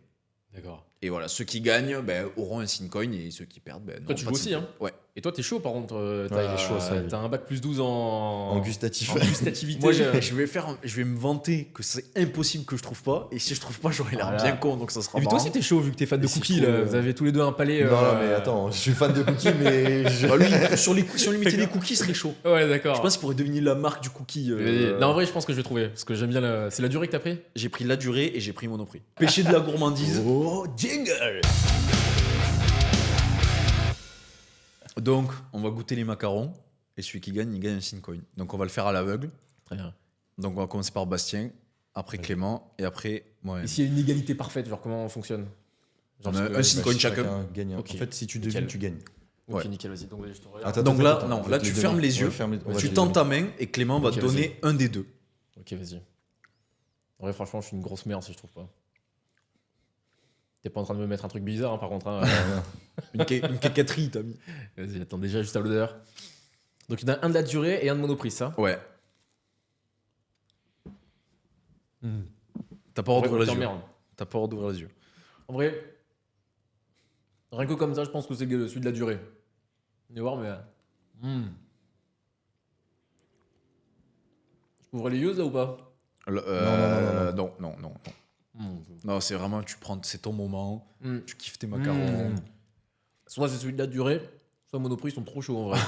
D'accord. Et voilà, ceux qui gagnent auront un Syncoin et ceux qui perdent. Toi, n'auront tu pas joues de aussi, Syncoin. hein. Ouais. Et toi, t'es chaud, par contre. Ouais, il est chaud, ça, lui. T'as un bac plus 12 en. En gustatif. En gustativité. Moi, je vais me vanter que c'est impossible que je trouve pas. Et si je trouve pas, j'aurai l'air Voilà. bien con. Donc ça sera Et puis toi marrant. aussi, t'es chaud vu que t'es fan de Et c'est cookies. cool, Là. Vous avez tous les deux un palais. Non, mais attends, je suis fan de cookies, mais. Bah, lui, si on lui mettait des cookies, il serait chaud. Ouais, d'accord. Je pense qu'il pourrait deviner la marque du cookie. Non, en vrai, je pense que je vais trouver. Parce que j'aime bien la. C'est la durée que t'as pris J'ai pris La Durée et j'ai pris Monoprix. Péché de la gourmandise. Oh, jingle. Donc, on va goûter les macarons. Et celui qui gagne, il gagne un Syncoin. Donc, on va le faire à l'aveugle. Très bien. Donc, on va commencer par Bastien, après Clément et après moi. Et s'il y a une égalité parfaite, genre comment on fonctionne On a parce que- un Syncoin chacun. Gagne. Ok. En fait, si tu Nickel. devines, tu gagnes. Ok, Ouais. nickel, vas-y. Donc, vas-y, je te regarde. Attends, Donc là, attends, non, je vais là, te tu les fermes donner. les On va yeux, fermer- on va te tu les tends donner. ta main et Clément va Ok, te donner un des deux. Ok, vas-y. En vrai, franchement, je suis une grosse merde si je trouve pas. T'es pas en train de me mettre un truc bizarre, hein, par contre. Hein. Une cacaterie, t'as mis. Vas-y, attends, déjà, juste à l'odeur. Donc, il y en a un de la durée et un de Monoprix, ça Ouais. T'as pas En ordre vrai, d'ouvrir les yeux. merde. T'as pas ordre d'ouvrir les yeux. En vrai, rien que comme ça, je pense que c'est celui de la durée. On va voir, mais. Je peux ouvrir les yeux, là, ou pas Non, c'est vraiment, c'est ton moment, Mm. tu kiffes tes macarons. Soit c'est celui de la durée, soit Monoprix, ils sont trop chauds en vrai.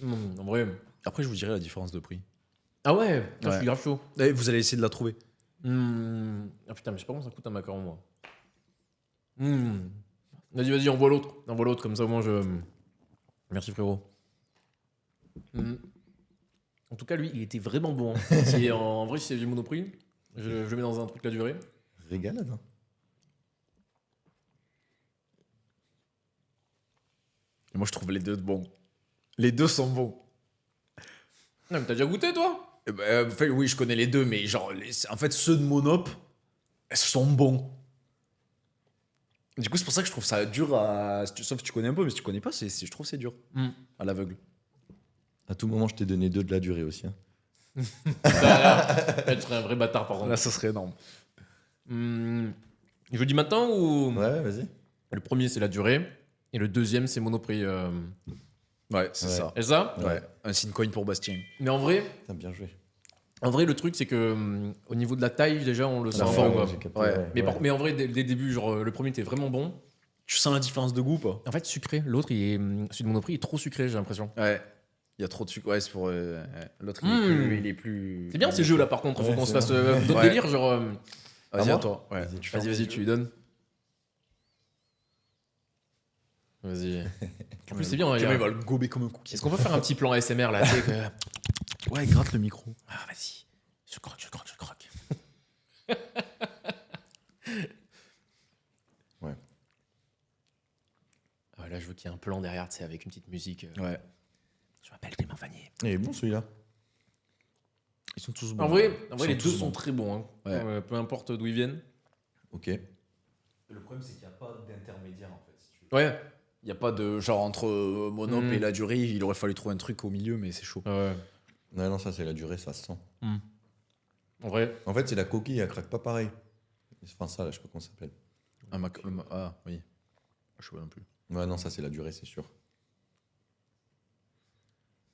En vrai. Après, je vous dirai la différence de prix. Ah ouais, putain, je Ouais. suis grave chaud. Et vous allez essayer de la trouver. Ah putain, mais je sais pas comment ça coûte un macaron, moi. Vas-y, envoie l'autre. Envoie l'autre, comme ça au moins je. Merci frérot. En tout cas, lui, il était vraiment bon. Hein. En vrai, si c'est du Monoprix, je le mets dans un truc la durée. Régalade. Hein. Et moi, je trouve les deux bons. Les deux sont bons. Non, mais t'as déjà goûté, toi? En fait, oui, je connais les deux, mais genre, en fait, ceux de Monop, elles sont bons. Du coup, c'est pour ça que je trouve ça dur à. Sauf que tu connais un peu, mais si tu connais pas, je trouve que c'est dur. À l'aveugle. À tout moment, je t'ai donné 2 de la durée aussi. Hein. Là, tu serais un vrai bâtard, par contre. Là, ça serait énorme. Je le dis maintenant ou. Ouais, vas-y. Le premier, c'est la durée. Et le deuxième, c'est Monoprix. Ouais, c'est Ouais. ça. Et ça? Ouais. Un coin pour Bastien. Mais en vrai, T'as bien joué. le truc, c'est que au niveau de la taille, déjà, on le sent. La un peu, forme, quoi. j'ai capté, Ouais. Mais en vrai, dès le début, genre, le premier était vraiment bon. Tu sens la différence de goût, pas? En fait, sucré. L'autre, celui de Monoprix, il est trop sucré, j'ai l'impression. Ouais. Il y a trop de sucre. Ouais, c'est pour. L'autre, Mm. il est plus. C'est bien ces jeux là, par contre. Faut Ouais, qu'on se c'est fasse vrai. d'autres Ouais. délires, genre. Vas-y, À à moi toi. Ouais. Vas-y, tu fais un Vas-y, petit tu jeu. lui donnes. Vas-y. En plus, c'est bien. Il va le gober comme un cookie. Est-ce qu'on peut faire un petit plan ASMR là, tu sais, que- Ouais, gratte le micro. Ah, vas-y. Je croque. Ouais. Ah, là, je veux qu'il y ait un plan derrière, tu sais, avec une petite musique. Ouais. Je m'appelle Clément Vanier. Il est bon celui-là. Ils sont tous bons. En vrai, Ils les sont deux tous sont bons. très bons. Hein. Ouais. Peu importe d'où ils viennent. Ok. Le problème, c'est qu'il n'y a pas d'intermédiaire, en fait. Si tu veux. Ouais. Il n'y a pas de genre entre Monop et la durée, il aurait fallu trouver un truc au milieu, mais c'est chaud. Ouais. Non, ça c'est la durée, ça se sent. En vrai. En fait, c'est la coquille, elle craque pas pareil. Enfin, ça, là, je sais pas comment ça s'appelle. Ah, oui. Je sais pas non plus. Ouais, non, ça c'est la durée, c'est sûr.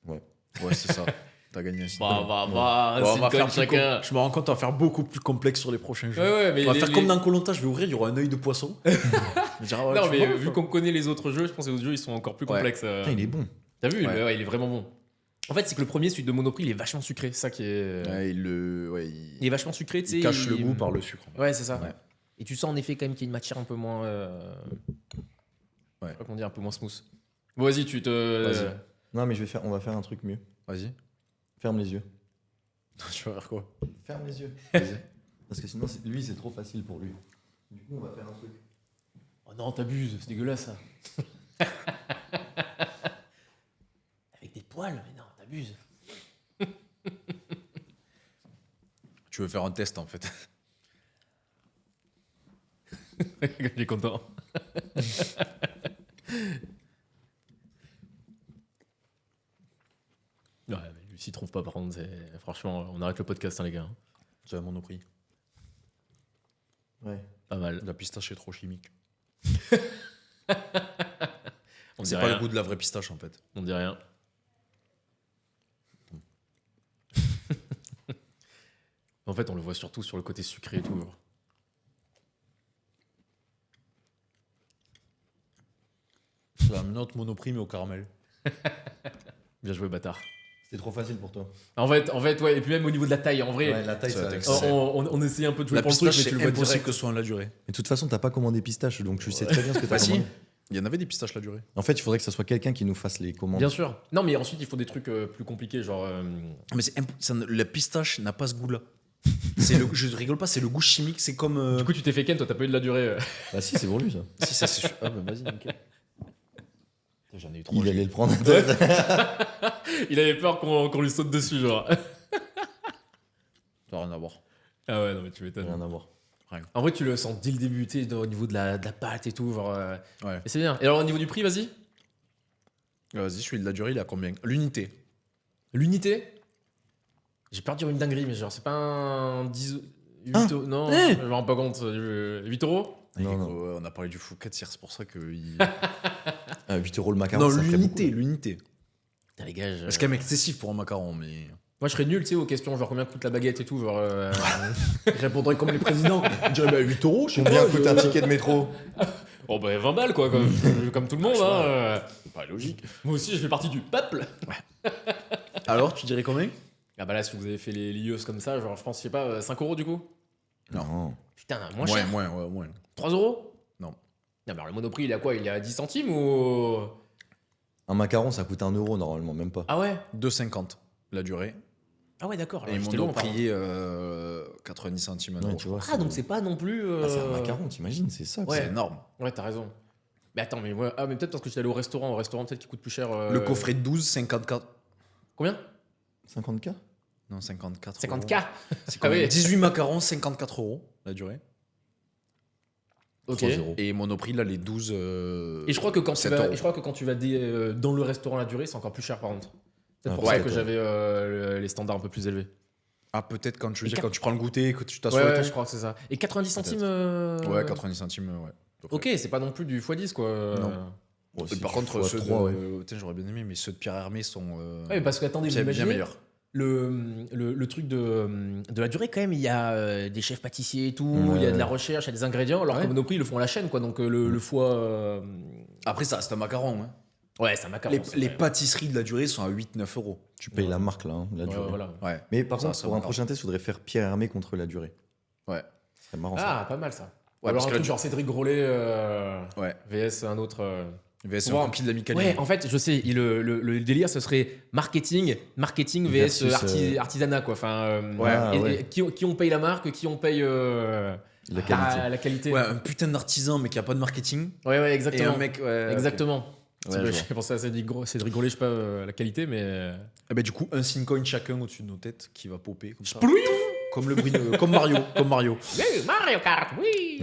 Ouais. Ouais, c'est ça. T'as gagné aussi. Bah, Bon, c'est on va une faire conne chacun. Je me rends compte, on va faire beaucoup plus complexe sur les prochains jeux. Ouais, mais On va faire comme dans Koh-Lanta, je vais ouvrir, il y aura un œil de poisson. Je vais dire, ah ouais, Non, tu mais vois, vu qu'on connaît les autres jeux, je pense que les autres jeux, ils sont encore plus Ouais. complexes. Putain, il est bon. T'as vu? Ouais. Ouais, il est vraiment bon. En fait, c'est que le premier, celui de Monoprix, il est vachement sucré. C'est ça qui est. Ouais, Il est vachement sucré, tu sais. il cache le goût par le sucre. Ouais, c'est ça. Ouais. Et tu sens en effet quand même qu'il y a une matière un peu moins. Ouais. Je sais pas comment dire, un peu moins smooth. Bon, vas-y, tu te. Vas-y. Non, mais on va faire un truc mieux. Vas-y. Ferme les yeux. Tu vas faire quoi? Ferme les yeux. Vas-y. Parce que sinon, lui, c'est trop facile pour lui. Du coup, on va faire un truc. Oh non, t'abuses, c'est dégueulasse ça. Avec des poils, mais non, t'abuses. Tu veux faire un test en fait. Il est content. Ouais, mais lui s'y trouve pas par contre, franchement, on arrête le podcast, hein, les gars. Tu as Monoprix. Ouais. Pas mal. La pistache est trop chimique. On dit C'est pas rien. le goût de la vraie pistache en fait. On dit rien. En fait, on le voit surtout sur le côté sucré et tout. genre. C'est un autre Monoprix mais au caramel. Bien joué, bâtard. C'était trop facile pour toi. En fait, ouais, et puis même au niveau de la taille, en vrai, Ouais, la taille, ça va ça. être on, excellent. on essayait un peu de jouer La pour le truc, pistache, mais tu c'est le vois impossible direct. que ce soit la durée. Mais de toute façon, t'as pas commandé pistache, donc tu sais très bien ce que t'as Bah si. commandé. Il y en avait des pistaches la durée. En fait, il faudrait que ça soit quelqu'un qui nous fasse les commandes. Bien sûr. Non, mais ensuite, il faut des trucs plus compliqués, genre. Mais la pistache n'a pas ce goût-là. Je rigole pas, c'est le goût chimique, c'est comme. Du coup, tu t'es fait ken, toi, t'as pas eu de la durée. Bah si, c'est pour lui ça. Si ça c'est. Ah bah vas-y, nickel. J'en ai eu trop. Il allait le prendre. Il avait peur qu'on lui saute dessus, genre. Ça n'a rien à voir. Ah ouais, non, mais tu m'étonnes. Rien à voir. En vrai, tu le sens dès le début, tu sais, au niveau de la pâte et tout, genre. Ouais. Et c'est bien. Et alors, au niveau du prix, vas-y. Vas-y, celui de la durée, il a combien? L'unité. L'unité. J'ai peur de dire une dinguerie, mais genre, c'est pas un 10. 8 Hein euros. Non, Eh je me rends pas compte. 8 euros. Non, Non, non. On a parlé du Fouquet hier, c'est pour ça que. 8 euros le macaron. Non, ça ferait l'unité, beaucoup. l'unité. Putain, les gars. C'est quand même excessif pour un macaron, mais. Moi, je serais nul, tu sais, aux questions, genre combien coûte la baguette et tout. Genre, Je répondrais comme les présidents. Je dirais 8 euros, je sais Combien pas, coûte un ticket de métro Oh bah 20 balles quoi, comme tout le monde. Hein. Pas logique. Moi aussi, je fais partie du peuple. Alors, tu dirais combien? Ah bah là, si vous avez fait les lieux comme ça, genre je pense, je sais pas, 5 euros du coup. Non. Putain, moins cher. Moins. 3 euros. Non. Non, mais alors le Monoprix, il est à quoi? Il est à 10 centimes ou. Un macaron, ça coûte 1 euro normalement, même pas. Ah ouais. 2,50 la durée. Ah ouais, d'accord. Et alors, j'étais loin, pardon. Monoprix, 90 centimes un Ouais, euro. tu vois, Ah donc c'est pas non plus. Ah, c'est un macaron, t'imagines, c'est ça. Ouais. C'est énorme. Ouais, t'as raison. Mais attends, mais ouais. Ah, mais peut-être parce que j'étais allé au restaurant. Au restaurant, peut-être qu'il coûte plus cher. Le coffret de 12, 54. Combien? 50K. Non, 54. 50K. euros. C'est Ah oui. 18 macarons, 54 euros la durée. Ok. 3 euros. Et Monoprix, là, les 12. Et je crois que quand tu 7 vas, euros. et je crois que quand tu vas dans le restaurant la durée, c'est encore plus cher par contre. C'est Ah, pour ça ouais, que toi. j'avais les standards un peu plus élevés. Ah, peut-être quand tu Et veux dire, quand tu prends le goûter, que tu t'assois Ouais, et ouais, tout. je crois que c'est ça. Et 90 centimes. Ouais, 90 centimes, ouais. Ok, c'est pas non plus du x10 quoi. Non. Bon, si Par tu contre, fois ceux 3, ouais. Putain, j'aurais bien aimé, mais ceux de Pierre Hermé sont Ouais, parce que attendez, vous bien imaginez meilleurs. le truc de la durée quand même, il y a des chefs pâtissiers et tout, il y a de Ouais. la recherche, il y a des ingrédients, alors que Ouais. Monoprix ils le font à la chaîne quoi, donc le foie. Après, ça reste un macaron. Hein. Ouais, c'est un macaron. c'est Les vrai. pâtisseries de la durée sont à 8-9 euros. Tu payes Ouais. la marque là, hein, la Ouais, durée. voilà. Ouais. Mais par Ça, contre, ça pour va un encore. prochain test, il faudrait faire Pierre Hermé contre la durée. Ouais. Ce serait marrant ça. Ah, pas mal ça. Ouais, Alors parce un que truc là, genre Cédric Grolet Ouais. VS un autre. VS Ouais. un copie de la Michael. Ouais, en fait, je sais, le délire, ce serait marketing VS Versus, artisanat, quoi. Enfin, Ouais, et ouais. qui on paye la marque, qui on paye La qualité. la qualité. Ouais, un putain d'artisan, mais qui a pas de marketing. Ouais, Et exactement. un mec. Ouais, Exactement. ok. Ouais, je vois. J'ai pensé à Cédric Grolet, je sais pas la qualité, mais. Eh ben, du coup, un Syncoin chacun au-dessus de nos têtes qui va popper comme ça. Splouiou Comme le bruit de... comme Mario. Comme Mario. Oui, Mario Kart, oui.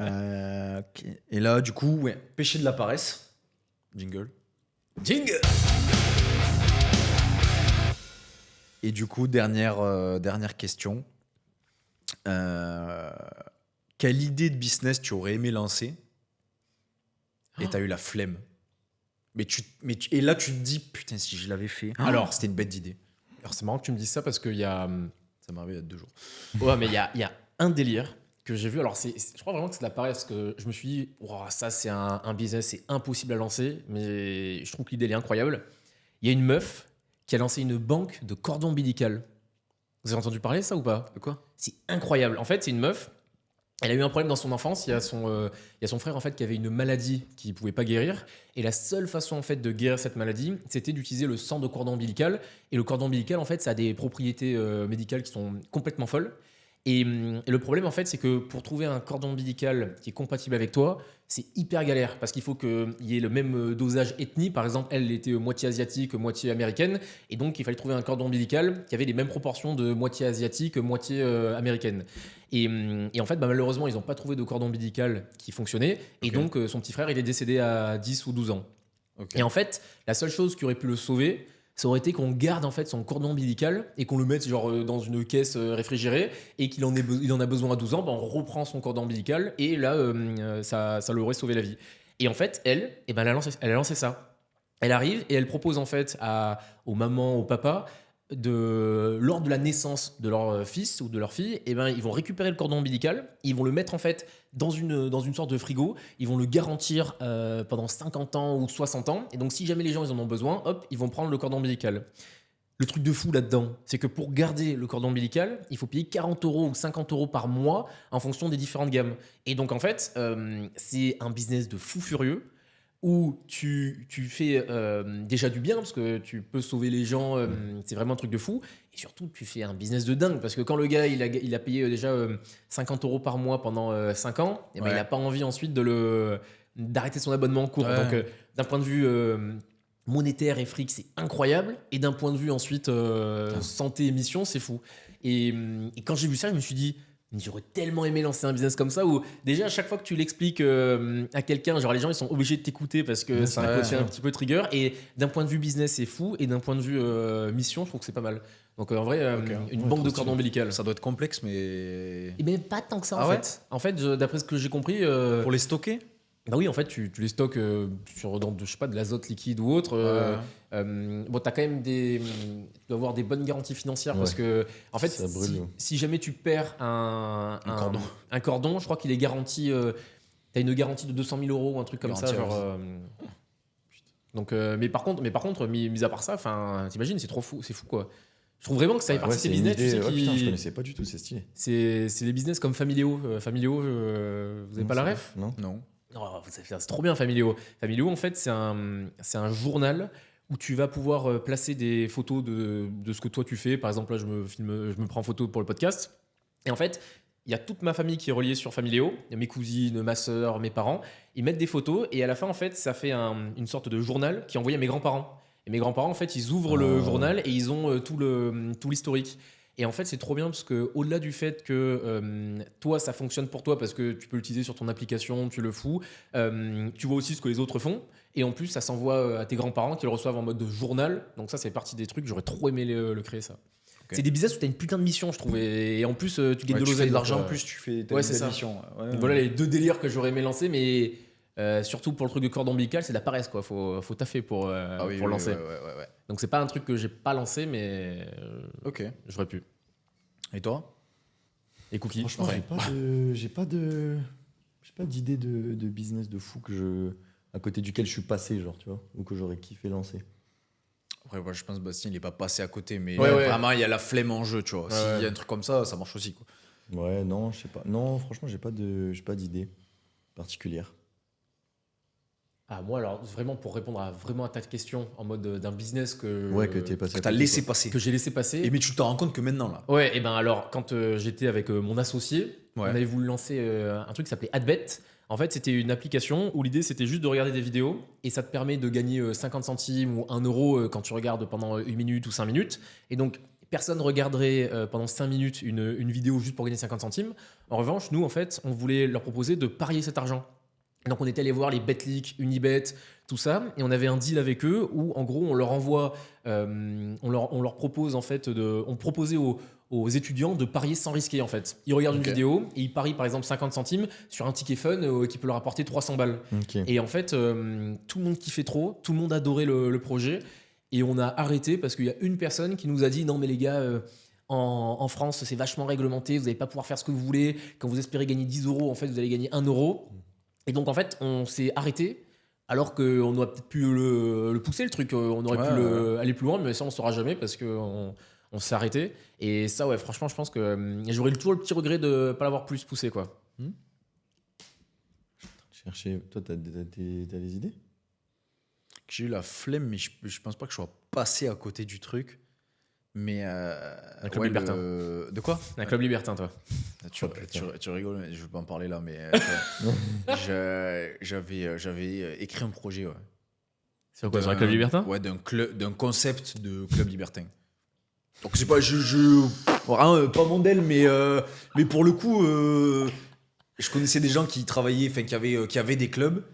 Ok. Et là, du coup, ouais, péché de la paresse. Jingle. Jingle. Et du coup, dernière question. Quelle idée de business tu aurais aimé lancer et t'as eu la flemme? Et là, tu te dis, putain, si je l'avais fait. Alors, c'était une bête d'idée. Alors, c'est marrant que tu me dises ça parce qu'il y a. Ça m'est arrivé il y a 2 jours. Ouais, mais il y a un délire que j'ai vu. Alors, je crois vraiment que c'est de la paresse, parce que je me suis dit, Ouah, ça, c'est un business, c'est impossible à lancer, mais je trouve que l'idée, elle est incroyable. Il y a une meuf qui a lancé une banque de cordon ombilical. Vous avez entendu parler de ça ou pas? De quoi? C'est incroyable. En fait, c'est une meuf. Elle a eu un problème dans son enfance. Il y a son frère en fait qui avait une maladie qu'il pouvait pas guérir. Et la seule façon en fait de guérir cette maladie, c'était d'utiliser le sang de cordon ombilical. Et le cordon ombilical en fait, ça a des propriétés médicales qui sont complètement folles. Et le problème en fait, c'est que pour trouver un cordon ombilical qui est compatible avec toi, c'est hyper galère parce qu'il faut qu'il y ait le même dosage ethnie. Par exemple, elle était moitié asiatique, moitié américaine, et donc il fallait trouver un cordon ombilical qui avait les mêmes proportions de moitié asiatique, moitié américaine. Et en fait, malheureusement, ils n'ont pas trouvé de cordon ombilical qui fonctionnait, et Ok. donc son petit frère, il est décédé à 10 ou 12 ans. Ok. Et en fait, la seule chose qui aurait pu le sauver, ça aurait été qu'on garde en fait son cordon ombilical et qu'on le mette genre dans une caisse réfrigérée et qu'il il en a besoin à 12 ans, ben, on reprend son cordon ombilical et là ça lui aurait sauvé la vie. Et en fait, elle a lancé ça. Elle arrive et elle propose en fait aux mamans, aux papas lors de la naissance de leur fils ou de leur fille, et ben ils vont récupérer le cordon ombilical, ils vont le mettre en fait dans une sorte de frigo, ils vont le garantir pendant 50 ans ou 60 ans, et donc si jamais les gens ils en ont besoin, hop, ils vont prendre le cordon ombilical. Le truc de fou là-dedans, c'est que pour garder le cordon ombilical, il faut payer 40 euros ou 50 euros par mois en fonction des différentes gammes. Et donc en fait, c'est un business de fou furieux où tu fais déjà du bien parce que tu peux sauver les gens, c'est vraiment un truc de fou. Et surtout, tu fais un business de dingue parce que quand le gars il a payé déjà 50 euros par mois pendant 5 ans, et ben, Ouais. il n'a pas envie ensuite d'arrêter son abonnement en cours. Ouais. Donc d'un point de vue monétaire et fric, c'est incroyable. Et d'un point de vue ensuite santé et mission, c'est fou. Et quand j'ai vu ça, je me suis dit, mais j'aurais tellement aimé lancer un business comme ça où déjà à chaque fois que tu l'expliques à quelqu'un, genre les gens ils sont obligés de t'écouter parce que c'est un ouais, côté ouais. un petit peu trigger. Et d'un point de vue business, c'est fou. Et d'un point de vue mission, je trouve que c'est pas mal. Donc en vrai, Ok. une Ouais, banque trop de stylé. cordon ombilical. Ça doit être complexe, mais. Et bien pas tant que ça Ah en ouais fait. En fait, d'après ce que j'ai compris. Pour les stocker? Bah oui, en fait, tu les stockes dans je sais pas, de l'azote liquide ou autre. Bon, t'as quand même tu dois avoir des bonnes garanties financières parce Ouais. que, en fait, Ça brûle. si jamais tu perds un cordon. un cordon, je crois qu'il est garanti t'as une garantie de 200 000 euros ou un truc comme ça. Garantie, Genre, donc, mais par contre, mis à part ça, t'imagines, c'est trop fou, c'est fou quoi. Je trouve vraiment que ça fait partie de ces c'est une business, tu idée. sais, Ouais, qui... putain, je connaissais pas du tout, c'est stylé. C'est des business comme Familéo. Familéo, vous avez pas la ref? Non. Non. Oh, c'est trop bien Familéo. Familéo, en fait, c'est un journal où tu vas pouvoir placer des photos de ce que toi tu fais. Par exemple, là, je me prends en photo pour le podcast. Et en fait, il y a toute ma famille qui est reliée sur Familéo. Il y a mes cousines, ma sœur, mes parents. Ils mettent des photos et à la fin, en fait, ça fait une sorte de journal qui est envoyé à mes grands-parents. Et mes grands-parents, en fait, ils ouvrent le journal et ils ont tout l'historique. Et en fait, c'est trop bien parce que au-delà du fait que toi, ça fonctionne pour toi parce que tu peux l'utiliser sur ton application, tu le fous, tu vois aussi ce que les autres font. Et en plus, ça s'envoie à tes grands-parents qui le reçoivent en mode de journal. Donc ça, c'est partie des trucs. J'aurais trop aimé le créer, ça. Ok. C'est des business où tu as une putain de mission, je trouve. Et en plus, tu gagnes de Tu fais l'oseille. de l'argent donc, en plus, tu fais ouais, c'est ça. mission. Ouais, donc voilà les deux délires que j'aurais aimé lancer. Mais surtout pour le truc de cordon ombilical, c'est de la paresse, quoi. Faut taffer pour lancer. Ouais. Donc c'est pas un truc que j'ai pas lancé, mais Ok. j'aurais pu. Et toi? Et Cookie. Franchement, Ouais. j'ai pas d'idée de business de fou à côté duquel je suis passé, genre, tu vois, ou que j'aurais kiffé lancer. Après, moi, je pense que Bastien, il est pas passé à côté, mais Ouais, ouais. vraiment, il y a la flemme en jeu, tu vois. Ouais, S'il y ouais. a un truc comme ça marche aussi, quoi. Ouais, non, je sais pas. Non, franchement, j'ai pas d'idée particulière. Ah, moi, alors, vraiment, pour répondre à ta question, en mode d'un business que T'es passé. Que à t'as côté, laissé quoi. passer. que j'ai laissé passer. Et mais tu t'en rends compte que maintenant, là. Ouais, et ben alors, quand j'étais avec mon associé, on avait voulu lancer un truc qui s'appelait Adbet. En fait, c'était une application où l'idée, c'était juste de regarder des vidéos et ça te permet de gagner 50 centimes ou 1 euro quand tu regardes pendant 1 minute ou 5 minutes. Et donc, personne regarderait pendant 5 minutes une vidéo juste pour gagner 50 centimes. En revanche, nous, en fait, on voulait leur proposer de parier cet argent. Donc on était allé voir les Betclic, Unibet, tout ça, et on avait un deal avec eux où en gros on leur envoie, on leur propose en fait on proposait aux étudiants de parier sans risquer en fait. Ils regardent Ok. une vidéo et ils parient par exemple 50 centimes sur un ticket fun qui peut leur apporter 300 balles. Ok. Et en fait tout le monde kiffait trop, tout le monde adorait le projet et on a arrêté parce qu'il y a une personne qui nous a dit non mais les gars en France c'est vachement réglementé, vous n'allez pas pouvoir faire ce que vous voulez, quand vous espérez gagner 10 euros en fait vous allez gagner 1 euro. Et donc, en fait, on s'est arrêté alors qu'on aurait peut-être pu le pousser, le truc. On aurait pu aller plus loin, mais ça, on ne saura jamais parce qu'on s'est arrêté. Et ça, ouais, franchement, je pense que j'aurais toujours le petit regret de ne pas l'avoir plus poussé, quoi. Chercher. Toi, t'as des idées? J'ai eu la flemme, mais je pense pas que je sois passé à côté du truc. Mais. Un club libertin. De quoi? Un club libertin, toi. Tu rigoles, mais je veux pas en parler là, mais j'avais écrit un projet, ouais. Sur quoi? Sur un club libertin? Ouais, d'un concept de club libertin. Donc c'est pas, vraiment, pas mon DEL, mais pour le coup, je connaissais des gens qui travaillaient, enfin qui avaient des clubs,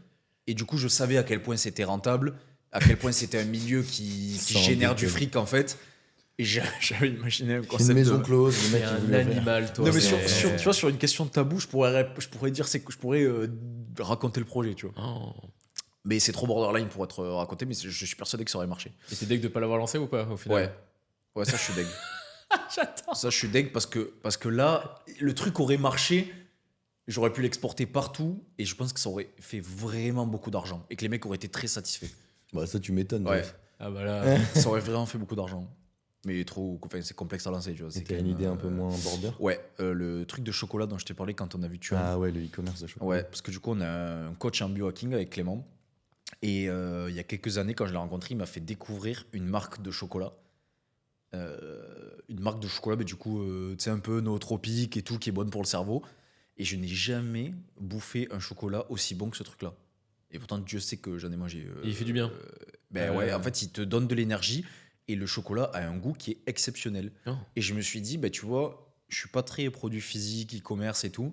et du coup je savais à quel point c'était rentable, à quel point c'était un milieu qui Sans génère du déconner. fric en fait. Et j'avais imaginé un C'est concept une maison de... close, le T'es mec qui un voulait ouvrir. animal, toi. Non mais c'est- tu vois, sur une question de tabou, je pourrais dire c'est que je pourrais raconter le projet, tu vois. Oh. Mais c'est trop borderline pour être raconté, mais je suis persuadé que ça aurait marché. Et t'es deg de pas l'avoir lancé ou pas, au final? Ouais, ça je suis deg. J'attends. Ça je suis deg parce que là, le truc aurait marché, j'aurais pu l'exporter partout et je pense que ça aurait fait vraiment beaucoup d'argent et que les mecs auraient été très satisfaits. Bah, ça, tu m'étonnes. Ouais. bref. Ah bah là. Ça aurait vraiment fait beaucoup d'argent. Mais c'est complexe à lancer, tu vois. C'est C'était quand une même, idée un peu moins border. Ouais, le truc de chocolat dont je t'ai parlé quand on a vu Tuan. Ah ouais, le e-commerce de chocolat. Ouais, parce que du coup, on a un coach en biohacking avec Clément. Et il y a quelques années, quand je l'ai rencontré, il m'a fait découvrir une marque de chocolat. Une marque de chocolat, mais du coup, tu sais, un peu nootropique et tout, qui est bonne pour le cerveau. Et je n'ai jamais bouffé un chocolat aussi bon que ce truc-là. Et pourtant, Dieu sait que j'en ai mangé. Et il fait du bien. Ouais, en fait, il te donne de l'énergie. Et le chocolat a un goût qui est exceptionnel. Oh. Et je me suis dit, bah, tu vois, je suis pas très produit physique, e-commerce et tout.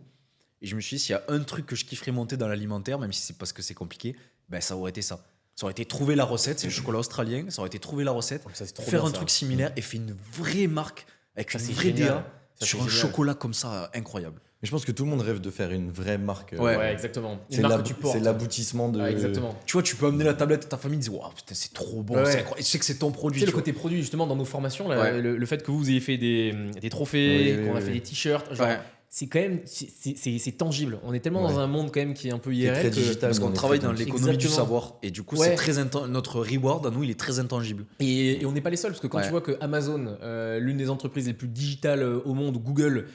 Et je me suis dit, s'il y a un truc que je kifferais monter dans l'alimentaire, même si c'est parce que c'est compliqué, bah, ça aurait été ça. Ça aurait été trouver la recette, c'est le chocolat australien, ça aurait été trouver la recette, Ça, c'est trop faire bien, un ça. truc similaire et faire une vraie marque avec Ça, une c'est vraie génial. DA Ça, sur c'est un génial. chocolat comme ça, incroyable. Mais je pense que tout le monde rêve de faire une vraie marque. Ouais, exactement. Une C'est marque que tu portes. c'est l'aboutissement de. Ah, exactement. Tu vois, tu peux amener la tablette à ta famille et dire, waouh, putain, c'est trop bon, Ouais. c'est incroyable. Et tu sais que c'est ton Tu produit. sais, le tu vois. côté produit, justement, dans nos formations, là, Ouais. le fait que vous ayez fait des trophées, Oui, qu'on a oui, fait oui. des t-shirts, genre, Ouais. c'est quand même c'est tangible. On est tellement Ouais. dans un monde quand même qui est un peu Qui est IRL très que- digital. Parce mais on qu'on est travaille très dans tangible. l'économie du Exactement. savoir. Et du coup, Ouais. c'est notre reward à nous, il est très intangible. Et on n'est pas les seuls, parce que quand Ouais. tu vois que Amazon, l'une des entreprises les plus digitales au monde, Google,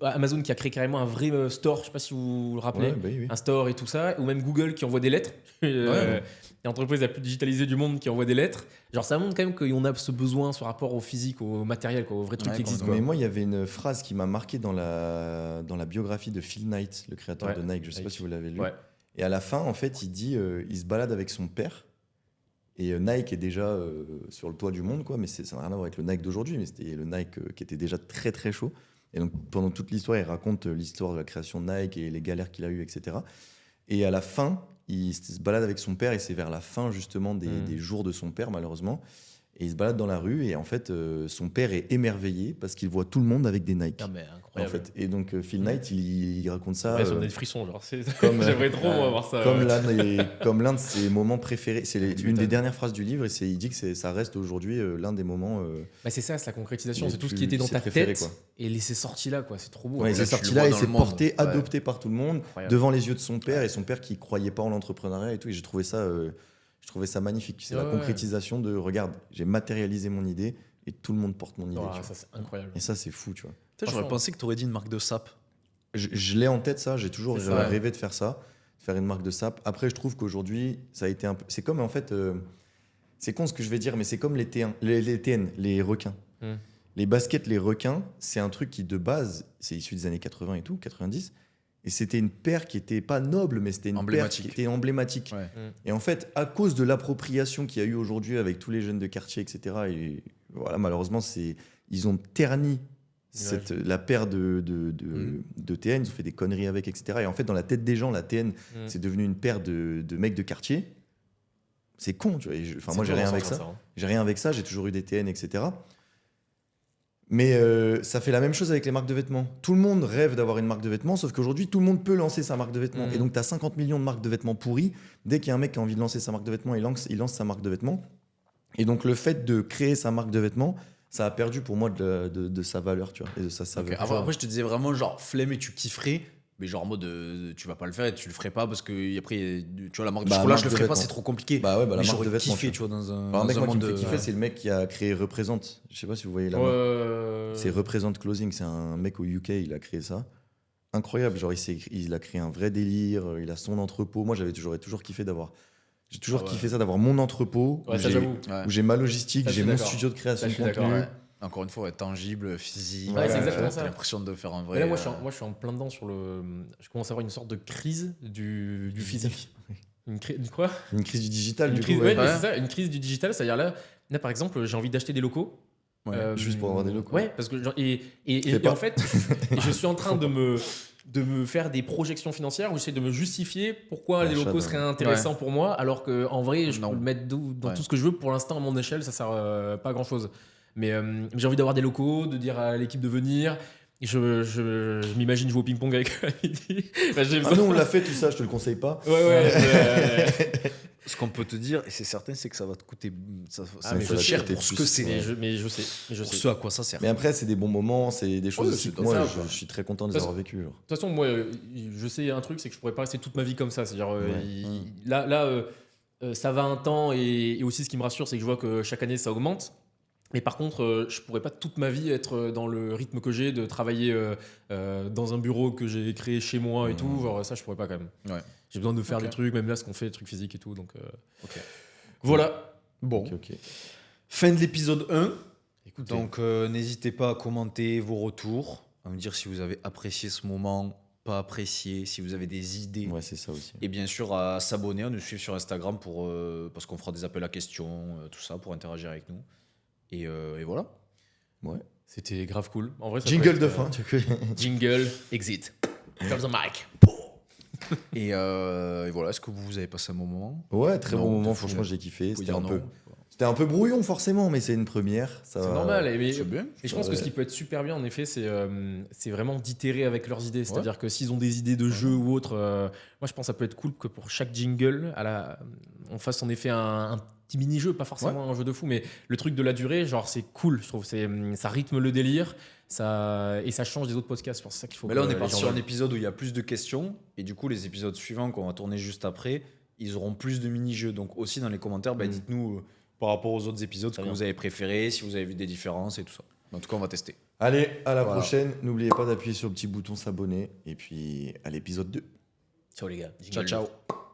Amazon qui a créé carrément un vrai store, je sais pas si vous le rappelez, Ouais, bah oui. un store et tout ça, ou même Google qui envoie des lettres. Ouais. L'entreprise la plus digitalisée du monde qui envoie des lettres. Genre ça montre quand même qu'on a ce besoin, ce rapport au physique, au matériel, quoi, au vrai truc Ouais, qui existe. Mais moi, il y avait une phrase qui m'a marqué dans la biographie de Phil Knight, le créateur Ouais. de Nike. Je sais pas si vous l'avez lu. Ouais. Et à la fin, en fait, il dit il se balade avec son père. Et Nike est déjà sur le toit du monde, quoi. Mais ça n'a rien à voir avec le Nike d'aujourd'hui. Mais c'était le Nike qui était déjà très, très chaud. Et donc, pendant toute l'histoire, il raconte l'histoire de la création de Nike et les galères qu'il a eues, etc. Et à la fin, il se balade avec son père. Et c'est vers la fin, justement, des jours de son père, malheureusement. Et il se balade dans la rue. Et en fait, son père est émerveillé parce qu'il voit tout le monde avec des Nike. Ah, mais En incroyable. fait. Et donc, Phil Knight, il raconte ça. Ouais, ça me donne des frissons, genre. comme, J'aimerais trop moi, voir ça. Comme l'un de ses moments préférés. C'est Tu une des m'étonnes. dernières phrases du livre. Et il dit que ça reste aujourd'hui l'un des moments. Bah, c'est ça, c'est la concrétisation, les c'est tout ce plus- qui était dans ses ta préférés, tête quoi. et c'est sorti là, quoi. C'est trop beau. Ouais, il là, est tu sorti le là vois et dans s'est le monde. porté, Ouais. adopté par tout le monde, Incroyable. devant les yeux de son père. Et son père qui croyait pas en l'entrepreneuriat et tout. Et j'ai trouvé ça, magnifique. C'est la Ouais. concrétisation de regarde, j'ai matérialisé mon idée et tout le monde porte mon idée. Ouais, tu vois. ça, c'est incroyable. Et ça, c'est fou, tu vois. J'aurais Franchement. pensé que tu aurais dit une marque de sap. Je l'ai en tête, ça. J'ai toujours C'est ça. rêvé de faire ça, de faire une marque de sap. Après, je trouve qu'aujourd'hui, ça a été un peu. C'est comme en fait. C'est con ce que je vais dire, mais c'est comme les TN, les requins. Mm. Les baskets, les requins, c'est un truc qui, de base, c'est issu des années 80 et tout, 90. Et c'était une paire qui était pas noble, mais c'était une paire Emblématique. qui était emblématique. Ouais. Et en fait, à cause de l'appropriation qu'il y a eu aujourd'hui avec tous les jeunes de quartier, etc., et voilà, malheureusement, ils ont terni la paire de TN, ils ont fait des conneries avec, etc. Et en fait, dans la tête des gens, la TN, c'est devenu une paire de mecs de quartier. C'est con, tu vois. Enfin, moi, j'ai rien avec ça. J'ai rien avec ça, j'ai toujours eu des TN, etc. Mais ça fait la même chose avec les marques de vêtements. Tout le monde rêve d'avoir une marque de vêtements, sauf qu'aujourd'hui, tout le monde peut lancer sa marque de vêtements. Et donc, tu as 50 millions de marques de vêtements pourries. Dès qu'il y a un mec qui a envie de lancer sa marque de vêtements, il lance sa marque de vêtements. Et donc, le fait de créer sa marque de vêtements, ça a perdu pour moi de sa valeur, tu vois, et de sa saveur. Après, je te disais vraiment genre flemme et tu kifferais. Mais genre en mode tu vas pas le faire et tu le ferais pas parce que après tu vois la marque de Bah, chocolat marque je le de ferais pas vêtements. c'est trop compliqué. Bah ouais, bah, la Mais marque de j'aurais vêtements. kiffé tu vois dans un, Alors, un mec, dans un moi, qui me monde fait de- kiffer, c'est le mec qui a créé Represent. Je sais pas si vous voyez la marque. C'est Represent Clothing, c'est un mec au UK, il a créé ça. Incroyable, genre il a créé un vrai délire, il a son entrepôt. Moi j'aurais toujours kiffé d'avoir. J'ai toujours Ah ouais. kiffé ça d'avoir mon entrepôt Ouais, où ça j'ai- j'avoue. Ouais. où j'ai ma logistique, Ça, je j'ai suis mon d'accord. studio de création Ça, je de suis d'accord, contenu. ouais. Encore une fois ouais, tangible, physique. Ouais, c'est exactement t'as ça. l'impression de faire un Mais vrai. là, moi, je suis en plein dedans sur le. Je commence à avoir une sorte de crise du physique. Une quoi Une crise du digital, Une du crise, coup. ouais, ouais. mais c'est ça, une crise du digital. C'est-à-dire là, par exemple, j'ai envie d'acheter des locaux. Ouais. Juste pour avoir des locaux. Ouais, parce que et Fais pas. en fait, je suis en train de me faire des projections financières où j'essaie de me justifier pourquoi les L'achat locaux d'un- seraient intéressants pour moi, alors que en vrai, je Non. peux le mettre dans Ouais. tout ce que je veux. Pour l'instant, à mon échelle, ça sert pas à grand chose. Mais j'ai envie d'avoir des locaux, de dire à l'équipe de venir. Et je m'imagine jouer au ping-pong avec eux à midi. Enfin, j'ai Ah besoin- non, on l'a fait tout ça, je te le conseille pas. Ouais. Ce qu'on peut te dire et c'est certain c'est que ça va te coûter ça mais va je cher sais, pour ce plus. que c'est. mais je sais. Pour ce à quoi ça sert. Mais après, c'est des bons moments, c'est des choses Ouais, aussi c'est que moi, ça, quoi. je suis très content de les Parce- avoir vécues. genre. De toute façon, moi, je sais un truc, c'est que je pourrais pas rester toute ma vie comme ça. C'est-à-dire, Ouais. là, ça va un temps, et aussi ce qui me rassure, c'est que je vois que chaque année, ça augmente. Mais par contre, je pourrais pas toute ma vie être dans le rythme que j'ai de travailler dans un bureau que j'ai créé chez moi et tout. Genre, ça, je pourrais pas quand même. Ouais. J'ai besoin de faire Ok. des trucs, même là, ce qu'on fait, des trucs physiques et tout. Donc, Ok. voilà. Bon, Ok, ok. Fin de l'épisode 1. écoutez. Donc n'hésitez pas à commenter vos retours, à me dire si vous avez apprécié ce moment, pas apprécié, si vous avez des idées. Ouais, c'est ça aussi. Et bien sûr à s'abonner, à nous suivre sur Instagram parce qu'on fera des appels à questions, tout ça, pour interagir avec nous. Et voilà. Ouais. C'était grave cool. En vrai, ça Jingle peut de être, fin. tu vois. Jingle, exit. Drop the mic. Et voilà, est-ce que vous avez passé un bon moment? Ouais, très Non, bon t'as moment, fou, franchement, ouais. j'ai kiffé. Faut dire non. C'était un peu brouillon, forcément, mais c'est une première. C'est normal. Mais, C'est bien. et je pense que ce qui peut être super bien, en effet, c'est vraiment d'itérer avec leurs idées. C'est-à-dire que s'ils ont des idées de jeux ou autre, moi je pense que ça peut être cool que pour chaque jingle, on fasse en effet un petit mini-jeu, pas forcément un jeu de fou, mais le truc de la durée, genre c'est cool, je trouve. Ça rythme le délire, Et ça change des autres podcasts. C'est pour ça qu'il faut Mais là, on que est les parti gens sur un veulent. épisode où il y a plus de questions. Et du coup, les épisodes suivants qu'on va tourner juste après, ils auront plus de mini-jeux. Donc aussi dans les commentaires, dites-nous par rapport aux autres épisodes ce Très que bien. vous avez préféré, si vous avez vu des différences et tout ça. En tout cas, on va tester. Allez, à la Voilà. prochaine. N'oubliez pas d'appuyer sur le petit bouton s'abonner. Et puis à l'épisode 2. Ciao les gars. Ciao, Jingle. ciao.